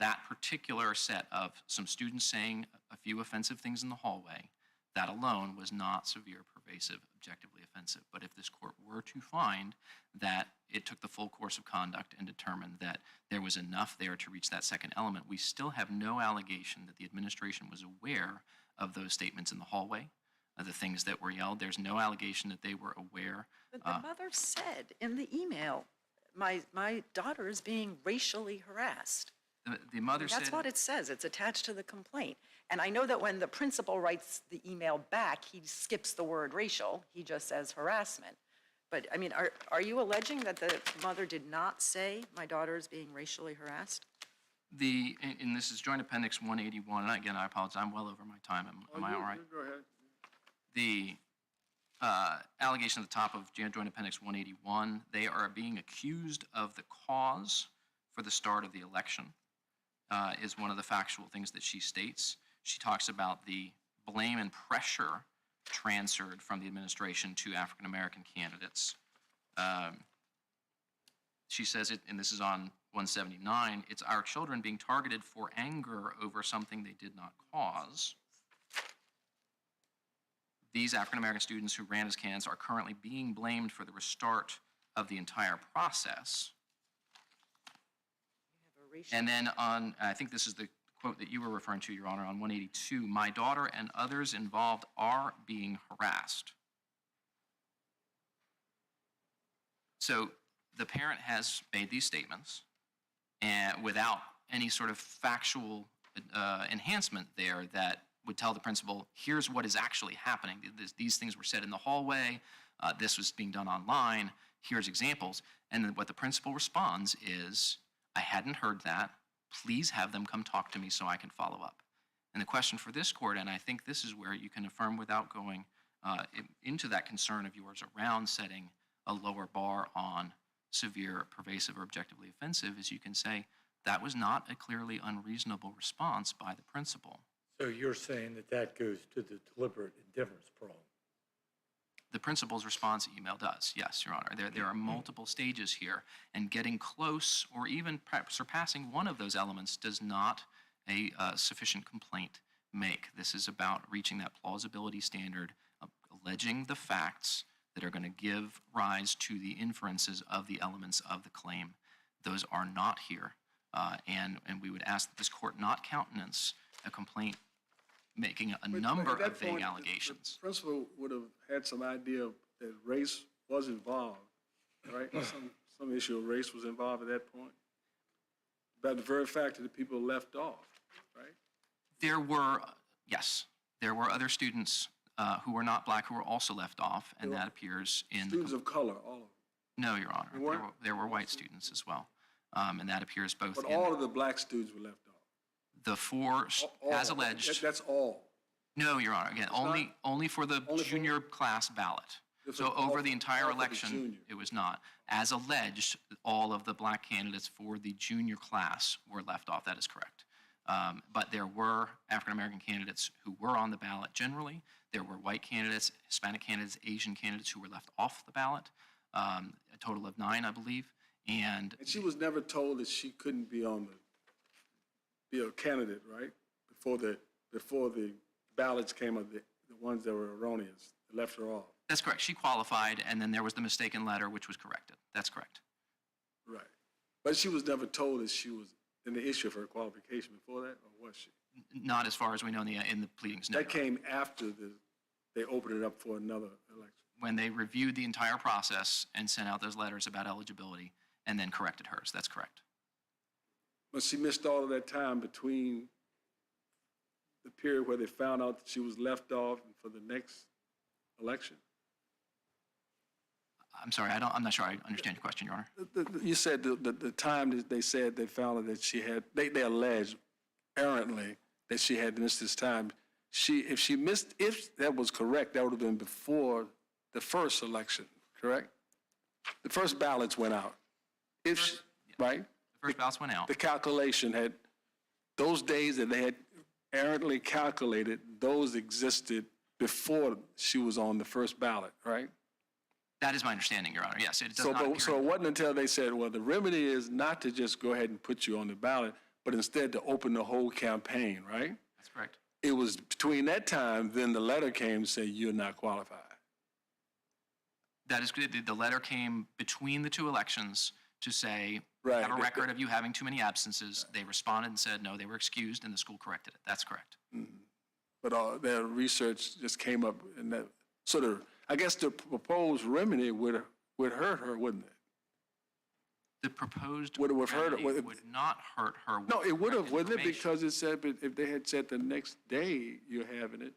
That particular set of some students saying a few offensive things in the hallway, that alone was not severe, pervasive, objectively offensive. But if this court were to find that it took the full course of conduct and determined that there was enough there to reach that second element, we still have no allegation that the administration was aware of those statements in the hallway, of the things that were yelled. There's no allegation that they were aware. But the mother said in the email, my daughter is being racially harassed. The mother said... That's what it says. It's attached to the complaint. And I know that when the principal writes the email back, he skips the word racial. He just says harassment. But, I mean, are you alleging that the mother did not say my daughter is being racially harassed? And this is Joint Appendix 181, and again, I apologize, I'm well over my time. Am I all right? Go ahead. The allegation at the top of Joint Appendix 181, they are being accused of the cause for the start of the election, is one of the factual things that she states. She talks about the blame and pressure transferred from the administration to African-American candidates. She says it, and this is on 179, it's our children being targeted for anger over something they did not cause. These African-American students who ran as candidates are currently being blamed for the restart of the entire process. And then on, I think this is the quote that you were referring to, Your Honor, on 182, my daughter and others involved are being harassed. So the parent has made these statements and without any sort of factual enhancement there that would tell the principal, here's what is actually happening. These things were said in the hallway. This was being done online. Here's examples. And then what the principal responds is, I hadn't heard that. Please have them come talk to me so I can follow up. And the question for this court, and I think this is where you can affirm without going into that concern of yours around setting a lower bar on severe, pervasive, or objectively offensive, is you can say that was not a clearly unreasonable response by the principal. So you're saying that that goes to the deliberate indifference problem? The principal's response email does, yes, Your Honor. There are multiple stages here, and getting close or even perhaps surpassing one of those elements does not a sufficient complaint make? This is about reaching that plausibility standard, alleging the facts that are going to give rise to the inferences of the elements of the claim. Those are not here. And we would ask that this court not countenance a complaint making a number At that of vague point, allegations. The principal would have had some idea that race was involved, right? Some issue of race was involved at that point. About the very fact that the people left off, right? There were, yes, there were other students who were not black who were also left off, and that appears in the Students of color, all of them. No, Your Honor. There weren't? There were white students as well. And that appears both But in all of the black students were left off. the four, All as of them. alleged. That's all. No, Your Honor. Again, only for the Only for- junior class ballot. So all over the entire for the election, junior. it was not. As alleged, all of the black candidates for the junior class were left off. That is correct. But there were African-American candidates who were on the ballot generally. There were white candidates, Hispanic candidates, Asian candidates who were left off the ballot, a total of 9, I believe. And And she was never told that she couldn't be be a candidate, right? Before the ballots came up, the ones that were erroneous, they left her off. that's correct. She qualified, and then there was the mistaken letter, which was corrected. That's correct. Right. But she was never told that she was in the issue of her qualification before that, or was she? Not as far as we know in the pleadings, no. That came after they opened it up for another election. When they reviewed the entire process and sent out those letters about eligibility and then corrected hers. That's correct. But she missed all of that time between the period where they found out that she was left off and for the next election. I'm sorry, I'm not sure I understand your question, Your Honor. You said the time that they said they found out that she had, they alleged errantly that she had missed this time. If that was correct, that would have been before the first election, correct? The first ballots went out. Right? The first ballots went out. The calculation had, those days that they had errantly calculated, those existed before she was on the first ballot, right? That is my understanding, Your Honor. Yes, it does So, not appear. so it wasn't until they said, well, the remedy is not to just go ahead and put you on the ballot, but instead to open the whole campaign, right? That's correct. It was between that time, then the letter came saying you're not qualified. That is good. The letter came between the two elections to say, Right. have a record of you having too many absences. They responded and said, no, they were excused, and the school corrected it. That's correct. But their research just came up, and that sort of, I guess the proposed remedy would hurt her, wouldn't it? The proposed Would have hurt her. remedy would not hurt her. No, it would have, correct wouldn't it? information. Because it said, but if they had said the next day you're having it.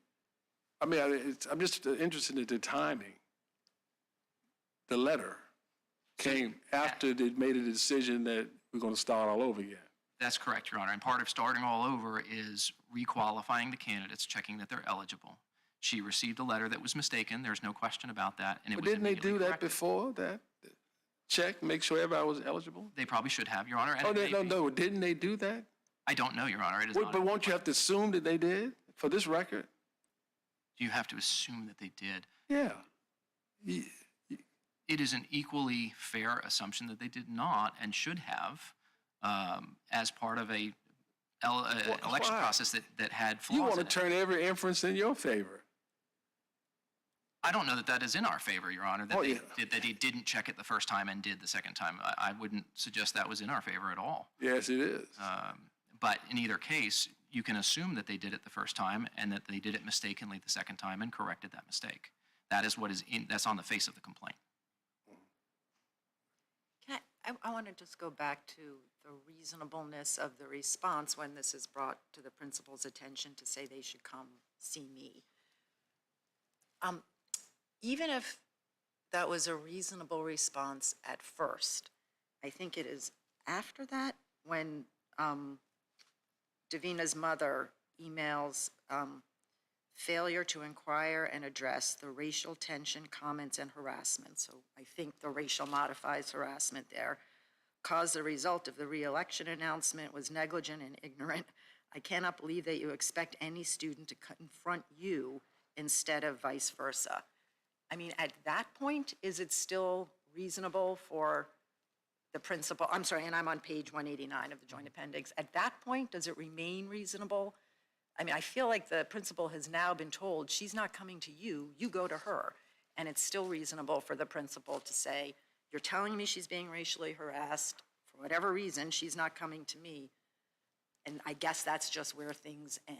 I mean, I'm just interested in the timing. The letter came after they made a decision that we're going to start all over again. That's correct, Your Honor. And part of starting all over is requalifying the candidates, checking that they're eligible. She received a letter that was mistaken. There's no question about that. And it But was didn't they immediately do that corrected. before that? Check, make sure everybody was eligible? They probably should have, Your Honor. And Oh, it may be. no, didn't they do that? I don't know, Your Honor. It is not. But won't you have to assume that they did for this record? You have to assume that they did. Yeah. It is an equally fair assumption that they did not and should have as part of a election why? process that had flaws You want to in it. turn every inference in your favor. I don't know that that is in our favor, Your Honor, that, Oh, they, yeah. that they didn't check it the first time and did the second time. I wouldn't suggest that was in our favor at all. Yes, it is. But in either case, you can assume that they did it the first time and that they did it mistakenly the second time and corrected that mistake. That is what is that's on the face of the complaint. I want to just go back to the reasonableness of the response when this is brought to the principal's attention to say they should come see me. Even if that was a reasonable response at first, I think it is after that when Davina's mother emails failure to inquire and address the racial tension, comments, and harassment. So I think the racial modifies harassment there. Cause the result of the re-election announcement was negligent and ignorant. I cannot believe that you expect any student to confront you instead of vice versa. I mean, at that point, is it still reasonable for the principal, I'm sorry, and I'm on page 189 of the joint appendix, at that point, does it remain reasonable? I mean, I feel like the principal has now been told she's not coming to you, you go to her. And it's still reasonable for the principal to say, you're telling me she's being racially harassed, for whatever reason, she's not coming to me. And I guess that's just where things end.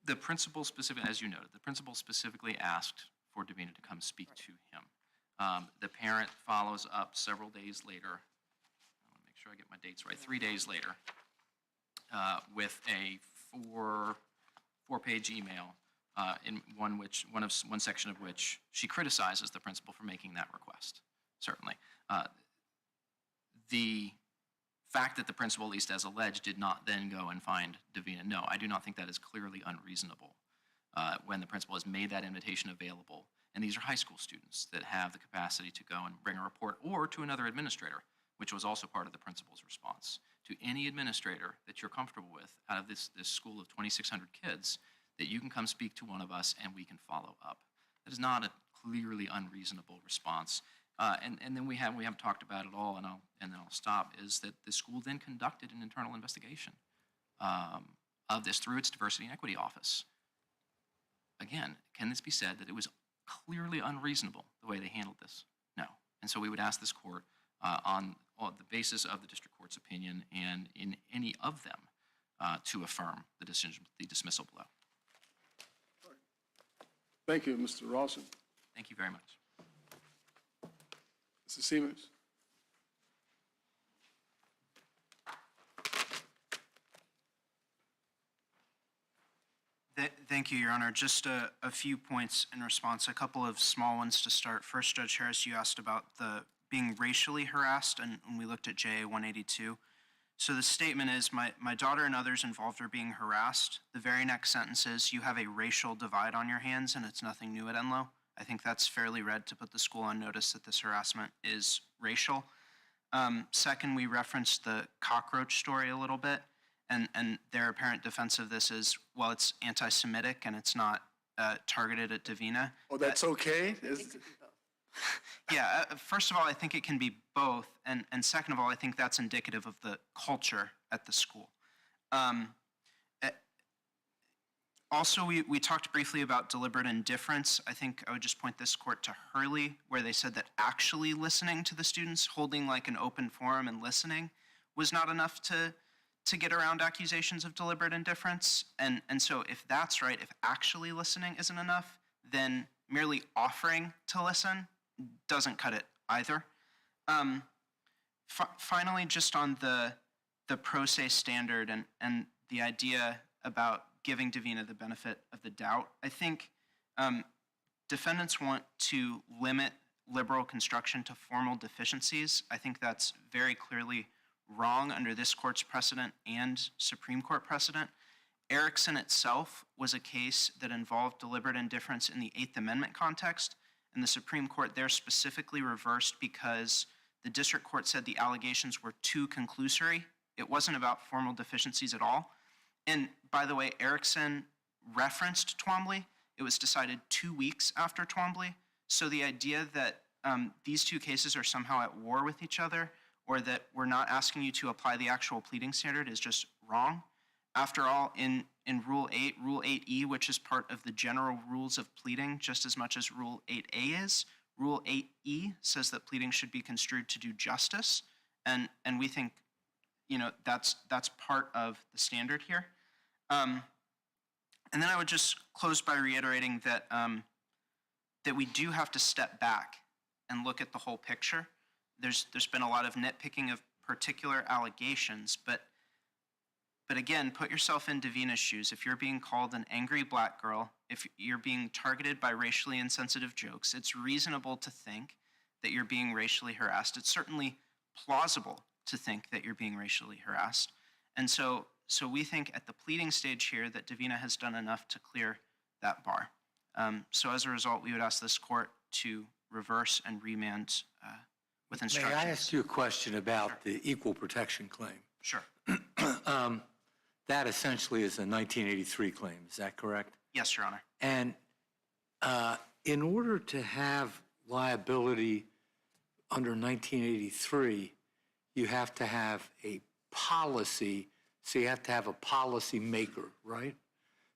The principal specifically, as you noted, the principal specifically asked for Davina to come speak to him. The parent follows up several days later. I want to make sure I get my dates right. 3 days later, with a four-page email, in one section of which she criticizes the principal for making that request. Certainly, the fact that the principal, at least as alleged, did not then go and find Davina, no, I do not think that is clearly unreasonable when the principal has made that invitation available. And these are high school students that have the capacity to go and bring a report, or to another administrator, which was also part of the principal's response. To any administrator that you're comfortable with out of this school of 2,600 kids, that you can come speak to one of us and we can follow up. That is not a clearly unreasonable response. And then we haven't talked about it all, and then I'll stop, is that the school then conducted an internal investigation of this through its diversity and equity office. Again, can this be said that it was clearly unreasonable the way they handled this? No. And so we would ask this court on the basis of the district court's opinion and in any of them to affirm the decision, the dismissal below. Thank you, Mr. Rawson. Thank you very much. Mr. Siemens. Thank you, Your Honor. Just a few points in response, a couple of small ones to start. First, Judge Harris, you asked about the being racially harassed, and when we looked at JA 182. So the statement is, my daughter and others involved are being harassed. The very next sentence is, you have a racial divide on your hands, and it's nothing new at Enloe. I think that's fairly read to put the school on notice that this harassment is racial. Second, we referenced the cockroach story a little bit, and their apparent defense of this is, well, it's anti-Semitic and it's not targeted at Davina. Oh, that's okay? Yeah, first of all, I think it can be both, and second of all, I think that's indicative of the culture at the school. Also, we talked briefly about deliberate indifference. I think I would just point this court to Hurley, where they said that actually listening to the students, holding like an open forum and listening, was not enough to get around accusations of deliberate indifference. And so if that's right, if actually listening isn't enough, then merely offering to listen doesn't cut it either. Finally, just on the pro se standard and the idea about giving Davina the benefit of the doubt, I think defendants want to limit liberal construction to formal deficiencies. I think that's very clearly wrong under this court's precedent and Supreme Court precedent. Erickson itself was a case that involved deliberate indifference in the Eighth Amendment context, and the Supreme Court there specifically reversed because the district court said the allegations were too conclusory. It wasn't about formal deficiencies at all. And by the way, Erickson referenced Twombly. It was decided 2 weeks after Twombly. So the idea that these two cases are somehow at war with each other, or that we're not asking you to apply the actual pleading standard, is just wrong. After all, in Rule 8, Rule 8E, which is part of the general rules of pleading just as much as Rule 8A is, Rule 8E says that pleading should be construed to do justice. And we think, that's part of the standard here. And then I would just close by reiterating that that we do have to step back and look at the whole picture. There's been a lot of nitpicking of particular allegations, but again, put yourself in Davina's shoes. If you're being called an angry black girl, if you're being targeted by racially insensitive jokes, it's reasonable to think that you're being racially harassed. It's certainly plausible to think that you're being racially harassed. And so we think at the pleading stage here that Davina has done enough to clear that bar. So as a result, we would ask this court to reverse and remand with instructions. May I ask you a question about the equal protection claim? Sure. That essentially is a 1983 claim, is that correct? Yes, Your Honor. And in order to have liability under 1983, you have to have a policy, so you have to have a policy maker, right?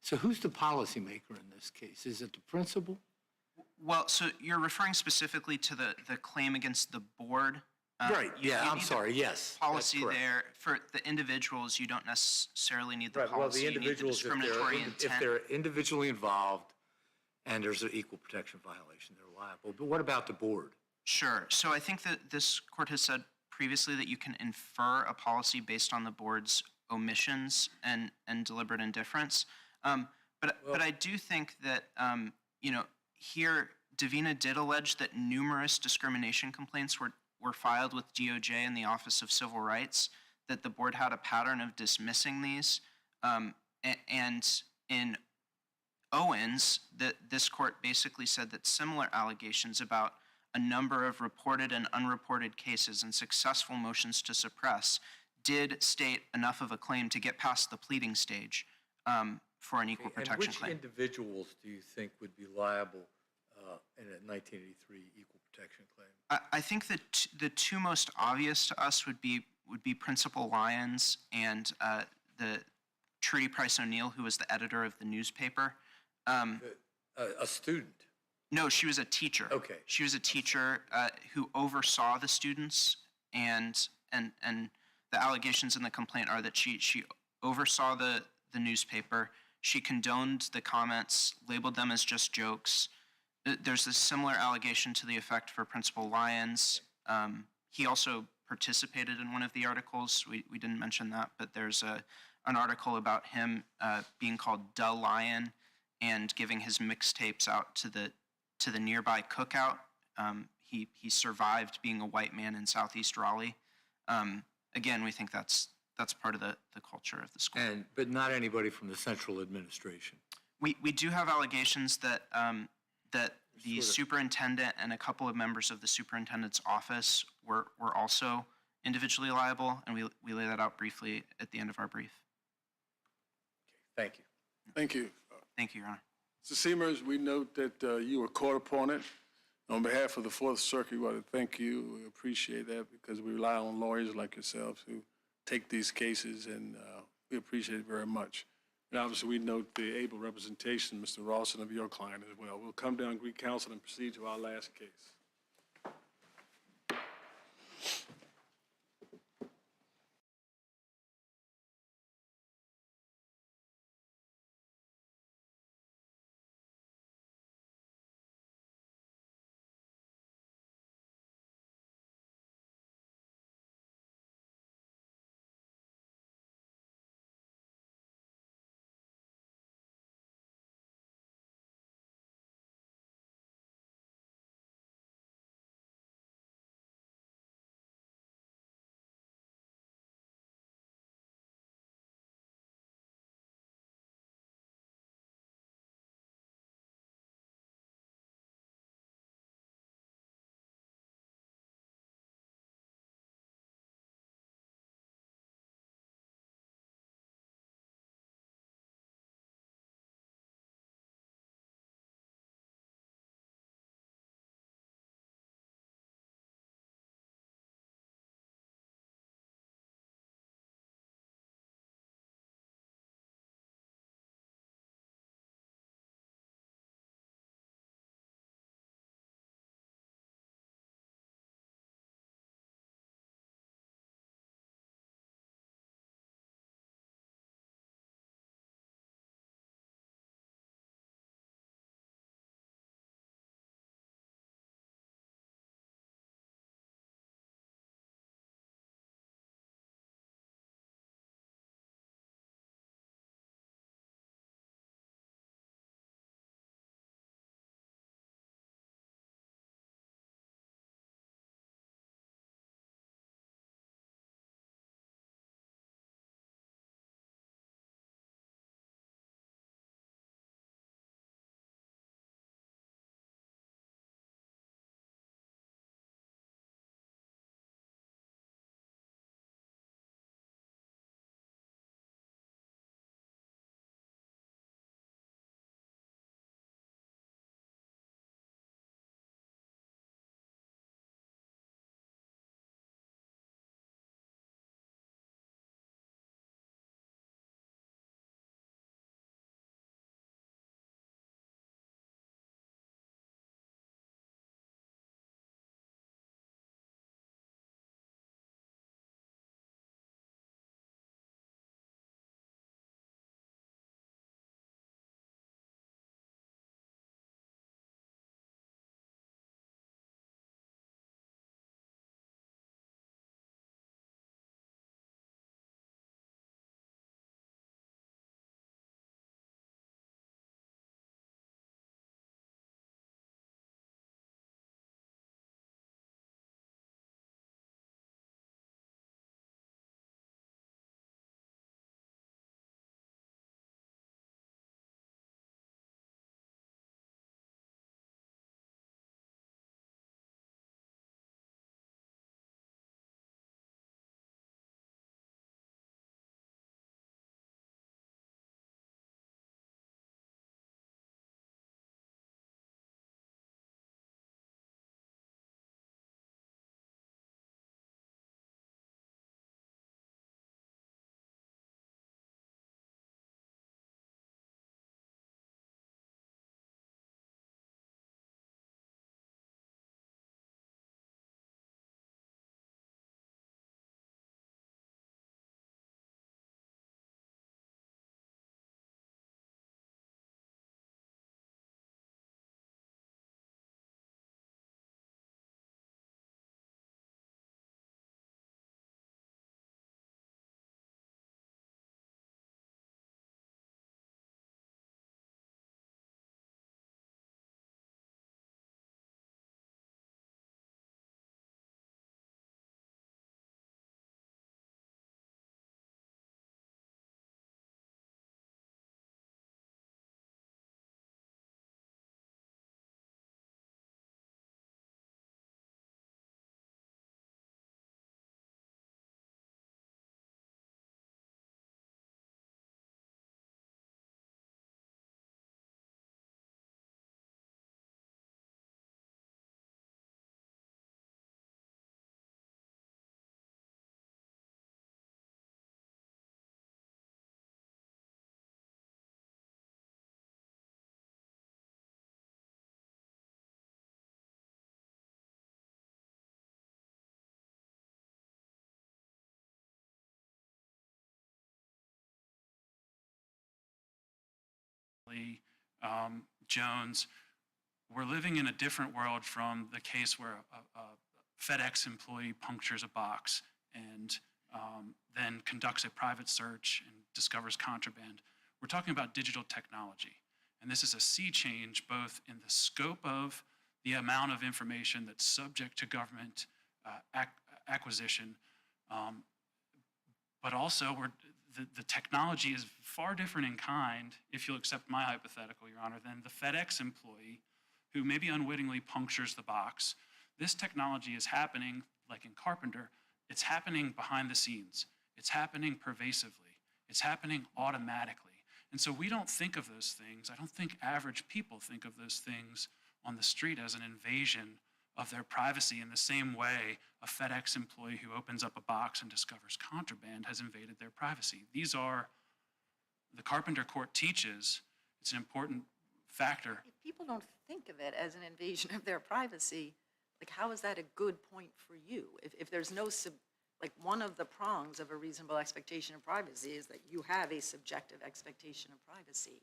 So who's the policy maker in this case? Is it the principal? Well, so you're referring specifically to the claim against the board? Right, yeah, you I'm need the sorry, yes. that's Policy correct. there, for the individuals, you don't necessarily need the Right, well, policy. the You need individuals, if discriminatory if intent. they're individually involved and there's an equal protection violation, they're liable. But what about the board? Sure. So I think that this court has said previously that you can infer a policy based on the board's omissions and deliberate indifference. But I do think that, here, Davina did allege that numerous discrimination complaints were filed with DOJ and the Office of Civil Rights, that the board had a pattern of dismissing these. And in Owens, that this court basically said that similar allegations about a number of reported and unreported cases and successful motions to suppress did state enough of a claim to get past the pleading stage for an equal protection And which claim. individuals do you think would be liable in a 1983 equal protection claim? I think that the two most obvious to us would be Principal Lyons and the Trudy Price O'Neill, who was the editor of the newspaper. A student? No, she was a teacher. Okay. She was a teacher who oversaw the students, and the allegations in the complaint are that she oversaw the newspaper. She condoned the comments, labeled them as just jokes. There's a similar allegation to the effect for Principal Lyons. He also participated in one of the articles. We didn't mention that, but there's an article about him being called Duh Lion and giving his mixtapes out to the nearby cookout. He survived being a white man in Southeast Raleigh. Again, we think that's part of the culture of the school. But not anybody from the central administration? We do have allegations that the superintendent and a couple of members of the superintendent's office were also individually liable, and we lay that out briefly at the end of our brief. Thank you. Thank you. Thank you, Your Honor. Mr. Seamers, we note that you were court appointed. On behalf of the Fourth Circuit, we want to thank you. We appreciate that because we rely on lawyers like yourselves who take these cases, and we appreciate it very much. And obviously, we note the able representation, Mr. Rawson, of your client as well. We'll come down, greet counsel, and proceed to our last case. Lee, Jones, we're living in a different world from the case where a FedEx employee punctures a box and then conducts a private search and discovers contraband. We're talking about digital technology. And this is a sea change both in the scope of the amount of information that's subject to government acquisition, but also the technology is far different in kind, if you'll accept my hypothetical, Your Honor, than the FedEx employee who maybe unwittingly punctures the box. This technology is happening, like in Carpenter, it's happening behind the scenes. It's happening pervasively. It's happening automatically. And so we don't think of those things, I don't think average people think of those things on the street as an invasion of their privacy in the same way a FedEx employee who opens up a box and discovers contraband has invaded their privacy. These are, the Carpenter Court teaches, it's an important factor. If people don't think of it as an invasion of their privacy, like how is that a good point for you? If there's no, like one of the prongs of a reasonable expectation of privacy is that you have a subjective expectation of privacy.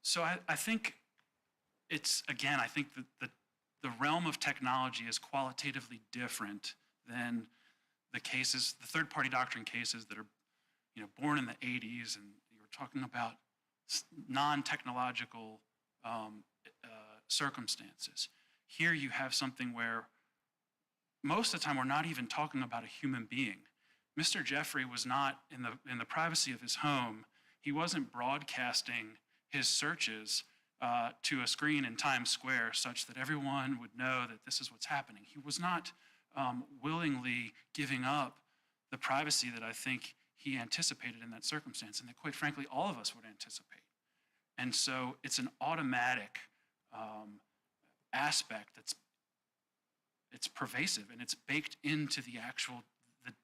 So I think it's, again, I think that the realm of technology is qualitatively different than the cases, the third-party doctrine cases that are, born in the 80s, and you were talking about non-technological circumstances. Here you have something where most of the time we're not even talking about a human being. Mr. Jeffrey was not in the privacy of his home. He wasn't broadcasting his searches to a screen in Times Square such that everyone would know that this is what's happening. He was not willingly giving up the privacy that I think he anticipated in that circumstance, and that quite frankly all of us would anticipate. And so it's an automatic aspect it's pervasive and it's baked into the actual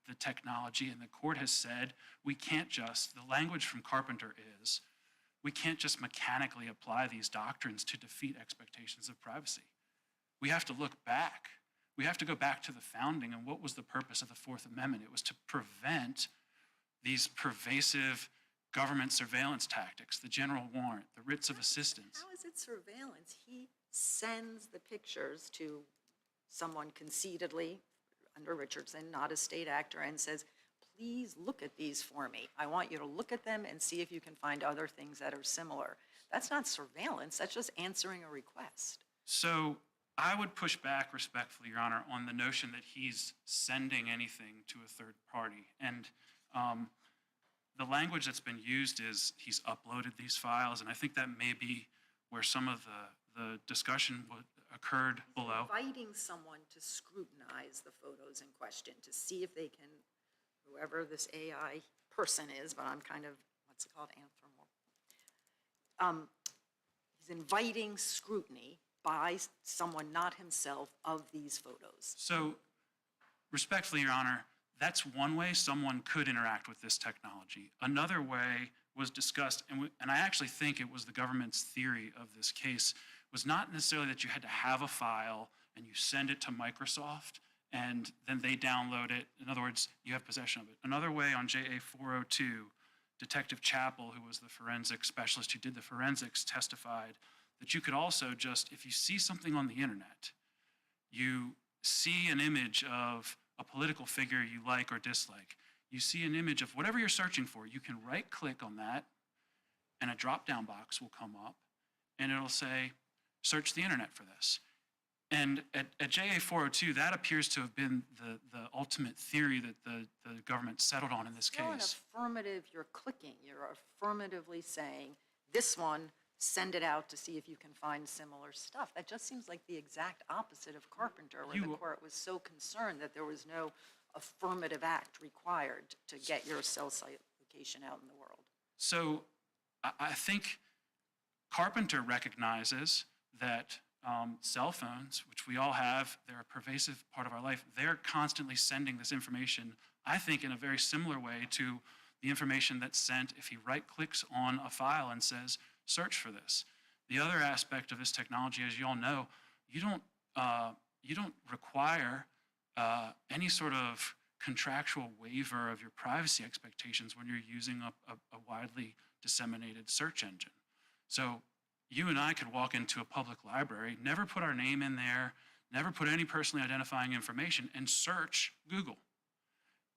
the technology, and the court has said we can't just, the language from Carpenter is, we can't just mechanically apply these doctrines to defeat expectations of privacy. We have to look back. We have to go back to the founding and what was the purpose of the Fourth Amendment. It was to prevent these pervasive government surveillance tactics, the general warrant, the writs of assistance. How is it surveillance? He sends the pictures to someone conceitedly, under Richardson, not a state actor, and says, please look at these for me. I want you to look at them and see if you can find other things that are similar. That's not surveillance, that's just answering a request. So I would push back respectfully, Your Honor, on the notion that he's sending anything to a third party. And the language that's been used is he's uploaded these files, and I think that may be where some of the discussion occurred below. Inviting someone to scrutinize the photos in question to see if they can, whoever this AI person is, but I'm kind of, what's it called, he's inviting scrutiny by someone not himself of these photos. So respectfully, Your Honor, that's one way someone could interact with this technology. Another way was discussed, and I actually think it was the government's theory of this case, was not necessarily that you had to have a file and you send it to Microsoft and then they download it. In other words, you have possession of it. Another way on JA 402, Detective Chappell, who was the forensic specialist who did the forensics, testified that you could also just, if you see something on the internet, you see an image of a political figure you like or dislike, you see an image of whatever you're searching for, you can right-click on that and a drop-down box will come up and it'll say, search the internet for this. And at JA 402, that appears to have been the ultimate theory that the government settled on in this Still an case. affirmative, you're clicking, you're affirmatively saying, this one, send it out to see if you can find similar stuff. That just seems like the exact opposite of Carpenter, where the court was so concerned that there was no affirmative act required to get your cell site location out in the world. So I think Carpenter recognizes that cell phones, which we all have, they're a pervasive part of our life, they're constantly sending this information, I think in a very similar way to the information that's sent if he right-clicks on a file and says, search for this. The other aspect of this technology, as you all know, you don't require any sort of contractual waiver of your privacy expectations when you're using a widely disseminated search engine. So you and I could walk into a public library, never put our name in there, never put any personally identifying information, and search Google.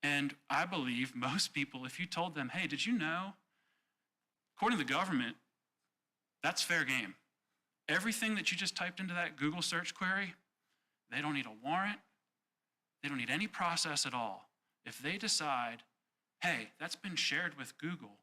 And I believe most people, if you told them, hey, did you know, according to the government, that's fair game. Everything that you just typed into that Google search query, they don't need a warrant. They don't need any process at all. If they decide, hey, that's been shared with Google,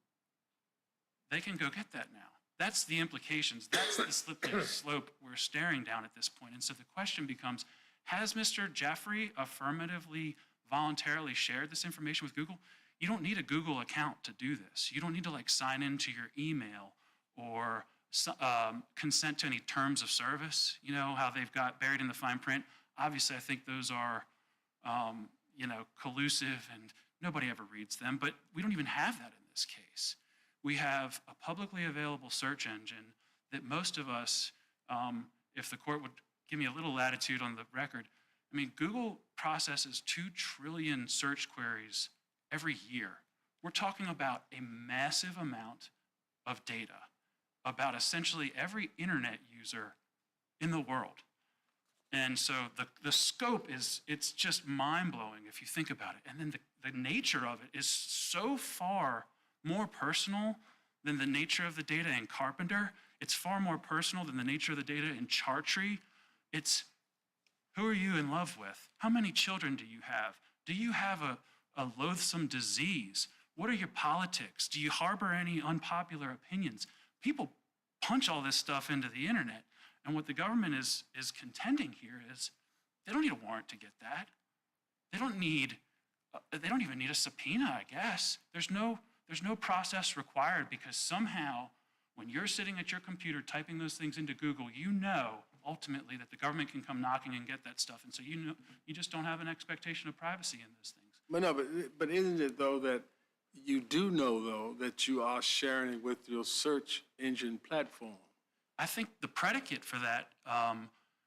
they can go get that now. That's the implications. That's the slippery slope we're staring down at this point. And so the question becomes, has Mr. Jeffrey affirmatively, voluntarily shared this information with Google? You don't need a Google account to do this. You don't need to like sign into your email or consent to any terms of service, you know, how they've got buried in the fine print. Obviously, I think those are, you know, collusive and nobody ever reads them, but we don't even have that in this case. We have a publicly available search engine that most of us, if the court would give me a little latitude on the record, I mean, Google processes 2 trillion search queries every year. We're talking about a massive amount of data about essentially every internet user in the world. And so the scope is, it's just mind-blowing if you think about it. And then the nature of it is so far more personal than the nature of the data in Carpenter. It's far more personal than the nature of the data in Chartree. It's who are you in love with? How many children do you have? Do you have a loathsome disease? What are your politics? Do you harbor any unpopular opinions? People punch all this stuff into the internet. And what the government is contending here is they don't need a warrant to get that. They don't even need a subpoena, I guess. There's no process required because somehow when you're sitting at your computer typing those things into Google, you know ultimately that the government can come knocking and get that stuff. And so you know, you just don't have an expectation of privacy in those things. But no, but isn't it though that you do know though that you are sharing it with your search engine platform? I think the predicate for that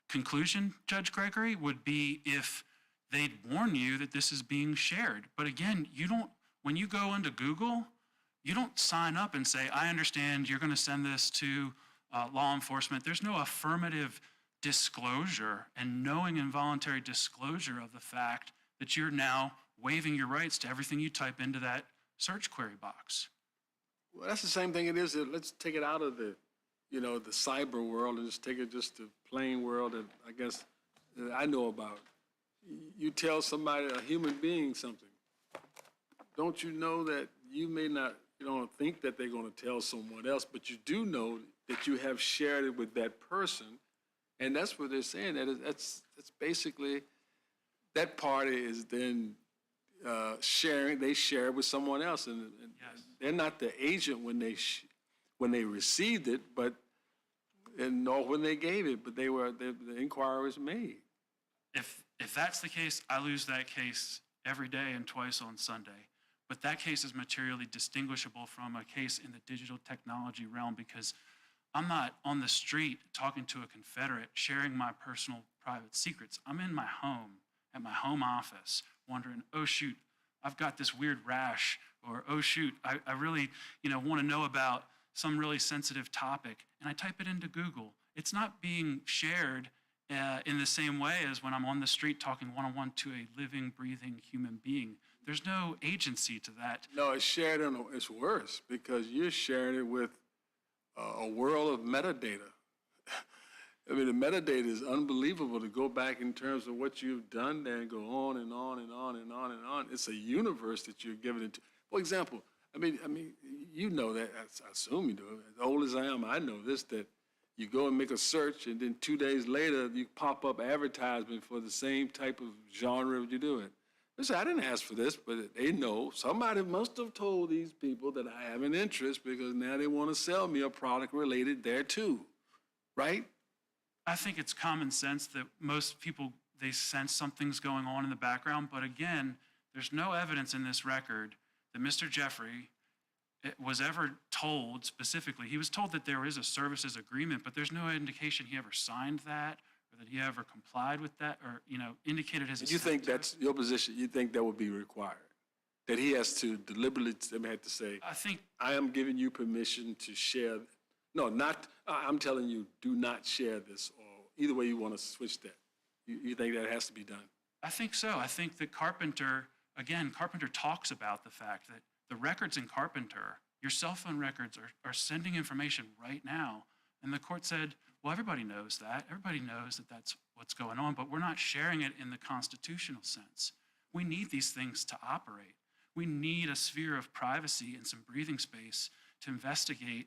conclusion, Judge Gregory, would be if they'd warn you that this is being shared. But again, you don't, when you go into Google, you don't sign up and say, I understand you're going to send this to law enforcement. There's no affirmative disclosure and knowing involuntary disclosure of the fact that you're now waiving your rights to everything you type into that search query box. Well, that's the same thing it is. Let's take it out of the, you know, the cyber world and just take it just to plain world that I guess that I know about. You tell somebody, a human being, something. Don't you know that you may not, you don't think that they're going to tell someone else, but you do know that you have shared it with that person. And that's what they're saying. That's basically, that party is then sharing, they share it with someone else. And Yes. they're not the agent when they received it, but, and nor when they gave it, but they were, the inquiry was made. If that's the case, I lose that case every day and twice on Sunday. But that case is materially distinguishable from a case in the digital technology realm because I'm not on the street talking to a Confederate, sharing my personal private secrets. I'm in my home, at my home office, wondering, oh shoot, I've got this weird rash, or oh shoot, I really, you know, want to know about some really sensitive topic, and I type it into Google. It's not being shared in the same way as when I'm on the street talking one-on-one to a living, breathing human being. There's no agency to that. No, it's shared, it's worse because you're sharing it with a world of metadata. I mean, the metadata is unbelievable to go back in terms of what you've done there and go on and on and on and on and on. It's a universe that you're giving it to. For example, I mean, you know that, I assume you do. As old as I am, I know this, that you go and make a search and then 2 days later you pop up advertisement for the same type of genre you do it. Listen, I didn't ask for this, but they know. Somebody must have told these people that I have an interest because now they want to sell me a product related thereto, right? I think it's common sense that most people, they sense something's going on in the background. But again, there's no evidence in this record that Mr. Jeffrey was ever told specifically. He was told that there is a services agreement, but there's no indication he ever signed that or that he ever complied with that or, you know, indicated his. You think that's your position? You think that would be required? That he has to deliberately have to say, I think I am giving you permission to share, No, not, I'm telling you, do not share this, or either way you want to switch that. You think that has to be done? I think so. I think that Carpenter, again, Carpenter talks about the fact that the records in Carpenter, your cell phone records are sending information right now. And the court said, well, everybody knows that. Everybody knows that that's what's going on, but we're not sharing it in the constitutional sense. We need these things to operate. We need a sphere of privacy and some breathing space to investigate,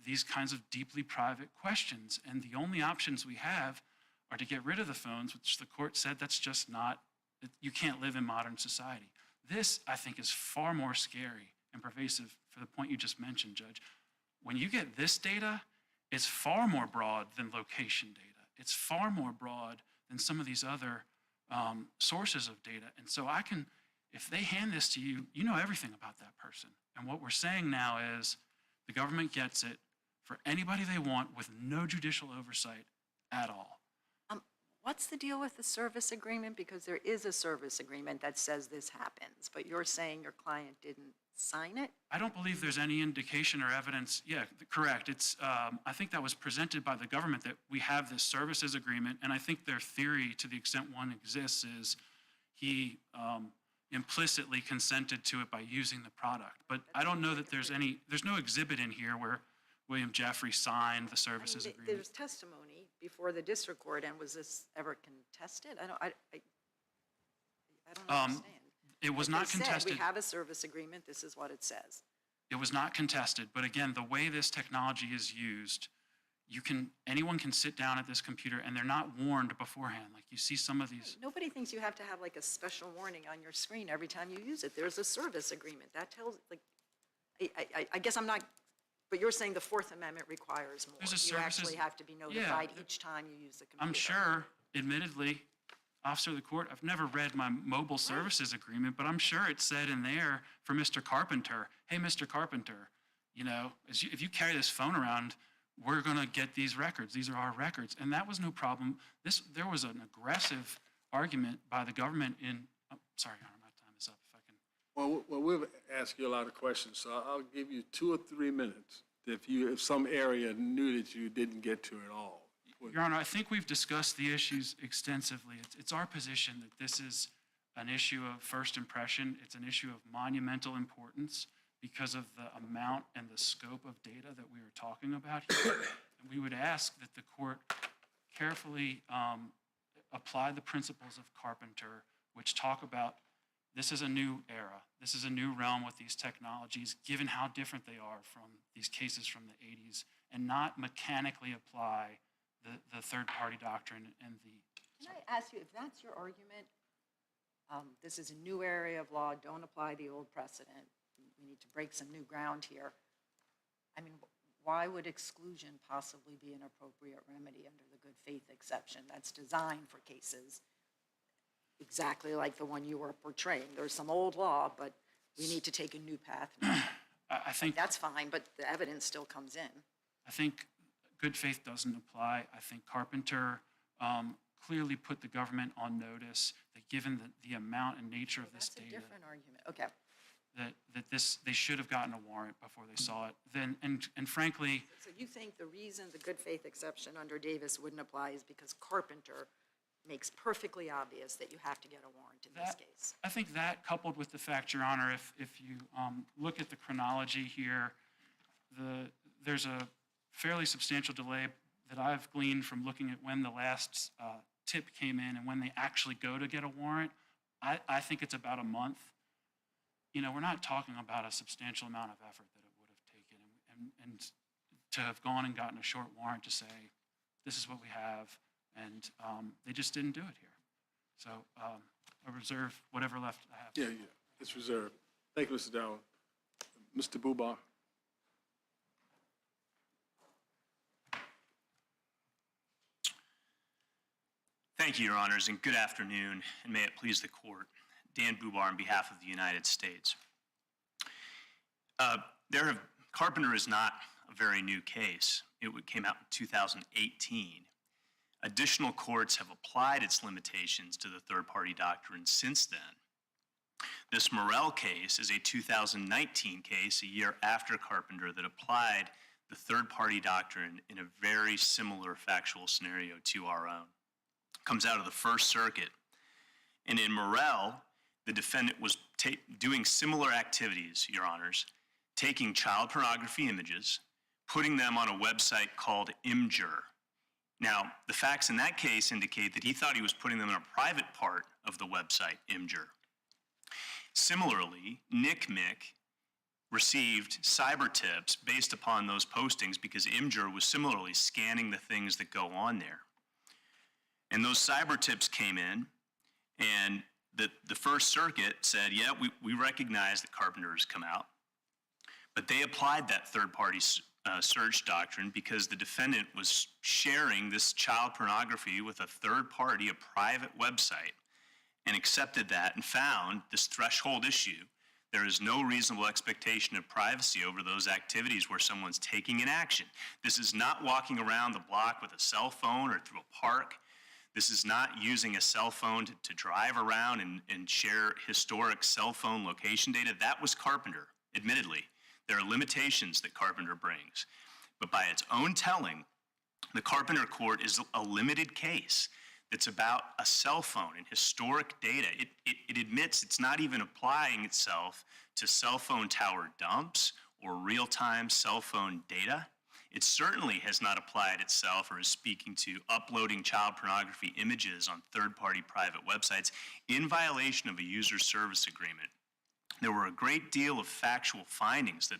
these kinds of deeply private questions. And the only options we have are to get rid of the phones, which the court said that's just not, you can't live in modern society. This, I think, is far more scary and pervasive for the point you just mentioned, Judge. When you get this data, it's far more broad than location data. It's far more broad than some of these other sources of data. And so if they hand this to you, you know everything about that person. And what we're saying now is the government gets it for anybody they want with no judicial oversight at all. What's the deal with the service agreement? Because there is a service agreement that says this happens, but you're saying your client didn't sign it? I don't believe there's any indication or evidence. Yeah, correct. It's, I think that was presented by the government that we have this services agreement, and I think their theory, to the extent one exists, is he implicitly consented to it by using the product. But I don't know that there's no exhibit in here where William Jeffrey signed the services agreement. There's testimony before the district court, and was this ever contested? I don't understand. It was Like not they said, contested. we have a service agreement, this is what it says. It was not contested, but again, the way this technology is used, anyone can sit down at this computer and they're not warned beforehand. Like you see some of these. Nobody thinks you have to have like a special warning on your screen every time you use it. There's a service agreement. That tells, like, I guess I'm not, but you're saying the Fourth Amendment requires more. There's a You services- actually have to be notified each time you use the computer. I'm sure, admittedly, officer of the court, I've never read my mobile services agreement, but I'm sure it said in there for Mr. Carpenter, hey, Mr. Carpenter, if you carry this phone around, we're gonna get these records. These are our records. And that was no problem. There was an aggressive argument by the government sorry, Your Honor, my time is up, if I can. Well, we've asked you a lot of questions, so I'll give you 2 or 3 minutes if some area knew that you didn't get to at all. Your Honor, I think we've discussed the issues extensively. It's our position that this is an issue of first impression. It's an issue of monumental importance because of the amount and the scope of data that we are talking about here. And we would ask that the court carefully apply the principles of Carpenter, which talk about this is a new era. This is a new realm with these technologies, given how different they are from these cases from the 80s, and not mechanically apply the third-party doctrine and the. Can I ask you, if that's your argument, this is a new area of law, don't apply the old precedent, we need to break some new ground here. I mean, why would exclusion possibly be an appropriate remedy under the good faith exception that's designed for cases exactly like the one you were portraying? There's some old law, but we need to take a new path now. I think That's fine, but the evidence still comes in. I think good faith doesn't apply. I think Carpenter clearly put the government on notice that given the amount and nature of this That's a data, different argument. Okay. that they should have gotten a warrant before they saw it. And frankly, So you think the reason the good faith exception under Davis wouldn't apply is because Carpenter makes perfectly obvious that you have to get a warrant in this case? I think that coupled with the fact, Your Honor, if you look at the chronology here, there's a fairly substantial delay that I've gleaned from looking at when the last tip came in and when they actually go to get a warrant. I think it's about a month. We're not talking about a substantial amount of effort that it would have taken. And to have gone and gotten a short warrant to say, this is what we have, and they just didn't do it here. So I reserve whatever left I have. Yeah, it's reserved. Thank you, Mr. Dowell. Mr. Bubar. Thank you, Your Honors, and good afternoon, and may it please the Court. Dan Bubar on behalf of the United States. Carpenter is not a very new case. It came out in 2018. Additional courts have applied its limitations to the third-party doctrine since then. This Morrell case is a 2019 case, a year after Carpenter, that applied the third-party doctrine in a very similar factual scenario to our own. Comes out of the First Circuit. And in Morrell, the defendant was doing similar activities, Your Honors, taking child pornography images, putting them on a website called Imgur. Now, the facts in that case indicate that he thought he was putting them in a private part of the website, Imgur. Similarly, NCMEC received cyber tips based upon those postings because Imgur was similarly scanning the things that go on there. And those cyber tips came in, and the First Circuit said, yeah, we recognize that Carpenter has come out, but they applied that third-party search doctrine because the defendant was sharing this child pornography with a third party, a private website, and accepted that and found this threshold issue. There is no reasonable expectation of privacy over those activities where someone's taking an action. This is not walking around the block with a cell phone or through a park. This is not using a cell phone to drive around and share historic cell phone location data. That was Carpenter, admittedly. There are limitations that Carpenter brings. But by its own telling, the Carpenter court is a limited case that's about a cell phone and historic data. It admits it's not even applying itself to cell phone tower dumps or real-time cell phone data. It certainly has not applied itself or is speaking to uploading child pornography images on third-party private websites in violation of a user service agreement. There were a great deal of factual findings that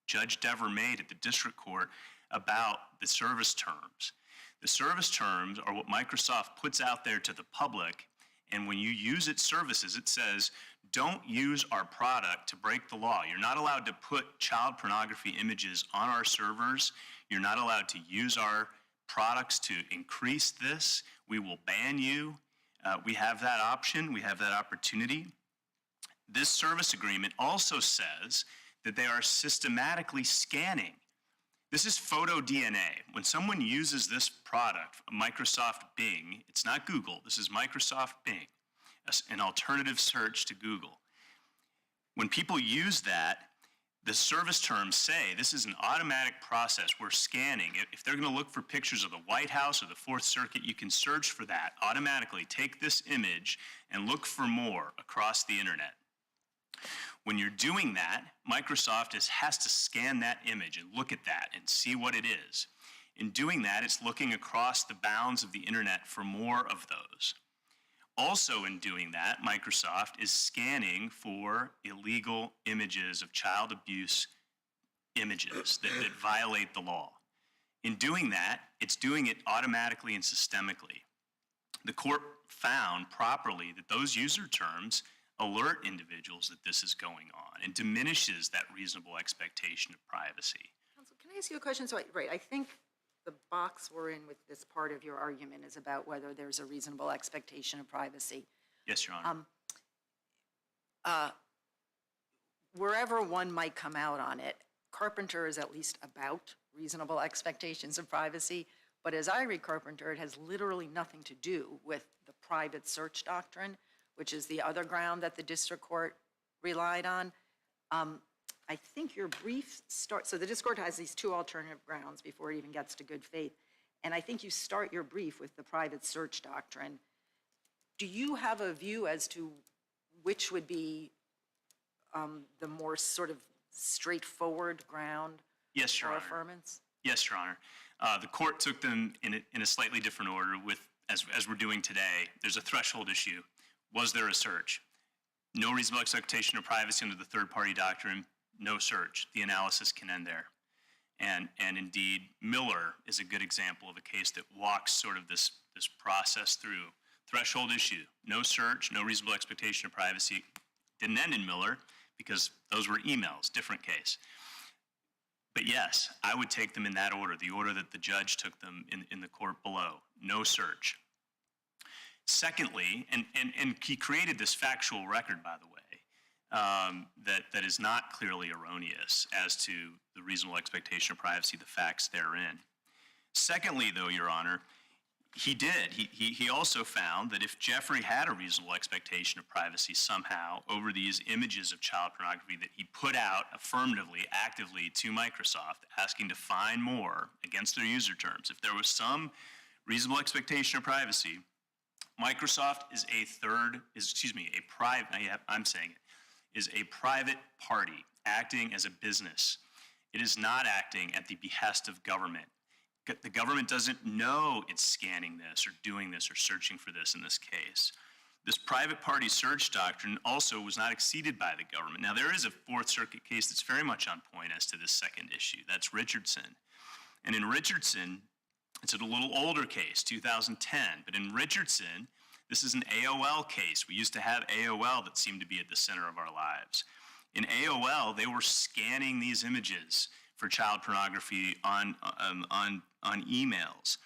Judge Dever made at the district court about the service terms. The service terms are what Microsoft puts out there to the public, and when you use its services, it says, don't use our product to break the law. You're not allowed to put child pornography images on our servers. You're not allowed to use our products to increase this. We will ban you. We have that option. We have that opportunity. This service agreement also says that they are systematically scanning. This is photo DNA. When someone uses this product, Microsoft Bing, it's not Google, this is Microsoft Bing, an alternative search to Google. When people use that, the service terms say this is an automatic process. We're scanning. If they're going to look for pictures of the White House or the Fourth Circuit, you can search for that automatically. Take this image and look for more across the internet. When you're doing that, Microsoft has to scan that image and look at that and see what it is. In doing that, it's looking across the bounds of the internet for more of those. Also in doing that, Microsoft is scanning for illegal images of child abuse images that violate the law. In doing that, it's doing it automatically and systemically. The court found properly that those user terms alert individuals that this is going on and diminishes that reasonable expectation of privacy. Counsel, can I ask you a question? So, right, I think the box we're in with this part of your argument is about whether there's a reasonable expectation of privacy. Yes, Your Honor. Wherever one might come out on it, Carpenter is at least about reasonable expectations of privacy. But as I read Carpenter, it has literally nothing to do with the private search doctrine, which is the other ground that the district court relied on. I think your brief starts, so the district court has these two alternative grounds before it even gets to good faith. And I think you start your brief with the private search doctrine. Do you have a view as to which would be the more sort of straightforward ground Yes, Your for Honor. affirmance? Yes, Your Honor. The court took them in a slightly different order with, as we're doing today, there's a threshold issue. Was there a search? No reasonable expectation of privacy under the third-party doctrine, no search. The analysis can end there. And indeed, Miller is a good example of a case that walks sort of this process through. Threshold issue, no search, no reasonable expectation of privacy. Didn't end in Miller because those were emails, different case. But yes, I would take them in that order, the order that the judge took them in the court below, no search. Secondly, and he created this factual record, by the way, that is not clearly erroneous as to the reasonable expectation of privacy, the facts therein. Secondly, though, Your Honor, He did. He also found that if Jeffrey had a reasonable expectation of privacy somehow over these images of child pornography that he put out affirmatively, actively to Microsoft, asking to find more against their user terms, if there was some reasonable expectation of privacy, Microsoft is a private party acting as a business. It is not acting at the behest of government. The government doesn't know it's scanning this or doing this or searching for this in this case. This private party search doctrine also was not exceeded by the government. Now, there is a Fourth Circuit case that's very much on point as to this second issue. That's Richardson. And in Richardson, it's a little older case, 2010, but in Richardson, this is an AOL case. We used to have AOL that seemed to be at the center of our lives. In AOL, they were scanning these images for child pornography on emails.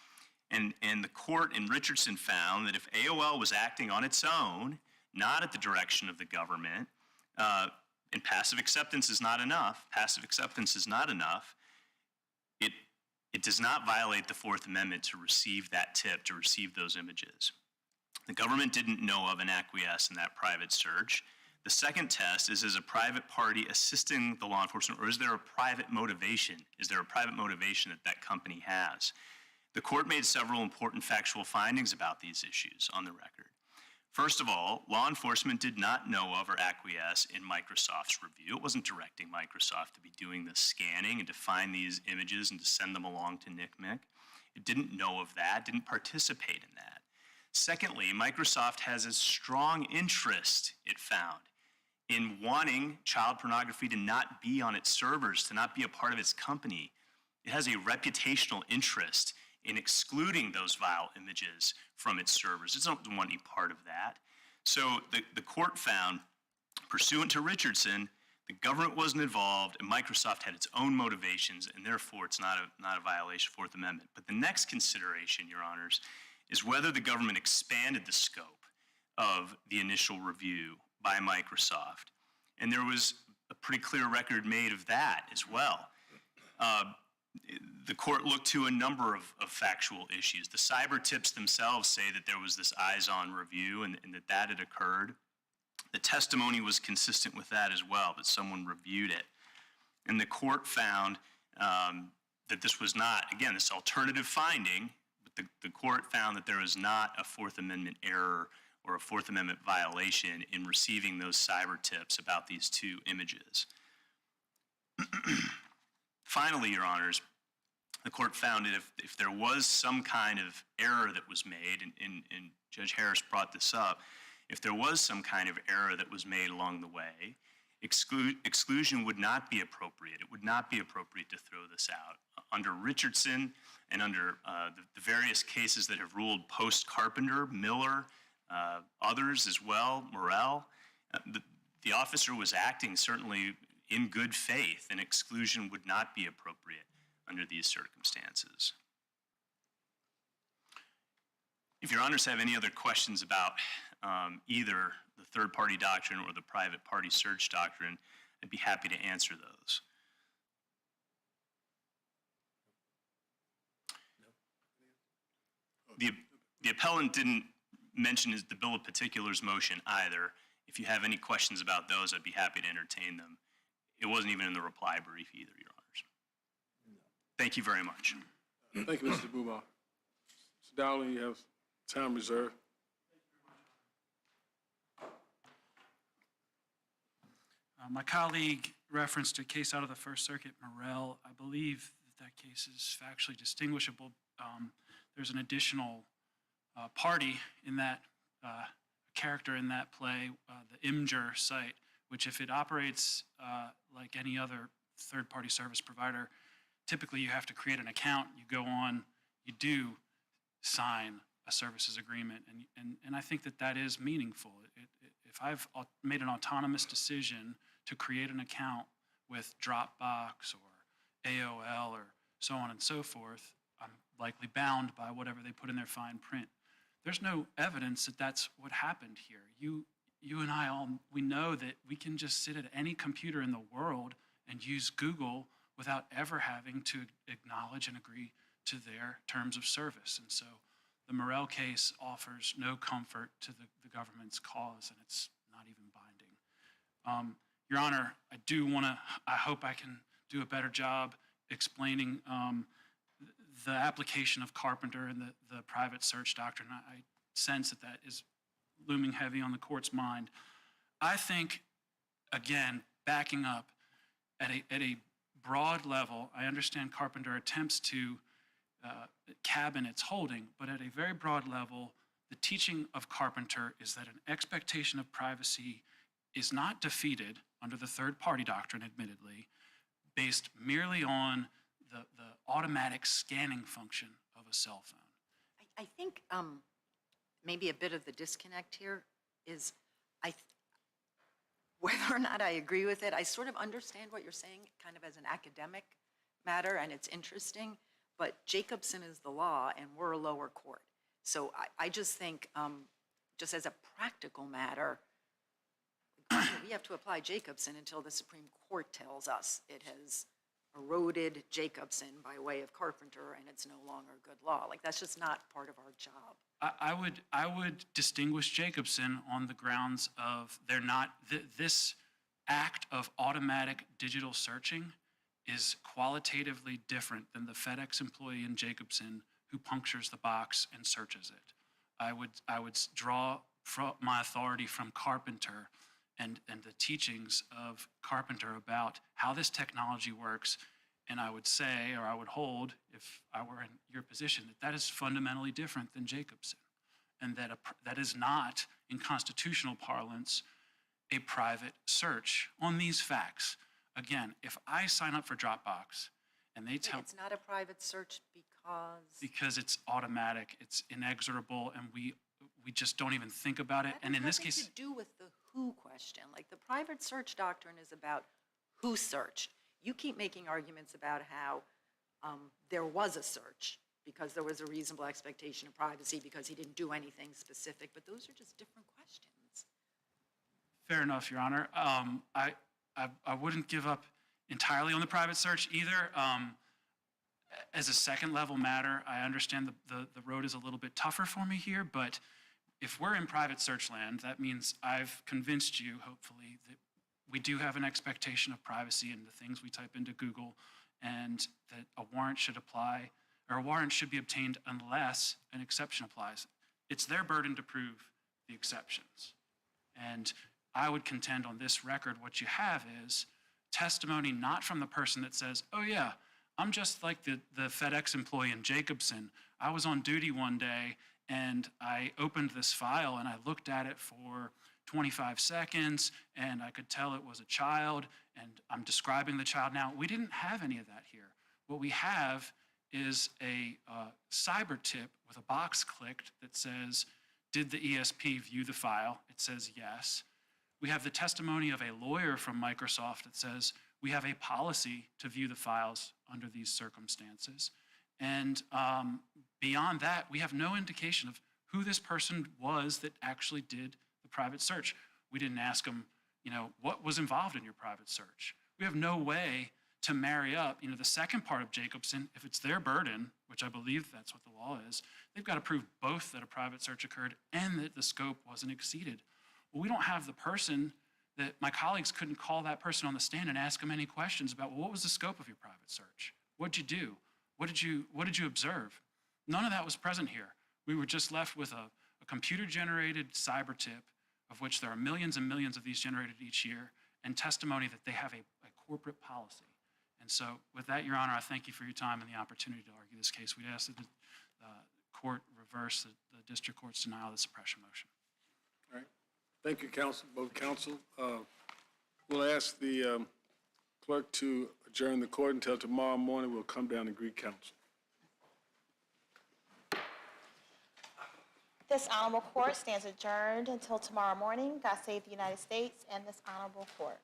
And the court in Richardson found that if AOL was acting on its own, not at the direction of the government, and passive acceptance is not enough, it does not violate the Fourth Amendment to receive that tip, to receive those images. The government didn't know of and acquiesce in that private search. The second test is a private party assisting the law enforcement, or is there a private motivation? Is there a private motivation that that company has? The court made several important factual findings about these issues on the record. First of all, law enforcement did not know of or acquiesce in Microsoft's review. It wasn't directing Microsoft to be doing the scanning and to find these images and to send them along to NCMEC. It didn't know of that, didn't participate in that. Secondly, Microsoft has a strong interest, it found, in wanting child pornography to not be on its servers, to not be a part of its company. It has a reputational interest in excluding those vile images from its servers. It doesn't want any part of that. So the court found, pursuant to Richardson, the government wasn't involved and Microsoft had its own motivations, and therefore it's not a violation of the Fourth Amendment. But the next consideration, Your Honors, is whether the government expanded the scope of the initial review by Microsoft. And there was a pretty clear record made of that as well. The court looked to a number of factual issues. The cyber tips themselves say that there was this eyes-on review and that had occurred. The testimony was consistent with that as well, that someone reviewed it. And the court found that this was not, again, this alternative finding, but the court found that there was not a Fourth Amendment error or a Fourth Amendment violation in receiving those cyber tips about these two images. Finally, Your Honors, the court found that if there was some kind of error that was made, and Judge Harris brought this up, if there was some kind of error that was made along the way, exclusion would not be appropriate. It would not be appropriate to throw this out. Under Richardson and under the various cases that have ruled post-Carpenter, Miller, others as well, Morrell, the officer was acting certainly in good faith, and exclusion would not be appropriate under these circumstances. If Your Honors have any other questions about either the third-party doctrine or the private party search doctrine, I'd be happy to answer those. The appellant didn't mention the bill of particulars motion either. If you have any questions about those, I'd be happy to entertain them. It wasn't even in the reply brief either, Your Honors. Thank you very much. Thank you, Mr. Bubaugh. Mr. Dowling, you have time reserved. My colleague referenced a case out of the First Circuit, Morrell. I believe that case is factually distinguishable. There's an additional party in that, character in that play, the Imgur site, which if it operates like any other third-party service provider, typically you have to create an account, you go on, you do sign a services agreement, and I think that that is meaningful. If I've made an autonomous decision to create an account with Dropbox or AOL or so on and so forth, I'm likely bound by whatever they put in their fine print. There's no evidence that that's what happened here. You and I all, we know that we can just sit at any computer in the world and use Google without ever having to acknowledge and agree to their terms of service. And so the Morel case offers no comfort to the government's cause, and it's not even binding. Your Honor, I hope I can do a better job explaining the application of Carpenter and the private search doctrine. I sense that is looming heavy on the court's mind. I think, again, backing up, at a broad level, I understand Carpenter attempts to cabin its holding, but at a very broad level, the teaching of Carpenter is that an expectation of privacy is not defeated under the third-party doctrine, admittedly, based merely on the automatic scanning function of a cell phone. I think maybe a bit of the disconnect here is whether or not I agree with it, I sort of understand what you're saying kind of as an academic matter, and it's interesting, but Jacobson is the law and we're a lower court. So I just think, just as a practical matter, we have to apply Jacobson until the Supreme Court tells us it has eroded Jacobson by way of Carpenter and it's no longer good law. Like, that's just not part of our job. I would distinguish Jacobson on the grounds of this act of automatic digital searching is qualitatively different than the FedEx employee in Jacobson who punctures the box and searches it. I would draw my authority from Carpenter and the teachings of Carpenter about how this technology works, and I would say, or I would hold, if I were in your position, that is fundamentally different than Jacobson, and that is not, in constitutional parlance, a private search on these facts. Again, if I sign up for Dropbox and they tell me it's not a private search because it's automatic, it's inexorable, and we just don't even think about it. And in this case, to do with the who question. Like, the private search doctrine is about who searched. You keep making arguments about how there was a search because there was a reasonable expectation of privacy because he didn't do anything specific, but those are just different questions. fair enough, Your Honor. I wouldn't give up entirely on the private search either. As a second level matter, I understand the road is a little bit tougher for me here, but if we're in private search land, that means I've convinced you, hopefully, that we do have an expectation of privacy in the things we type into Google, and that a warrant should apply, or a warrant should be obtained unless an exception applies. It's their burden to prove the exceptions. And I would contend on this record, what you have is testimony not from the person that says, oh yeah, I'm just like the FedEx employee in Jacobson. I was on duty one day and I opened this file and I looked at it for 25 seconds and I could tell it was a child and I'm describing the child. Now, we didn't have any of that here. What we have is a cyber tip with a box clicked that says, did the ESP view the file? It says yes. We have the testimony of a lawyer from Microsoft that says, we have a policy to view the files under these circumstances. And beyond that, we have no indication of who this person was that actually did the private search. We didn't ask them, what was involved in your private search? We have no way to marry up, the second part of Jacobson. If it's their burden, which I believe that's what the law is, they've got to prove both that a private search occurred and that the scope wasn't exceeded. Well, we don't have the person that my colleagues couldn't call that person on the stand and ask them any questions about, well, what was the scope of your private search? What'd you do? What did you observe? None of that was present here. We were just left with a computer-generated cyber tip, of which there are millions and millions of these generated each year, and testimony that they have a corporate policy. And so with that, Your Honor, I thank you for your time and the opportunity to argue this case. We'd ask that the court reverse the district court's denial of the suppression motion. All right. Thank you, counsel, both counsel. We'll ask the clerk to adjourn the court until tomorrow morning. We'll come down and greet counsel. This honorable court stands adjourned until tomorrow morning. God save the United States and this honorable court.